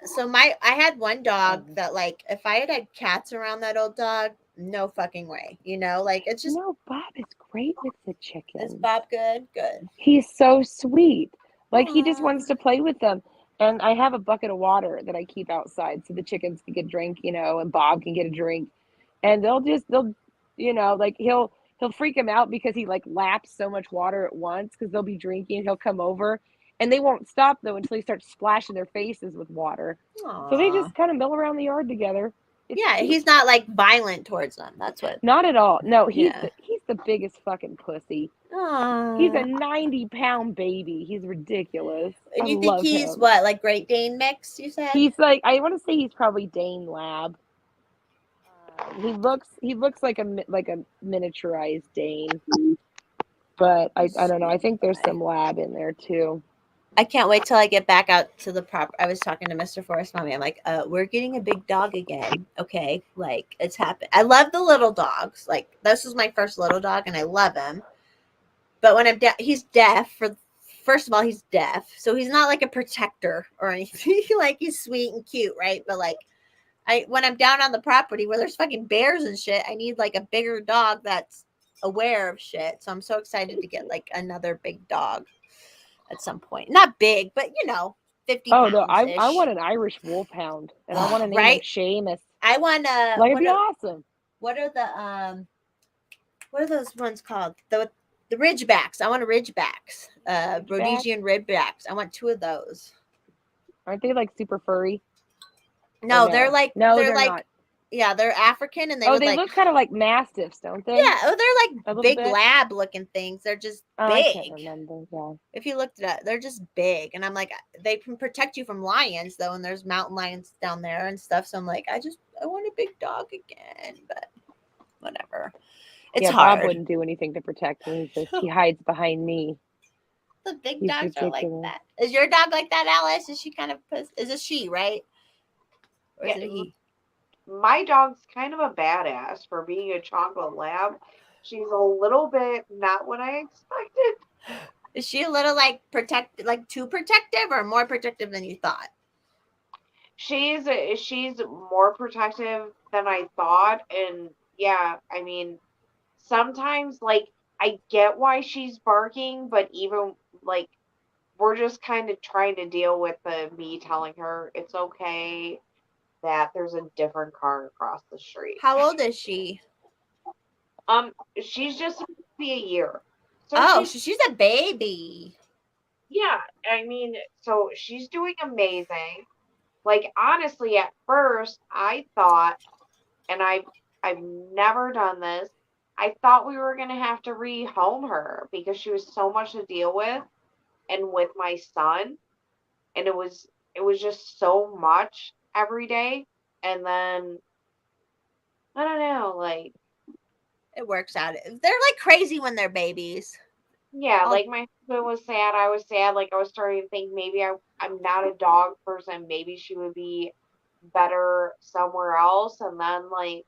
So I had one dog that, like, if I had cats around that old dog, no fucking way. You know, like, it's just... No, Bob is great with the chickens. Is Bob good? Good. He's so sweet. Like, he just wants to play with them. And I have a bucket of water that I keep outside so the chickens can get a drink, and Bob can get a drink. And they'll like he'll freak him out because he like laps so much water at once because they'll be drinking. He'll come over and they won't stop though until he starts splashing their faces with water. Aww. So they just kind of mill around the yard together. He's not like violent towards them. That's what. Not at all. No, he's the biggest fucking pussy. Aww. He's a 90-pound baby. He's ridiculous. And you think he's him. What, like Great Dane mix? You said he's like, I want to say he's probably Dane Lab. He looks like a miniaturized Dane, but I don't know. I think there's some Lab in there too. I can't wait till I get back out to the prop. I was talking to Mr. Forrest Mommy. I'm like, we're getting a big dog again. Okay. Like, it's happened. I love the little dogs. Like, this was my first little dog and I love him. But when he's deaf. First of all, he's deaf. So he's not like a protector or anything. Like, he's sweet and cute, right? But like, when I'm down on the property where there's fucking bears and shit, I need like a bigger dog that's aware of shit. So I'm so excited to get like another big dog at some point. Not big, but 50 pounds. Oh no, I want an Irish Wolfhound, and I want to name him Seamus. I want to. Like, it'd be awesome. What are those ones called? The Ridgebacks. I want a Ridgebacks. Rhodesian Ridgebacks. I want 2 of those. Aren't they like super furry? No, they're like they're like not. Yeah, they're African and they look kind of like Mastiffs, don't they? Yeah, they're like big lab looking things. They're just big. I can't remember. Yeah. If you looked it up, they're just big. And I'm like, they can protect you from lions though, and there's mountain lions down there and stuff. So I'm like, I want a big dog again, but whatever. It's hard. Bob wouldn't do anything to prect me. He hides behind me. The big dogs are like that. Is your dog like that, Alice? Is she kind of is it she, right? Or is it he? My dog's kind of a badass for being a chocolate lab. She's a little bit not what I expected. Is she a little like too protective or more protective than you thought? She's more protective than I thought. And yeah, I mean, sometimes like I get why she's barking, but even like we're just kind of trying to deal with me telling her it's okay that there's a different car across the street. How old is she? She's just be a year. So she's a baby. Yeah, I mean, so she's doing amazing. Like, honestly, at first, I thought, and I've never done this. I thought we were going to have to rehome her because she was so much to deal with and with my son. And it was just so much every day. And then, I don't know, like, It works out. They're like crazy when they're babies. yeah, like my husband was sad. I was sad. Like, I was starting to think maybe I'm not a dog person. Maybe she would be better somewhere else. And then, like,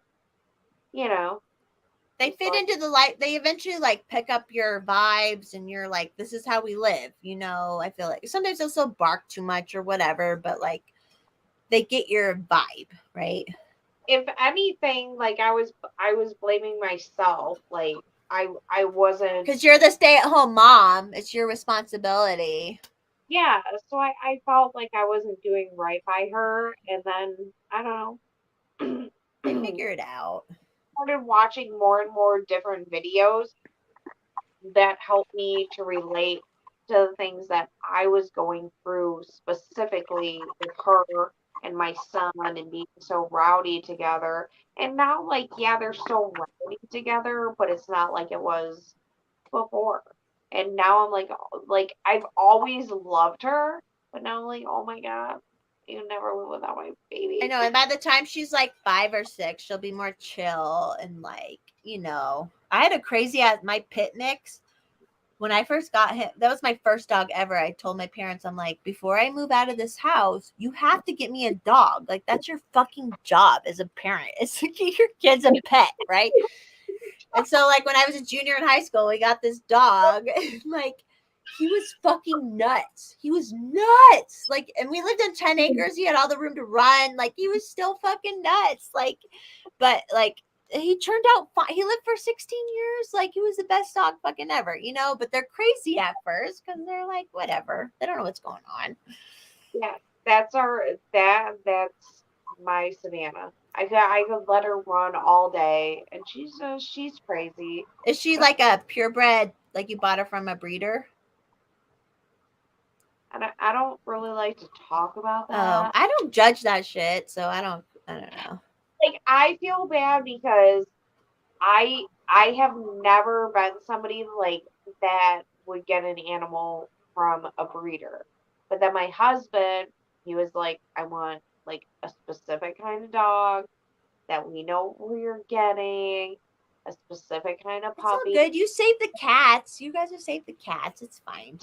you know, They it's fit like, into the life. They eventually like pick up your vibes, and you're like, this is how we live. I feel like sometimes they'll still bark too much or whatever, but like they get your vibe, right? if anything, like I was blaming myself. Like I wasn't. Because you're the stay-at-home mom. It's your responsibility. Yeah, so I felt like I wasn't doing right by her, and then I don't know. They figure it out. Started watching more and more different videos that helped me to relate to the things that I was going through specifically with her and my son and being so rowdy together. And now, like, yeah, they're still rowdy together, but it's not like it was before. And now I'm like I've always loved her, but now I'm like, oh my God, you never live without my baby. I know, and by the time she's like 5 or 6, she'll be more chill and like, I had a crazy at my pit mix. When I first got him, that was my first dog ever. I told my parents, I'm like, before I move out of this house, you have to get me a dog. Like, that's your fucking job as a parent. It's to get your kids a pet, right? And so, like, when I was a junior in high school, we got this dog. And, like, he was fucking nuts. He was nuts. Like, and we lived in 10 acres. He had all the room to run. Like, he was still fucking nuts. Like, but, like, he turned out fine. He lived for 16 years. Like, he was the best dog fucking ever, But they're crazy at first because they're like, whatever. They don't know what's going on. Yeah, that's that's my Savannah. I could let her run all day, and she's crazy. Is she like a purebred? Like you bought her from a breeder? And I don't really like to talk about Oh, that. I don't judge that shit, so I don't know. Like, I feel bad because I have never been somebody like that would get an animal from a breeder. But then my husband, he was like, I want like a specific kind of dog that we know we're getting, a specific kind of It's all puppy. good. You saved the cats. You guys have saved the cats. It's fine.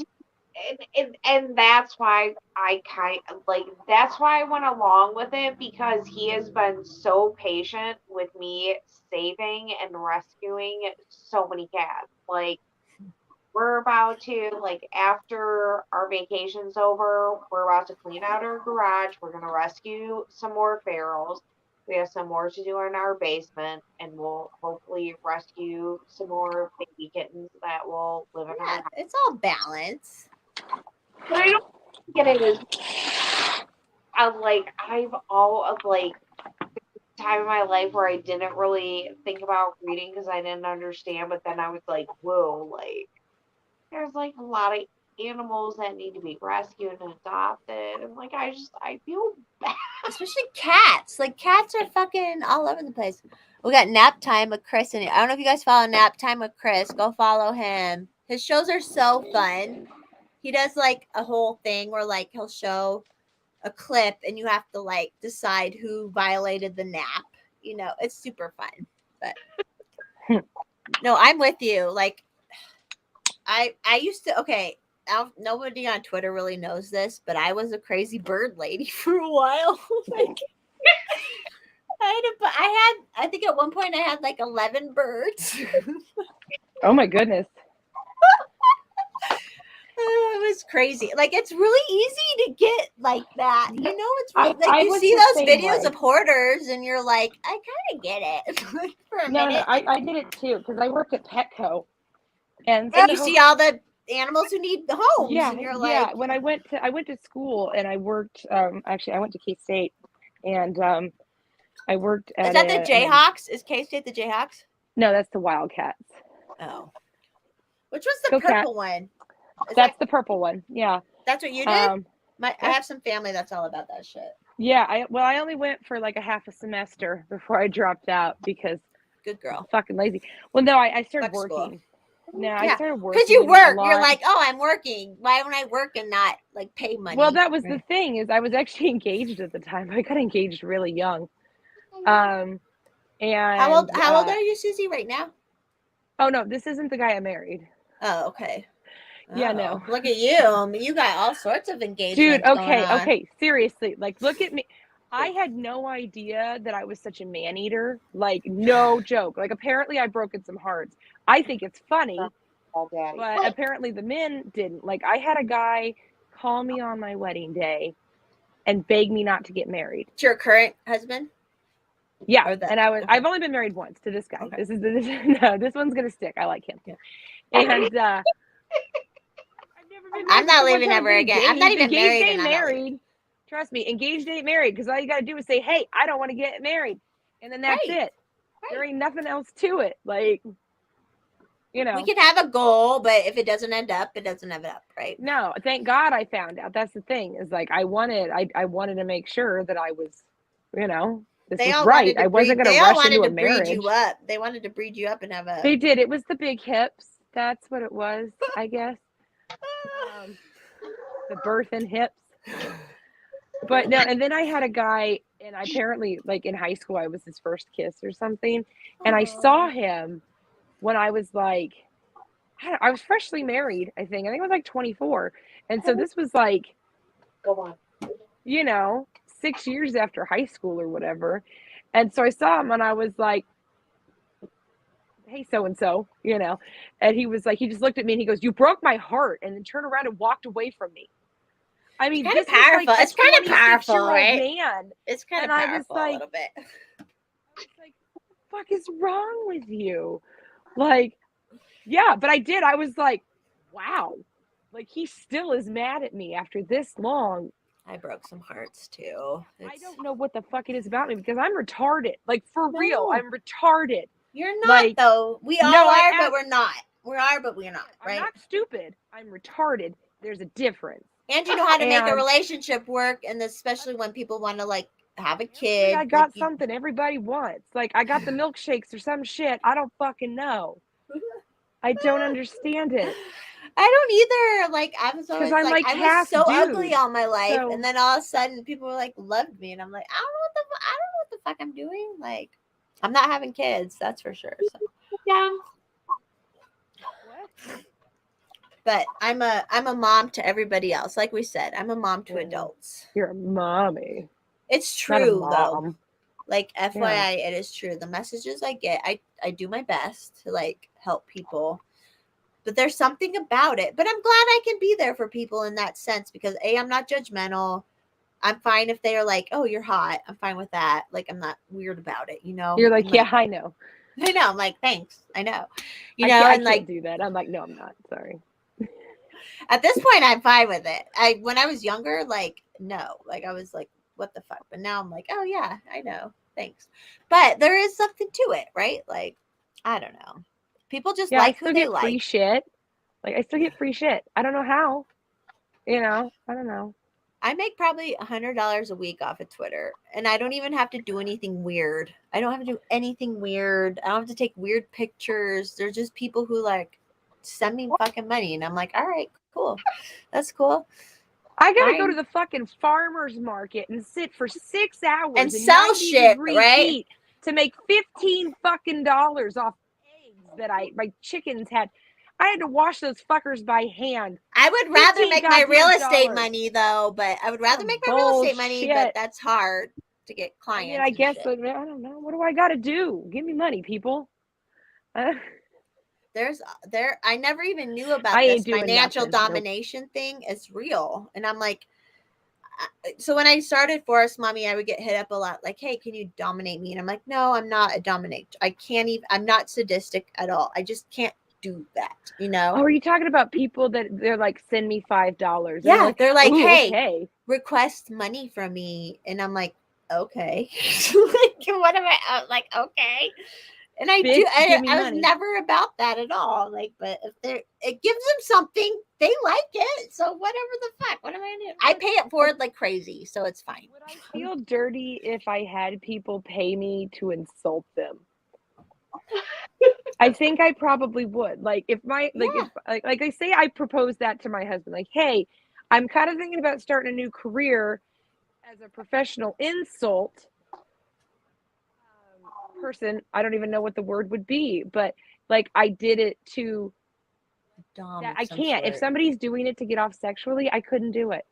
And that's why I kind of like that's why I went along with it, because he has been so patient with me saving and rescuing so many cats. Like, we're about to, like, after our vacation's over, we're about to clean out our garage. We're gonna rescue some more ferals. We have some more to do in our basement, and we'll hopefully rescue some more baby kittens that will live in our Yeah, house. it's all balance. But I don't get it as I've all like time in my life where I didn't really think about reading because I didn't understand, but then I was like, whoa, like there's like a lot of animals that need to be rescued and adopted, and like I feel bad. Especially cats. Like cats are fucking all over the place. We got Nap Time with Chris, and I don't know if you guys follow Nap Time with Chris. Go follow him. His shows are so fun. He does like a whole thing where like he'll show a clip and you have to like decide who violated the nap. It's super fun. But no, I'm with you. Like I used to, okay, nobody on Twitter really knows this, but I was a crazy bird lady for a while. Like I think at one point I had like 11 birds. Oh my goodness. It was crazy. Like, it's really easy to get like that. It's really, I you was see the those same videos way. of hoarders and you're like, I kind of get it. Like, for a No, minute. I did it too because I worked at Petco, and And you see all the animals who need homes, yeah, and you're yeah. like, When I went to school and I worked, actually I went to K-State, and I worked at is that the Jayhawks? Is K-State the Jayhawks? No, that's the Wildcats. Oh, which was the Go purple Cat. one? That's the purple one. Yeah. That's what you did. I have some family that's all about that shit. Yeah, I only went for like a half a semester before I dropped out because Good I'm girl. fucking lazy. Well, no, I started Fuck school. working. No, I Yeah, started because working you a work. lot. You're like, oh, I'm working. Why don't I work and not like pay money? Well, that was the Right. thing is I was actually engaged at the time. I got engaged really young. And How old are you, Susie, right now? Oh no, this isn't the guy I married. Oh, okay. Yeah, Oh, no. Look at you. You got all sorts of engagements Dude, going on. okay, seriously. Like look at me. I had no idea that I was such a man eater. Like no joke. Like apparently I've broken some hearts. I think it's funny, All daddy. but apparently the men didn't. Like I had a guy call me on my wedding day and beg me not to get married. It's your current husband? Yeah, Or the- and okay. I've only been married once to this guy. Okay. This one's gonna stick. I like him. Yeah. And I've never been married. I'm not but leaving once I ever was again. I'm not even engaged married, ain't and I'm not leaving. married. Trust me, engaged ain't married because all you gotta do is say, "Hey, I don't want to get married," and then that's Right. it. There ain't nothing else to it. Like, you know. We can have a goal, but if it doesn't end up, it doesn't end up, right? No, thank God I found out. That's the thing is like I wanted to make sure that I was, you know, this They was all right. wanted to I wasn't breed. going They to all rush into wanted a to breed marriage. you up. They wanted to breed you up and have a. They did. It was the big hips. That's what it was, I guess. The birth and hips. But no, and then I had a guy, and apparently, like in high school, I was his first kiss or something. And I saw him when I was like, I was freshly married, I think. I think I was like 24. And so this was like, Go on. you know, 6 years after high school or whatever. And so I saw him and I was like, hey, so-and-so, you know, and he was like, he just looked at me and he goes, you broke my heart, and then turned around and walked away from me. I mean, It's this kind of was powerful. like a It's kind of powerful, 26-year-old right? man. It's kind of And I was powerful like- a little bit. I was like, what the fuck is wrong with you? Like, yeah, but I did. I was like, wow. Like, he still is mad at me after this long. I broke some hearts too. I don't know what the fuck it is about me because I'm retarded. Like, for real, No. I'm retarded. You're not, Like, though. We all no, I are, but asked- we're not. We are, but we're not, I'm right? not stupid. I'm retarded. There's a difference. And you know how to make a And- relationship work, and especially when people want to like have a Apparently kid. I got like, you- something everybody wants. Like, I got the milkshakes or some shit. I don't fucking know. I don't understand it. I don't either. Like, I was always I'm like, like I half was so dude, ugly all my life, so- and then all of a sudden people were like loved me, and I'm like, I don't know what the fuck I'm doing. Like, I'm not having kids, that's for sure. So. Yeah. What? But I'm a mom to everybody else. Like we said, I'm a mom to Yeah. adults. You're a mommy. It's Not a true though. mom. Like FYI, it is true. The messages I get, I do my best to like help people. But there's something about it. But I'm glad I can be there for people in that sense because I'm not judgmental. I'm fine if they are like, oh, you're hot. I'm fine with that. Like, I'm not weird about it, you know? You're like, I'm yeah, I know. I know. I'm like, thanks. I know. You I know, can't, and I like can't do that. I'm like, no, I'm not. Sorry. at this point, I'm fine with it. When I was younger, like, no. Like, I was like, what the fuck? But now I'm like, oh, yeah, I know. Thanks. But there is something to it, right? Like, I don't know. People just Yeah, like I still who they get free like. shit. Like, I still get free shit. I don't know how. You know, I don't know. I make probably $100 a week off of Twitter, and I don't even have to do anything weird. I don't have to do anything weird. I don't have to take weird pictures. They're just people who like send me fucking money, and I'm like, all right, cool, that's cool. I gotta go Fine. to the fucking farmer's market and sit for 6 hours And in sell 90 shit, degree right? heat to make $15 fucking dollars off eggs that my chickens had. I had to wash those fuckers by hand. I would rather 15 make my goddamn real estate dollars. money though, but I would rather Oh, make my real estate money, but bullshit. that's hard to get I clients. mean, I and guess, shit. but I don't know. What do I gotta do? Give me money, people. I never even knew about I this ain't doing financial nothing. Nope. domination thing. It's real. And I'm like, so when I started Forest Mommy, I would get hit up a lot like, hey, can you dominate me? And I'm like, no, I'm not a dominate. I can't even, I'm not sadistic at all. I just can't do that, you know? Oh, are you talking about people that they're like, send me $5? Yeah, they're like, "Ooh, hey, okay." request money from me. And I'm like, okay. Like, what am I like, okay. And I Bitch, do. give me I was money. never about that at all. Like, but if it gives them something, they like it. So whatever the fuck, what am I gonna do? I pay it forward like crazy, so it's fine. Would I feel dirty if I had people pay me to insult them? I think I probably would. Like if my if like I say I proposed that to my husband, like, hey, I'm kind of thinking about starting a new career as a professional insult person. I don't even know what the word would be, but like I did it to that I can't. If somebody's doing it to get off sexually, I couldn't do it.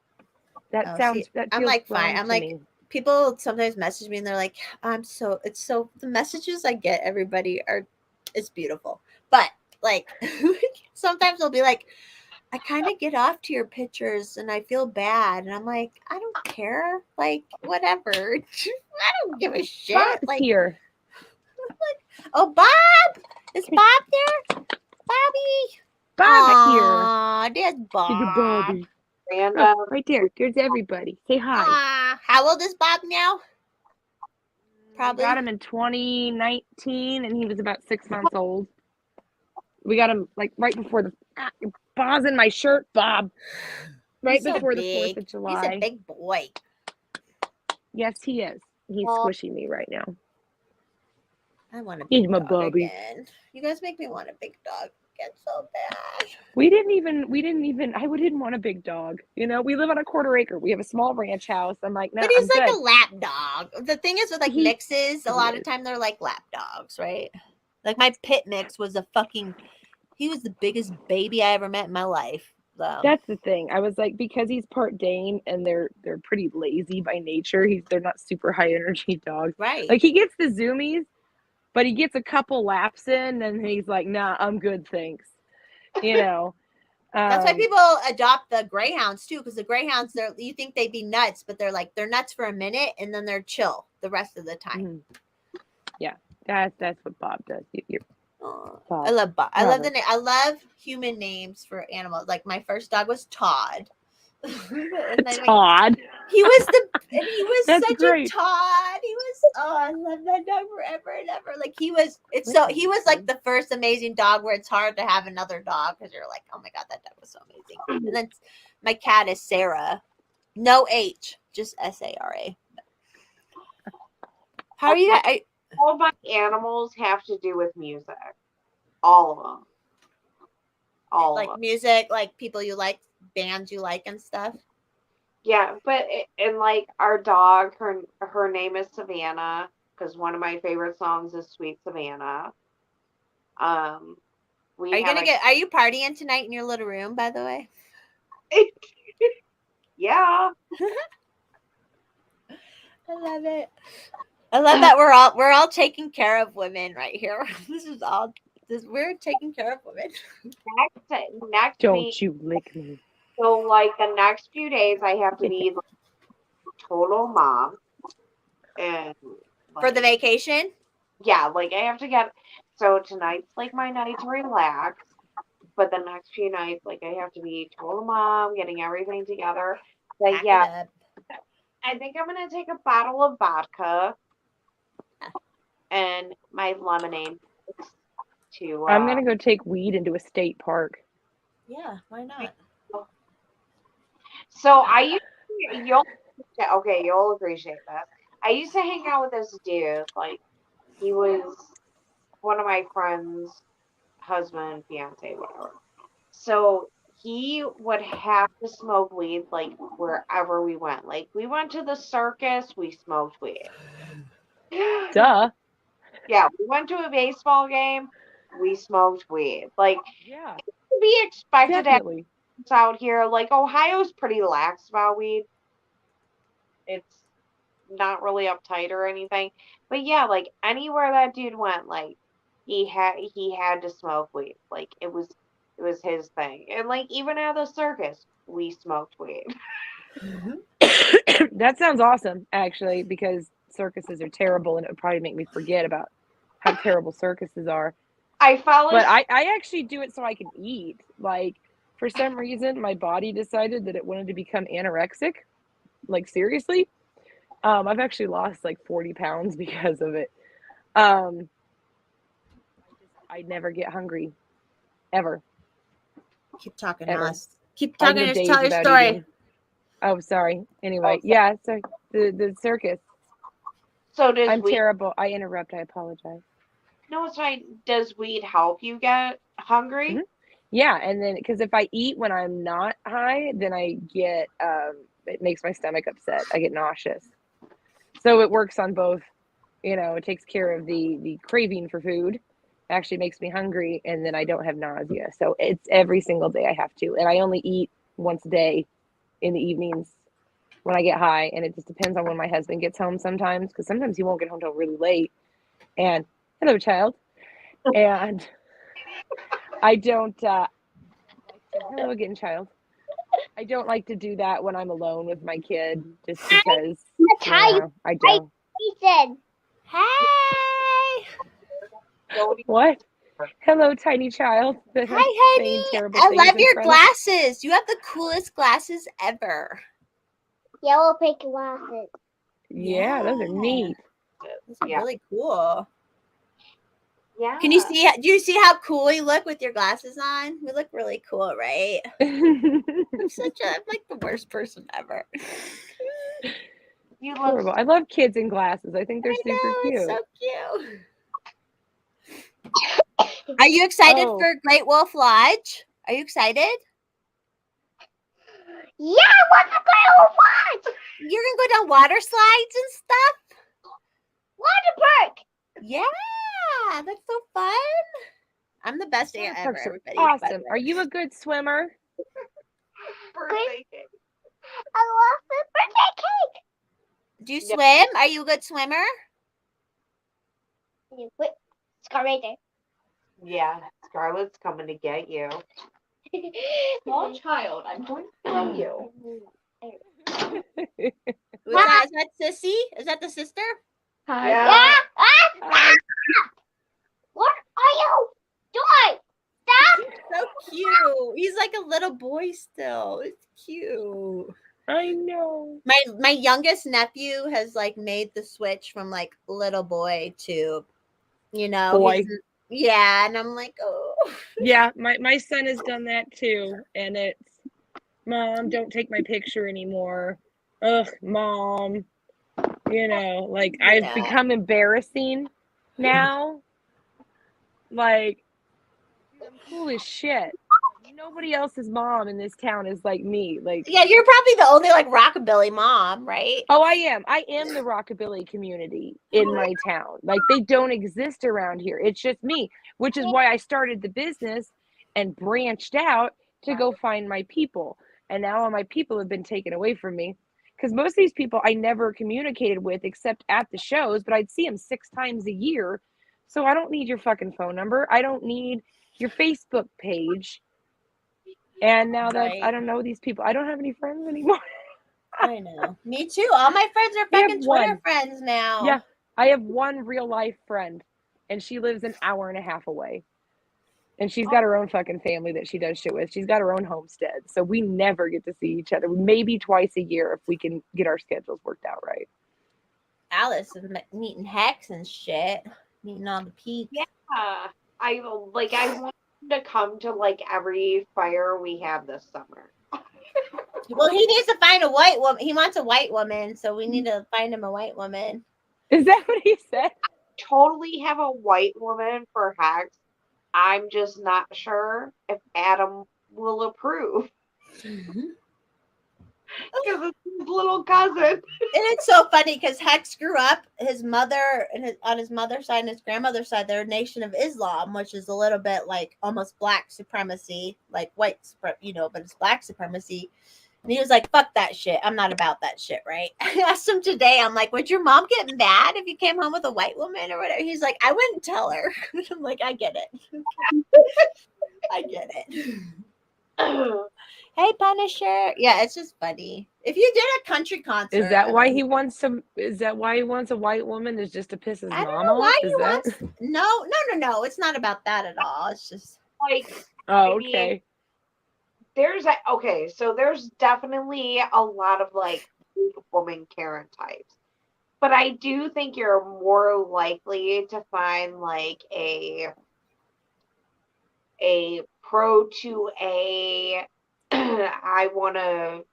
That sounds that feels I'm like wrong fine. I'm to like me. people sometimes message me and they're like, the messages I get everybody it's beautiful. But like sometimes they'll be like, I kind of get off to your pictures and I feel bad. And I'm like, I don't care. Like, whatever. I don't give a shit. Bob's like, here. Oh, Bob! Is Bob there? Bobby! Bob here. Aw, there's Bob. Bobby. Random. Oh, right there. There's everybody. Say hi. How old is Bob now? Probably. We got him in 2019 and he was about 6 months old. We got him like right before the Bob's in my shirt, Bob. Right before the 4th of July. He's a big boy. Yes, he is. He's squishing me right now. I want a big He's my dog Bobby. again. You guys make me want a big dog again so bad. We didn't even I didn't want a big dog. You know, we live on a quarter acre. We have a small ranch house. I'm like, no, but he's I'm like good. a lap dog. The thing is with like mixes, a lot of time they're like lap dogs, right? Like my pit mix was he was the biggest baby I ever met in my life. That's the thing. I was like, because he's part Dane and they're pretty lazy by nature. They're not super high energy dogs. Right. Like he gets the zoomies, but he gets a couple laps in and he's like, nah, I'm good, thanks. You know. That's why people adopt the greyhounds too, because the greyhounds, you think they'd be nuts, but they're nuts for a minute and then they're chill the rest of the time. Mm-hmm. Yeah, that's what Bob does. I love Bob. I love the name. I love human names for animals. Like my first dog was Todd. Todd. He was That's such great. a Todd. I love that dog forever and ever. Like he was like the first amazing dog where it's hard to have another dog because you're like, oh my god, that dog was so amazing. And then my cat is Sarah, no H, just SARA. How are you guys? All my animals have to do with music. All of them. All like of them. Music, like people you like, bands you like and stuff. Yeah, but and like our dog, her name is Savannah because one of my favorite songs is Sweet Savannah. Are you partying tonight in your little room, by the way? Yeah. I love it. I love that we're all taking care of women right here. We're taking care of women. Next Don't week, you lick me. So like the next few days I have to be like, total mom. And like, for the vacation? Yeah, like I have to get so tonight's like my night to relax. But the next few nights, like I have to be total mom, getting everything together. But yeah, I think I'm gonna take a bottle of vodka and my lemonade to. I'm gonna go take weed into a state park. Yeah, why not? So I used to, you'll appreciate that. I used to hang out with this dude. Like he was one of my friends' husband, fiance, whatever. So he would have to smoke weed like wherever we went. Like we went to the circus, we smoked weed. Duh. Yeah, we went to a baseball game, we smoked weed. Like yeah, to be expected definitely. Out here. Like Ohio's pretty lax about weed. It's not really uptight or anything. But yeah, like anywhere that dude went, like he had to smoke weed. Like it was his thing. And like even at the circus, we smoked weed. That sounds awesome, actually, because circuses are terrible and it would probably make me forget about how terrible circuses are. But I actually do it so I can eat. Like for some reason my body decided that it wanted to become anorexic. Like seriously. I've actually lost like 40 pounds because of it. I never get hungry, ever. Keep talking, Ever. Alice. Keep I can talking. go Just days tell your without story. eating. Oh, sorry. Anyway, Oh, yeah. So the circus. So does I'm weed? terrible. I interrupt. I apologize. No, it's fine. Does weed help you get hungry? Mhm. Yeah, and then because if I eat when I'm not high, then I get it makes my stomach upset. I get nauseous. So it works on both. You know, it takes care of the craving for food. Actually makes me hungry, and then I don't have nausea. So it's every single day I have to, and I only eat once a day in the evenings when I get high, and it just depends on when my husband gets home sometimes, because sometimes he won't get home till really late. And hello, child. And I don't hello again, child. I don't like to do that when I'm alone with my kid, just because I don't. Ethan. Hey. What? Hello, tiny child. That I'm Hi, saying honey. terrible I things love in your front of. glasses. You have the coolest glasses ever. Yellow pink glasses. Yeah, those are neat. Those are Yeah. really cool. Yeah. Can you see? Do you see how cool you look with your glasses on? We look really cool, right? I'm like the worst person ever. You look Horrible. I love kids in glasses. I think they're I super know, cute. it's so cute. Are you excited Oh. for Great Wolf Lodge? Are you excited? Yeah, what's the girl want? You're gonna go down water slides and stuff? Water park. Yeah, that's so fun. I'm the best aunt Water ever, parks are everybody. by the awesome. way. Are you a good swimmer? birthday cake. I love the birthday cake. Do you Yep. swim? Are you a good swimmer? Wait, Scar right there. Yeah, Scarlett's coming to get you. Small child, I'm going to throw you. Who's that? Is that Sissy? Is that the sister? Hi. Yeah. Hi. What are you doing? Stop. So cute. He's like a little boy still. It's cute. I know. My youngest nephew has like made the switch from like little boy to, you know, he Boy. doesn't- yeah, and I'm like, oh. Yeah, my son has done that too, and it's, Mom, don't take my picture anymore. Ugh, Mom. You know, like I've Yeah. become embarrassing now. Like, I'm cool as shit. Nobody else's mom in this town is like me. Like, Yeah, you're probably the only like rockabilly mom, right? oh, I am. I am the rockabilly community in my town. Like, they don't exist around here. It's just me, which is why I started the business and branched out to go find my people. And now all my people have been taken away from me, because most of these people I never communicated with except at the shows, but I'd see them 6 times a year. So I don't need your fucking phone number. I don't need your Facebook page. And now that Right. I don't know these people, I don't have any friends anymore. I know. Me too. All my friends are We have fucking Twitter one. friends now. Yeah, I have one real life friend, and she lives an hour and a half away. And she's got her own fucking family that she does shit with. She's got her own homestead. So we never get to see each other. Maybe twice a year if we can get our schedules worked out right. Alice is meeting Hex and shit. Meeting all the peeps. Yeah. I want to come to like every fire we have this summer. Well, he needs to find a white woman. He wants a white woman, so we need to find him a white woman. Is that what he said? Totally have a white woman for Hex. I'm just not sure if Adam will approve. Because it's his little cousin. And it's so funny because Hex grew up, his mother and on his mother's side and his grandmother's side, they're a Nation of Islam, which is a little bit like almost black supremacy, like white, but it's black supremacy. And he was like, fuck that shit. I'm not about that shit, right? I asked him today, I'm like, would your mom get mad if you came home with a white woman or whatever? He's like, I wouldn't tell her. I'm like, I get it. I get it. Hey, Punisher. Yeah, it's just funny. If you did a country concert. Is that why he wants a white woman? Is just to piss his I don't mom know off? why Is he that? wants. No. It's not about that at all. It's just Like, Oh, I mean, okay. So there's definitely a lot of like woman Karen types. But I do think you're more likely to find like a a pro to a I want to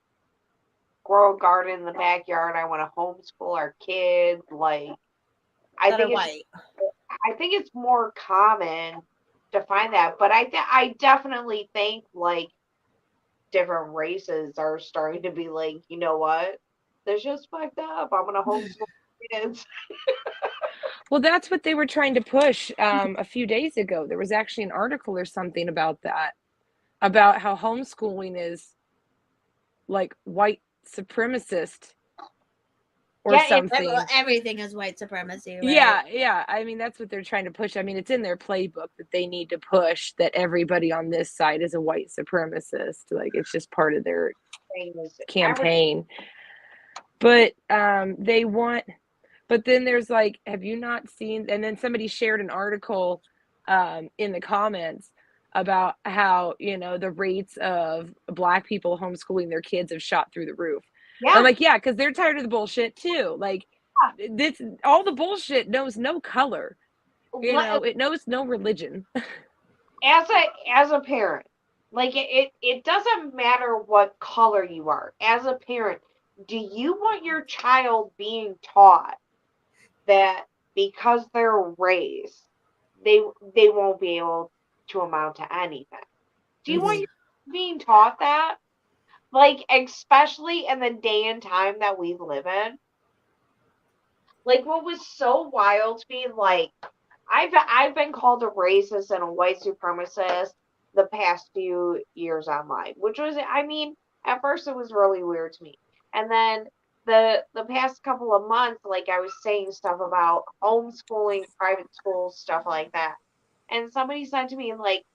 grow a garden in the backyard. I want to homeschool our kids. Like I That are think it's white. I think it's more common to find that, but I definitely think like different races are starting to be like, you know what? This just fucked up. I'm gonna homeschool kids. Well, that's what they were trying to push a few days ago. There was actually an article or something about that, about how homeschooling is like white supremacist or Yeah, something. Everything is white supremacy, right? Yeah. I mean, that's what they're trying to push. I mean, it's in their playbook that they need to push that everybody on this side is a white supremacist. Like, it's just part of their campaign. But they want, but then there's like, have you not seen, and then somebody shared an article in the comments about how, you know, the rates of Black people homeschooling their kids have shot through the roof. Yeah. I'm like, yeah, because they're tired of the bullshit too. Like, this, all the bullshit knows no color. You know, it knows no religion. As a parent, like it doesn't matter what color you are. As a parent, do you want your child being taught that because they're race, they they won't be able to amount to anything? Do you want your being taught that? Like, especially in the day and time that we live in. Like, what was so wild to me, like, I've been called a racist and a white supremacist the past few years online, which was, I mean, at first it was really weird to me. And then the past couple of months, like I was saying stuff about homeschooling, private schools, stuff like that. And somebody said to me, like,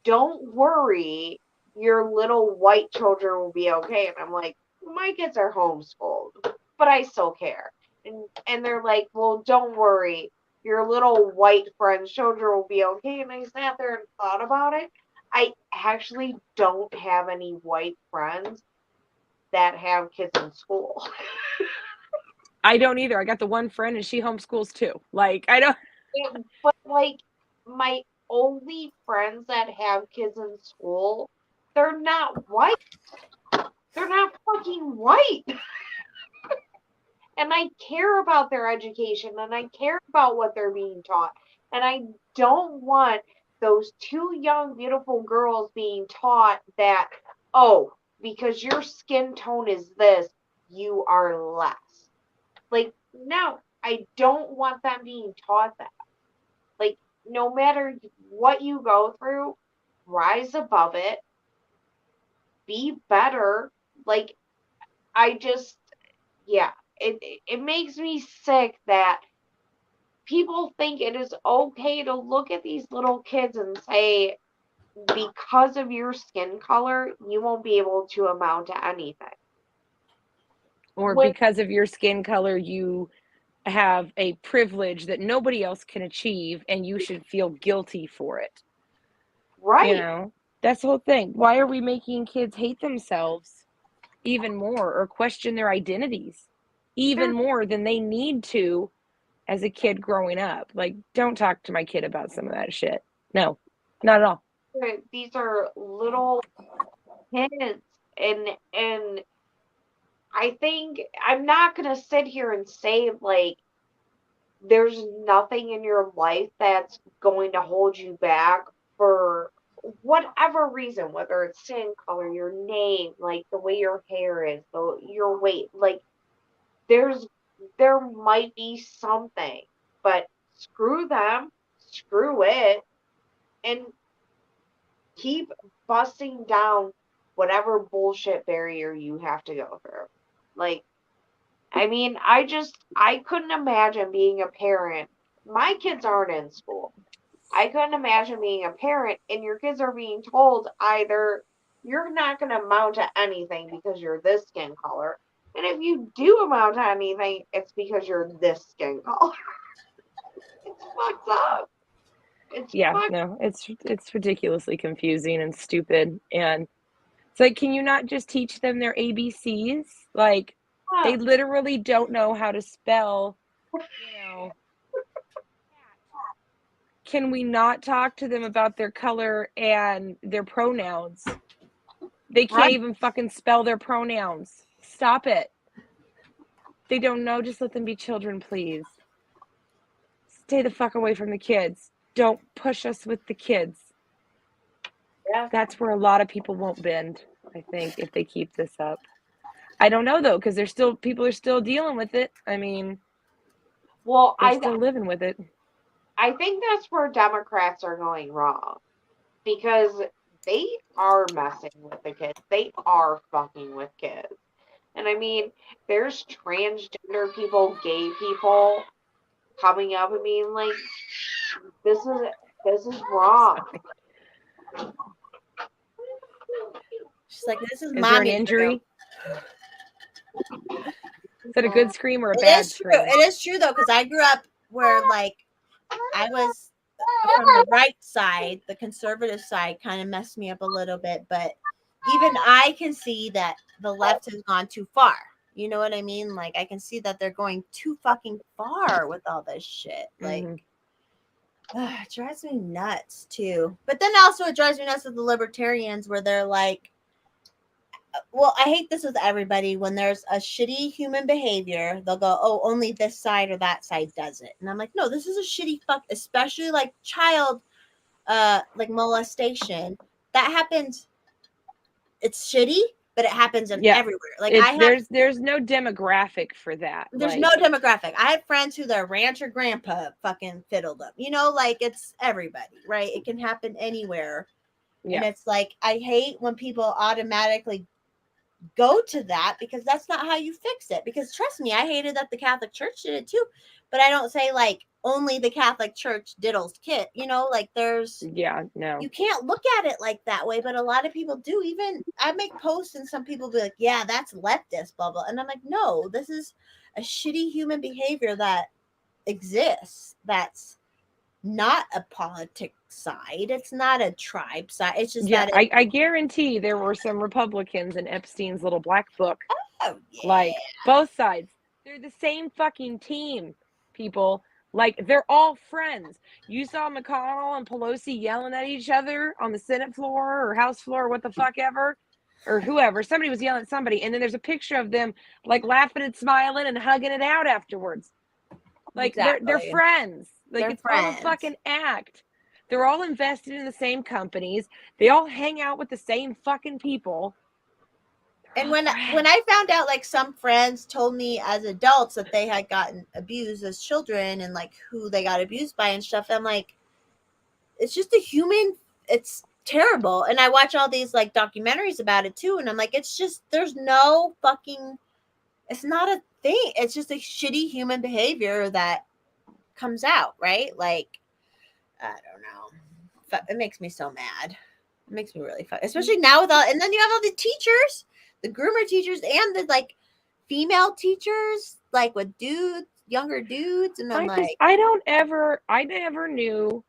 don't worry, your little white children will be okay. And I'm like, my kids are homeschooled, but I still care. And they're like, well, don't worry, your little white friend's children will be okay. And I sat there and thought about it. I actually don't have any white friends that have kids in school. I don't either. I got the one friend and she homeschools too. Like, I don't. But like my only friends that have kids in school, they're not white. They're not fucking white. And I care about their education and I care about what they're being taught. And I don't want those two young, beautiful girls being taught that, oh, because your skin tone is this, you are less. Like, no, I don't want them being taught that. Like, no matter what you go through, rise above it, be better. Like, I just, yeah, it makes me sick that people think it is okay to look at these little kids and say, because of your skin color, you won't be able to amount to anything. Or because of your skin color, you have a privilege that nobody else can achieve and you should feel guilty for it. Right. You know, that's the whole thing. Why are we making kids hate themselves even more or question their identities even more than they need to as a kid growing up? Like, don't talk to my kid about some of that shit. No, not at all. These are little kids, and I think I'm not gonna sit here and say like there's nothing in your life that's going to hold you back for whatever reason, whether it's skin color, your name, like the way your hair is, your weight. Like there might be something, but screw them, screw it, and keep busting down whatever bullshit barrier you have to go through. Like, I mean, I couldn't imagine being a parent. My kids aren't in school. I couldn't imagine being a parent and your kids are being told either you're not going to amount to anything because you're this skin color. And if you do amount to anything, it's because you're this skin color. It's fucked up. It's ridiculously confusing and stupid. And it's like, can you not just teach them their ABCs? Like, they literally don't know how to spell, you know, Can we not talk to them about their color and their pronouns? They can't Right. even fucking spell their pronouns. Stop it. They don't know. Just let them be children, please. Stay the fuck away from the kids. Don't push us with the kids. Yeah. That's where a lot of people won't bend, I think, if they keep this up. I don't know though, because people are still dealing with it. I mean, Well, they're still living with it. I think that's where Democrats are going wrong, because they are messing with the kids. They are fucking with kids. And I mean, there's transgender people, gay people coming up and being like, this is wrong. She's like, this is Is there an mommy's injury? room. Is that a good scream or a It bad is true. scream? It is true though, because I grew up where like I was from the right side, the conservative side kind of messed me up a little bit, but even I can see that the left has gone too far. You know what I mean? Like I can see that they're going too fucking far with all this shit. Like it drives me nuts too. But then also it drives me nuts with the libertarians where they're like, well, I hate this with everybody. When there's a shitty human behavior, they'll go, oh, only this side or that side does it. And I'm like, no, this is a shitty fuck, especially like child like molestation. That happens. It's shitty, but it happens in everywhere. Like there's no demographic for that. There's like, no demographic. I had friends who their rancher grandpa fucking fiddled them. You know, like it's everybody, right? It can happen anywhere. Yeah. And it's like I hate when people automatically go to that, because that's not how you fix it. Because trust me, I hated that the Catholic Church did it too, but I don't say like only the Catholic Church diddles kid, you know, like there's no, you can't look at it like that way, but a lot of people do. Even I make posts and some people be like, yeah, that's leftist, blah blah, and I'm like, no, this is a shitty human behavior that exists. That's not a politic side. It's not a tribe side. It's just that I guarantee there were some Republicans in Epstein's little black book. Oh, yeah. Like both sides, they're the same fucking team, people. Like they're all friends. You saw McConnell and Pelosi yelling at each other on the Senate floor or House floor or what the fuck ever, or whoever. Somebody was yelling at somebody, and then there's a picture of them like laughing and smiling and hugging it out afterwards. Like they're friends. Like They're it's friends. all a fucking act. They're all invested in the same companies. They all hang out with the same fucking people. And when I found out, like some friends told me as adults that they had gotten abused as children and like who they got abused by and stuff, I'm like, it's just a human. It's terrible. And I watch all these like documentaries about it too, and I'm like, it's just there's no fucking. It's not a thing. It's just a shitty human behavior that comes out, right? Like, I don't know. It makes me so mad. It makes me really fun, especially now with all. And then you have all the teachers, the groomer teachers, and the like female teachers, like with dudes, younger dudes, and I'm I never knew.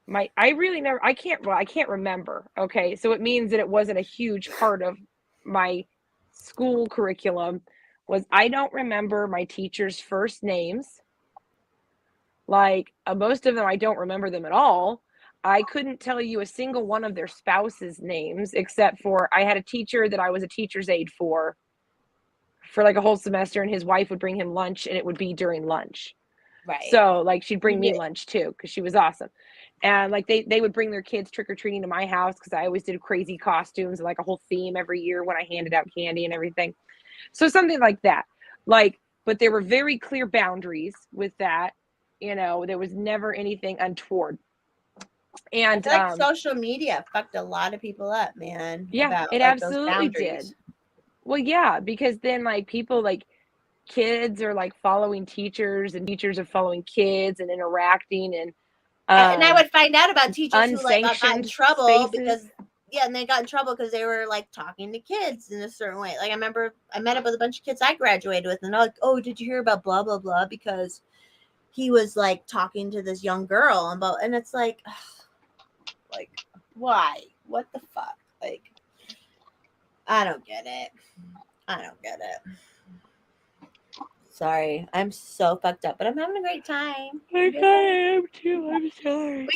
I can't remember. Okay, so it means that it wasn't a huge part of my school curriculum. I don't remember my teachers' first names. Like most of them, I don't remember them at all. I couldn't tell you a single one of their spouses' names, except for I had a teacher that I was a teacher's aide for like a whole semester, and his wife would bring him lunch, and it would be during lunch. Right. So like she'd bring me lunch too, because she was awesome. And like they would bring their kids trick-or-treating to my house, because I always did crazy costumes and like a whole theme every year when I handed out candy and everything. So something like that. Like, but there were very clear boundaries with that. You know, there was never anything untoward. And like social media fucked a lot of people up, man. Yeah, it absolutely did. Well, yeah, because then like people like kids are like following teachers, and teachers are following kids and interacting, and I would find out about teachers who like got in trouble spaces. because and they got in trouble because they were like talking to kids in a certain way. Like I remember I met up with a bunch of kids I graduated with, and they're like, "Oh, did you hear about blah blah blah?" Because he was like talking to this young girl and it's like, ugh, like why? What the fuck? Like I don't get it. Sorry, I'm so fucked up, but I'm having a great time. I am too. I'm sorry.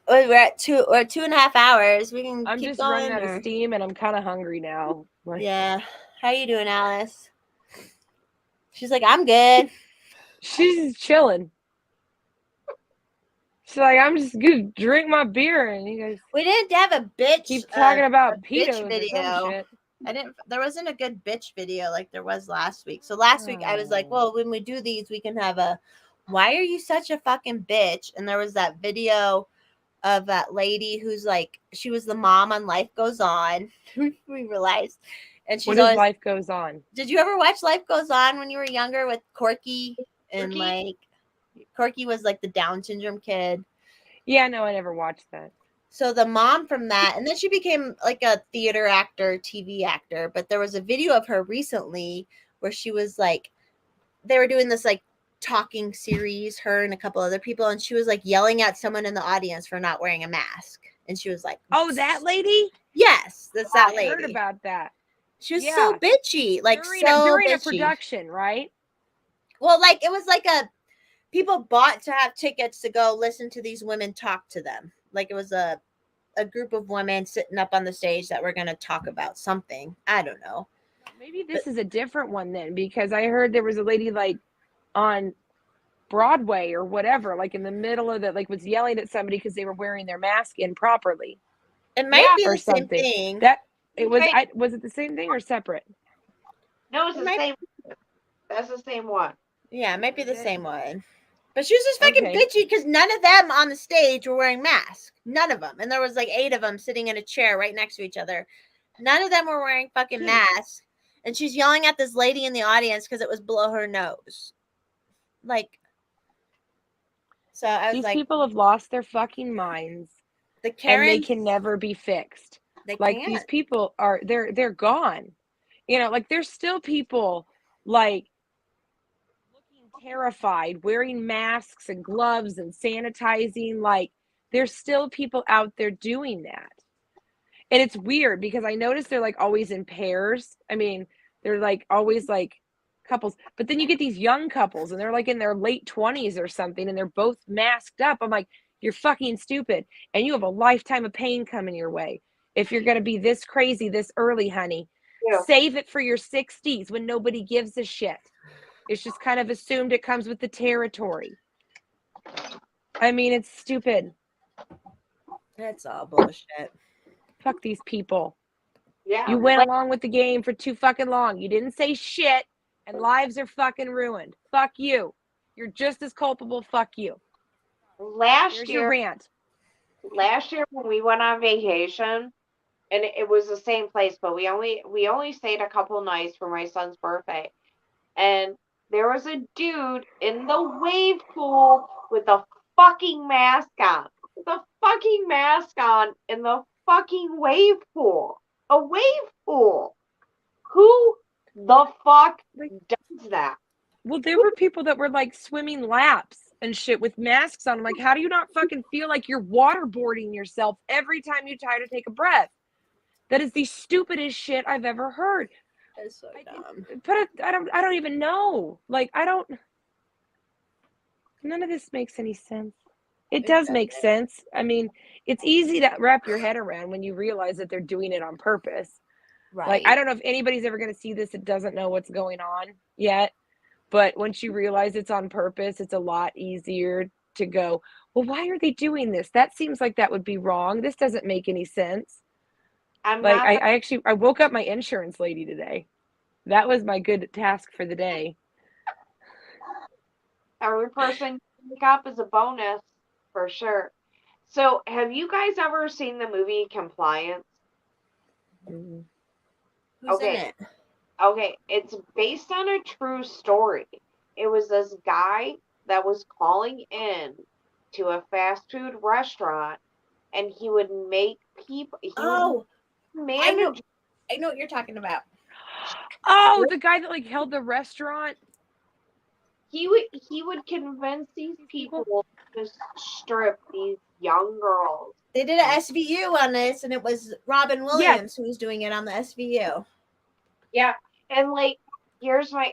We're at 2.5 hours. We can I'm keep just going. running out or- of steam, and I'm kind of hungry now. Like, Yeah. How you doing, Alice? She's like, I'm good. she's chilling. She's like, I'm just gonna drink my beer, and you guys We didn't have a bitch. keep talking about a bitch pedos or some shit. There wasn't a good bitch video like there was last week. So last week I was like, well, when we do these, we can have a why are you such a fucking bitch? And there was that video of that lady who's like, she was the mom on Life Goes On. We realized. And she's What does always Life Goes On? Did you ever watch Life Goes On when you were younger with Corky? And like Corky was like the Down syndrome kid. Yeah, no, I never watched that. So the mom from that, and then she became like a theater actor, TV actor. But there was a video of her recently where she was like, they were doing this like talking series, her and a couple other people, and she was like yelling at someone in the audience for not wearing a mask. And she was like, oh, that lady? Yes, that's that lady. I heard about that. She was so bitchy, like during bitchy. a production, right? Well, like it was like people bought to have tickets to go listen to these women talk to them. Like it was a group of women sitting up on the stage that were going to talk about something. I don't know. Maybe this is a different one then, because I heard there was a lady like on Broadway or whatever, like in the middle of like was yelling at somebody because they were wearing their mask improperly. It might be or the something. same thing. That it was. Was it the same thing or separate? No, it's the same. That's the same one. Yeah, it might be the same one. But she was just fucking bitchy because none of them on the stage were wearing masks. None of them. And there was like 8 of them sitting in a chair right next to each other. None of them were wearing fucking masks. And she's yelling at this lady in the audience because it was below her nose. Like, so I was these like, people have lost their fucking minds. And they can never be fixed. These people are they're gone. You know, like there's still people like looking terrified, wearing masks and gloves and sanitizing. Like there's still people out there doing that. And it's weird because I noticed they're like always in pairs. I mean, they're like always like couples, but then you get these young couples and they're like in their late 20s or something and they're both masked up. I'm like, you're fucking stupid and you have a lifetime of pain coming your way. If you're going to be this crazy this early, honey, save it for your 60s when nobody gives a shit. It's just kind of assumed it comes with the territory. I mean, it's stupid. That's all bullshit. Fuck these people. Yeah. You went along with the game for too fucking long. You didn't say shit and lives are fucking ruined. Fuck you. You're just as culpable. Fuck you. Last year when we went on vacation, and it was the same place, but we only stayed a couple nights for my son's birthday. And there was a dude in the wave pool with a fucking mask on. The fucking mask on in the fucking wave pool. A wave pool. Who the fuck does that? Well, there were people that were like swimming laps and shit with masks on. I'm like, how do you not fucking feel like you're waterboarding yourself every time you try to take a breath? That is the stupidest shit I've ever heard. That's so dumb. But I don't even know. Like, none of this makes any sense. It does make sense. I mean, it's easy to wrap your head around when you realize that they're doing it on purpose. Right. Like, I don't know if anybody's ever going to see this that doesn't know what's going on yet. But once you realize it's on purpose, it's a lot easier to go, well, why are they doing this? That seems like that would be wrong. This doesn't make any sense. I woke up my insurance lady today. That was my good task for the day. Every person you wake up is a bonus, for sure. So, have you guys ever seen the movie Compliance? Who's in it? Okay, it's based on a true story. It was this guy that was calling in to a fast food restaurant, and he would make people. I know what you're talking about. Oh, the guy that like held the restaurant. He would convince these people to strip these young girls. They did an SVU on this, and it was Robin Williams who was doing it on the SVU. Yeah, and like here's my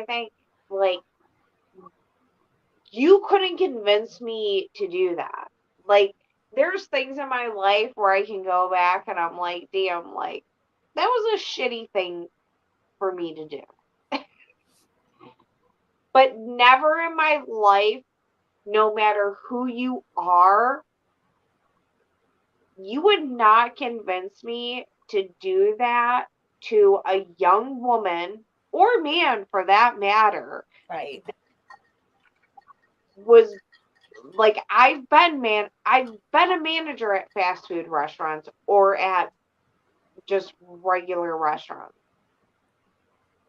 thing. like, you couldn't convince me to do that. Like, there's things in my life where I can go back and I'm like, damn, like, that was a shitty thing for me to do. But never in my life, no matter who you are, you would not convince me to do that to a young woman or man for that matter. Right. Was like, I've been a manager at fast food restaurants or at just regular restaurants.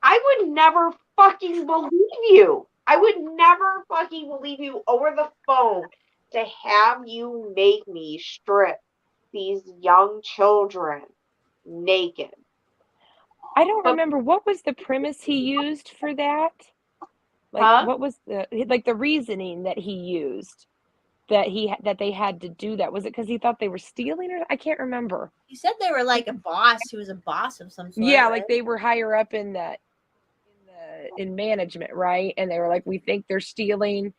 I would never fucking believe you. I would never fucking believe you over the phone to have you make me strip these young children naked. I don't But- remember what was the premise he used for that. Like, Huh? what was the reasoning that he used that they had to do that? Was it because he thought they were stealing, or I can't remember. He said they were like a boss. He was a boss of some sort. Yeah, right? like they were higher up in management, right? And they were like, we think they're stealing.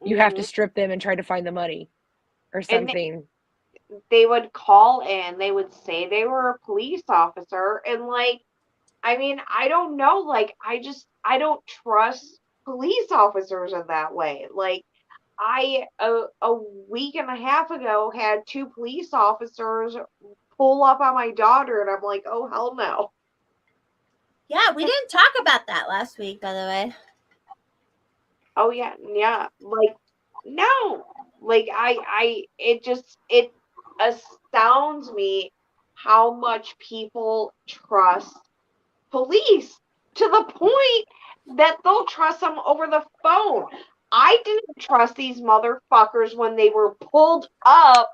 You have to strip them and try to find the money or something. They would call in, they would say they were a police officer, and like, I mean, I don't know, like, I don't trust police officers in that way. Like, a week and a half ago had 2 police officers pull up on my daughter, and I'm like, oh, hell no. Yeah, we didn't talk about that last week, by the way. Oh yeah, like, no, like, it astounds me how much people trust police to the point that they'll trust them over the phone. I didn't trust these motherfuckers when they were pulled up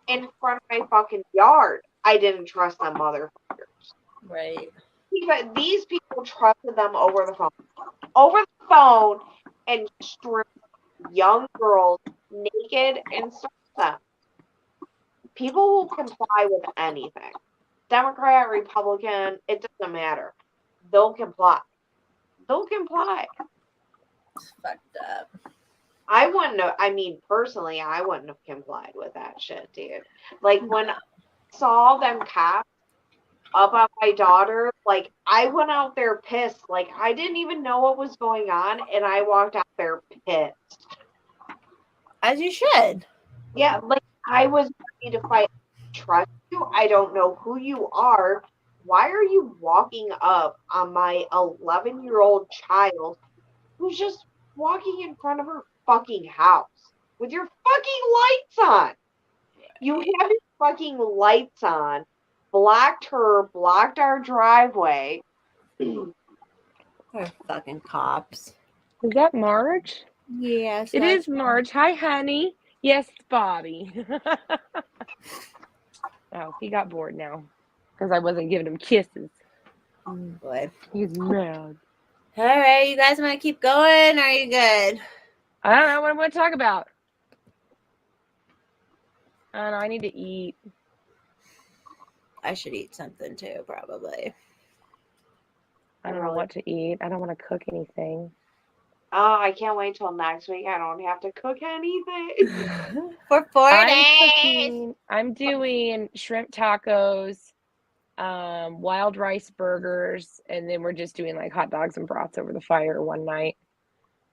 in front of my fucking yard. I didn't trust them motherfuckers. Right. But these people trusted them over the phone. Over the phone, and strip young girls naked and search them. People will comply with anything. Democrat, Republican, it doesn't matter. They'll comply. They'll comply. It's fucked up. I wouldn't have, I mean, personally, I wouldn't have complied with that shit, dude. Like, when I saw them cops up on my daughter, like, I went out there pissed. Like, I didn't even know what was going on, and I walked out there pissed. As you should. Yeah, like, I was ready to fight. Trust you. I don't know who you are. Why are you walking up on my 11-year-old child who's just walking in front of her fucking house with your fucking lights on? You have your fucking lights on, blocked her, blocked our driveway. They're fucking cops. Is that Marge? Yes. It is Marge. Hi, honey. Yes, it's Bobby. Oh, he got bored now because I wasn't giving him kisses. Oh, boy. He's mad. All right, you guys want to keep going? Or are you good? I don't know what I'm going to talk about. I don't know. I need to eat. I should eat something too, probably. I don't know what to eat. I don't want to cook anything. Oh, I can't wait till next week. I don't have to cook anything. For 4 days. I'm doing shrimp tacos, wild rice burgers, and then we're just doing like hot dogs and brats over the fire one night.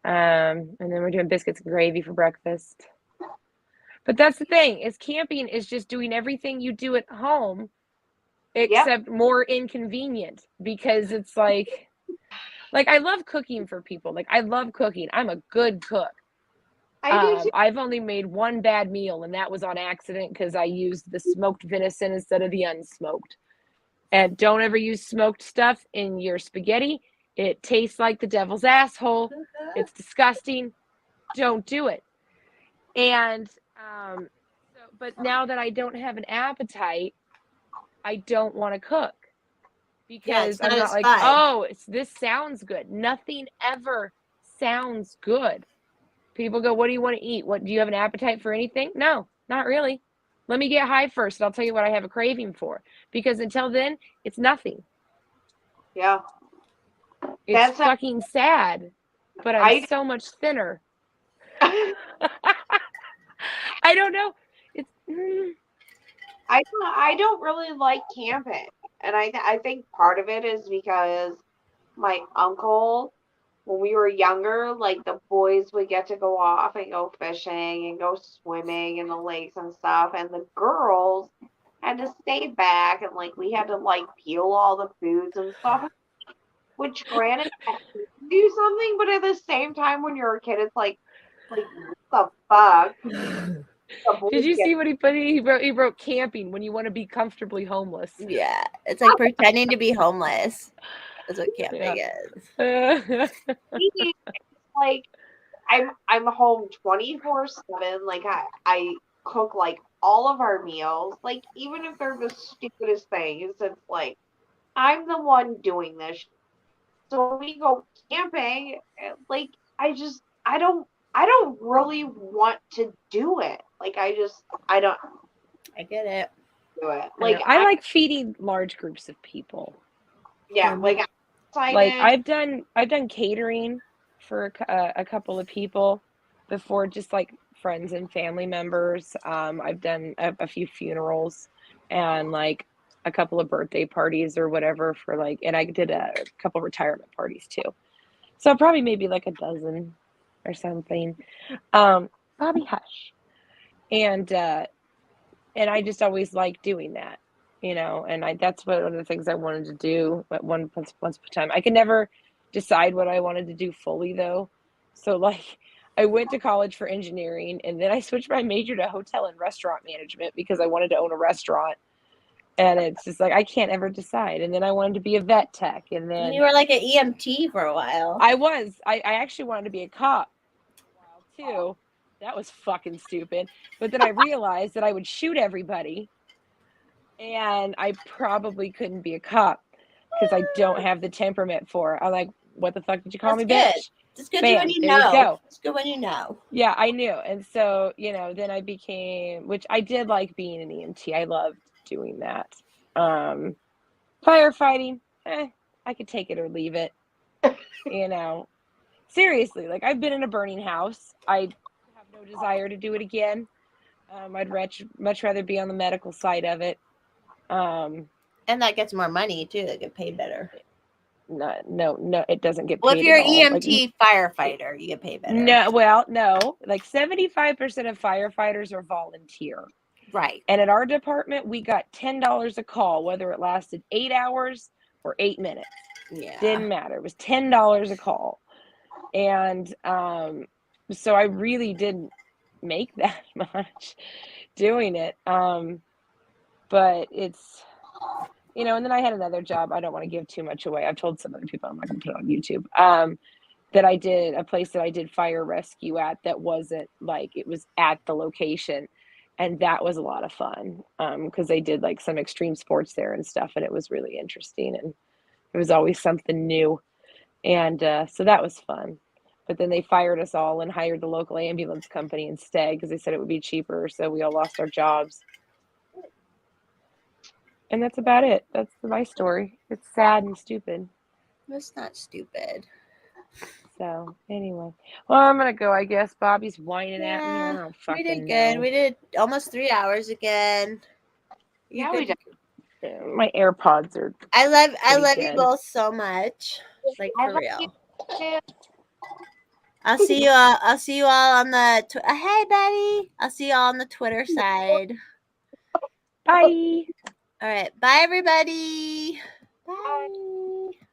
And then we're doing biscuits and gravy for breakfast. But that's the thing, is camping is just doing everything you do at home, except more inconvenient, because it's like I love cooking for people. Like, I love cooking. I'm a good cook. I do too. I've only made one bad meal, and that was on accident because I used the smoked venison instead of the unsmoked. And don't ever use smoked stuff in your spaghetti. It tastes like the devil's asshole. It's disgusting. Don't do it. And but now that I don't have an appetite, I don't want to cook. Because I'm not like, oh, this sounds good. Nothing ever sounds good. People go, what do you want to eat? Do you have an appetite for anything? No, not really. Let me get high first, and I'll tell you what I have a craving for. Because until then, it's nothing. Yeah. It's fucking sad. but I'm so much thinner. I don't know. It's I don't really like camping, and I think part of it is because my uncle, when we were younger, like the boys would get to go off and go fishing and go swimming in the lakes and stuff, and the girls had to stay back, and like we had to like peel all the foods and stuff. Which granted, I could do something, but at the same time, when you're a kid, it's like what the fuck? The boys Did you get see what he put? He wrote camping when you want to be comfortably homeless. Yeah, it's like pretending to be homeless. That's what camping is. like I'm home 24/7. Like I cook like all of our meals. Like even if they're the stupidest things, it's like I'm the one doing this. So when we go camping, like I don't really want to do it. Like I don't I get it. do it. Like I like feeding large groups of people. Yeah, like I've done catering for a couple of people before, just like friends and family members. I've done a few funerals and like a couple of birthday parties or whatever for like, and I did a couple retirement parties too. So probably maybe like a dozen or something. Bobby Hush. And I just always liked doing that, and that's one of the things I wanted to do at once upon a time. I could never decide what I wanted to do fully though. So like I went to college for engineering and then I switched my major to hotel and restaurant management because I wanted to own a restaurant. And it's just like I can't ever decide. And then I wanted to be a vet tech, and then You were like an EMT for a while. I actually wanted to be a cop for a while too. That was fucking stupid. But then I realized that I would shoot everybody and I probably couldn't be a cop because I don't have the temperament for it. I'm like, what the fuck did you call me, bitch? It's good Bam, when you there know. you go. It's good when you know. Yeah, I knew. And so, then I became, which I did like being an EMT. I loved doing that. Firefighting, I could take it or leave it. Seriously, like I've been in a burning house. I have no desire to do it again. I'd much rather be on the medical side of it. And that gets more money too. They get paid better. No, it doesn't get paid. Well, if you're an EMT firefighter, you get paid better. No. Like 75% of firefighters are volunteer. Right. And at our department, we got $10 a call, whether it lasted 8 hours or 8 minutes. Yeah. Didn't matter. It was $10 a call. And so I really didn't make that much doing it. But it's, and then I had another job. I don't want to give too much away. I've told some other people, I'm not going to put it on YouTube, that I did a place that I did fire rescue at that wasn't like, it was at the location. And that was a lot of fun because they did like some extreme sports there and stuff. And it was really interesting. And it was always something new. And so that was fun. But then they fired us all and hired the local ambulance company instead because they said it would be cheaper. So we all lost our jobs. And that's about it. That's my story. It's sad and stupid. It's not stupid. So anyway, well, I'm gonna go. I guess Bobby's whining at me. I don't fucking we did good. know. We did almost 3 hours again. Yeah, we did. My AirPods are. I love good. you both so much. Like I for love real. you. I'll see you all. I'll see you all on the. Hey, Betty. I'll see you all on the Twitter side. Bye. All right. Bye, everybody. Bye.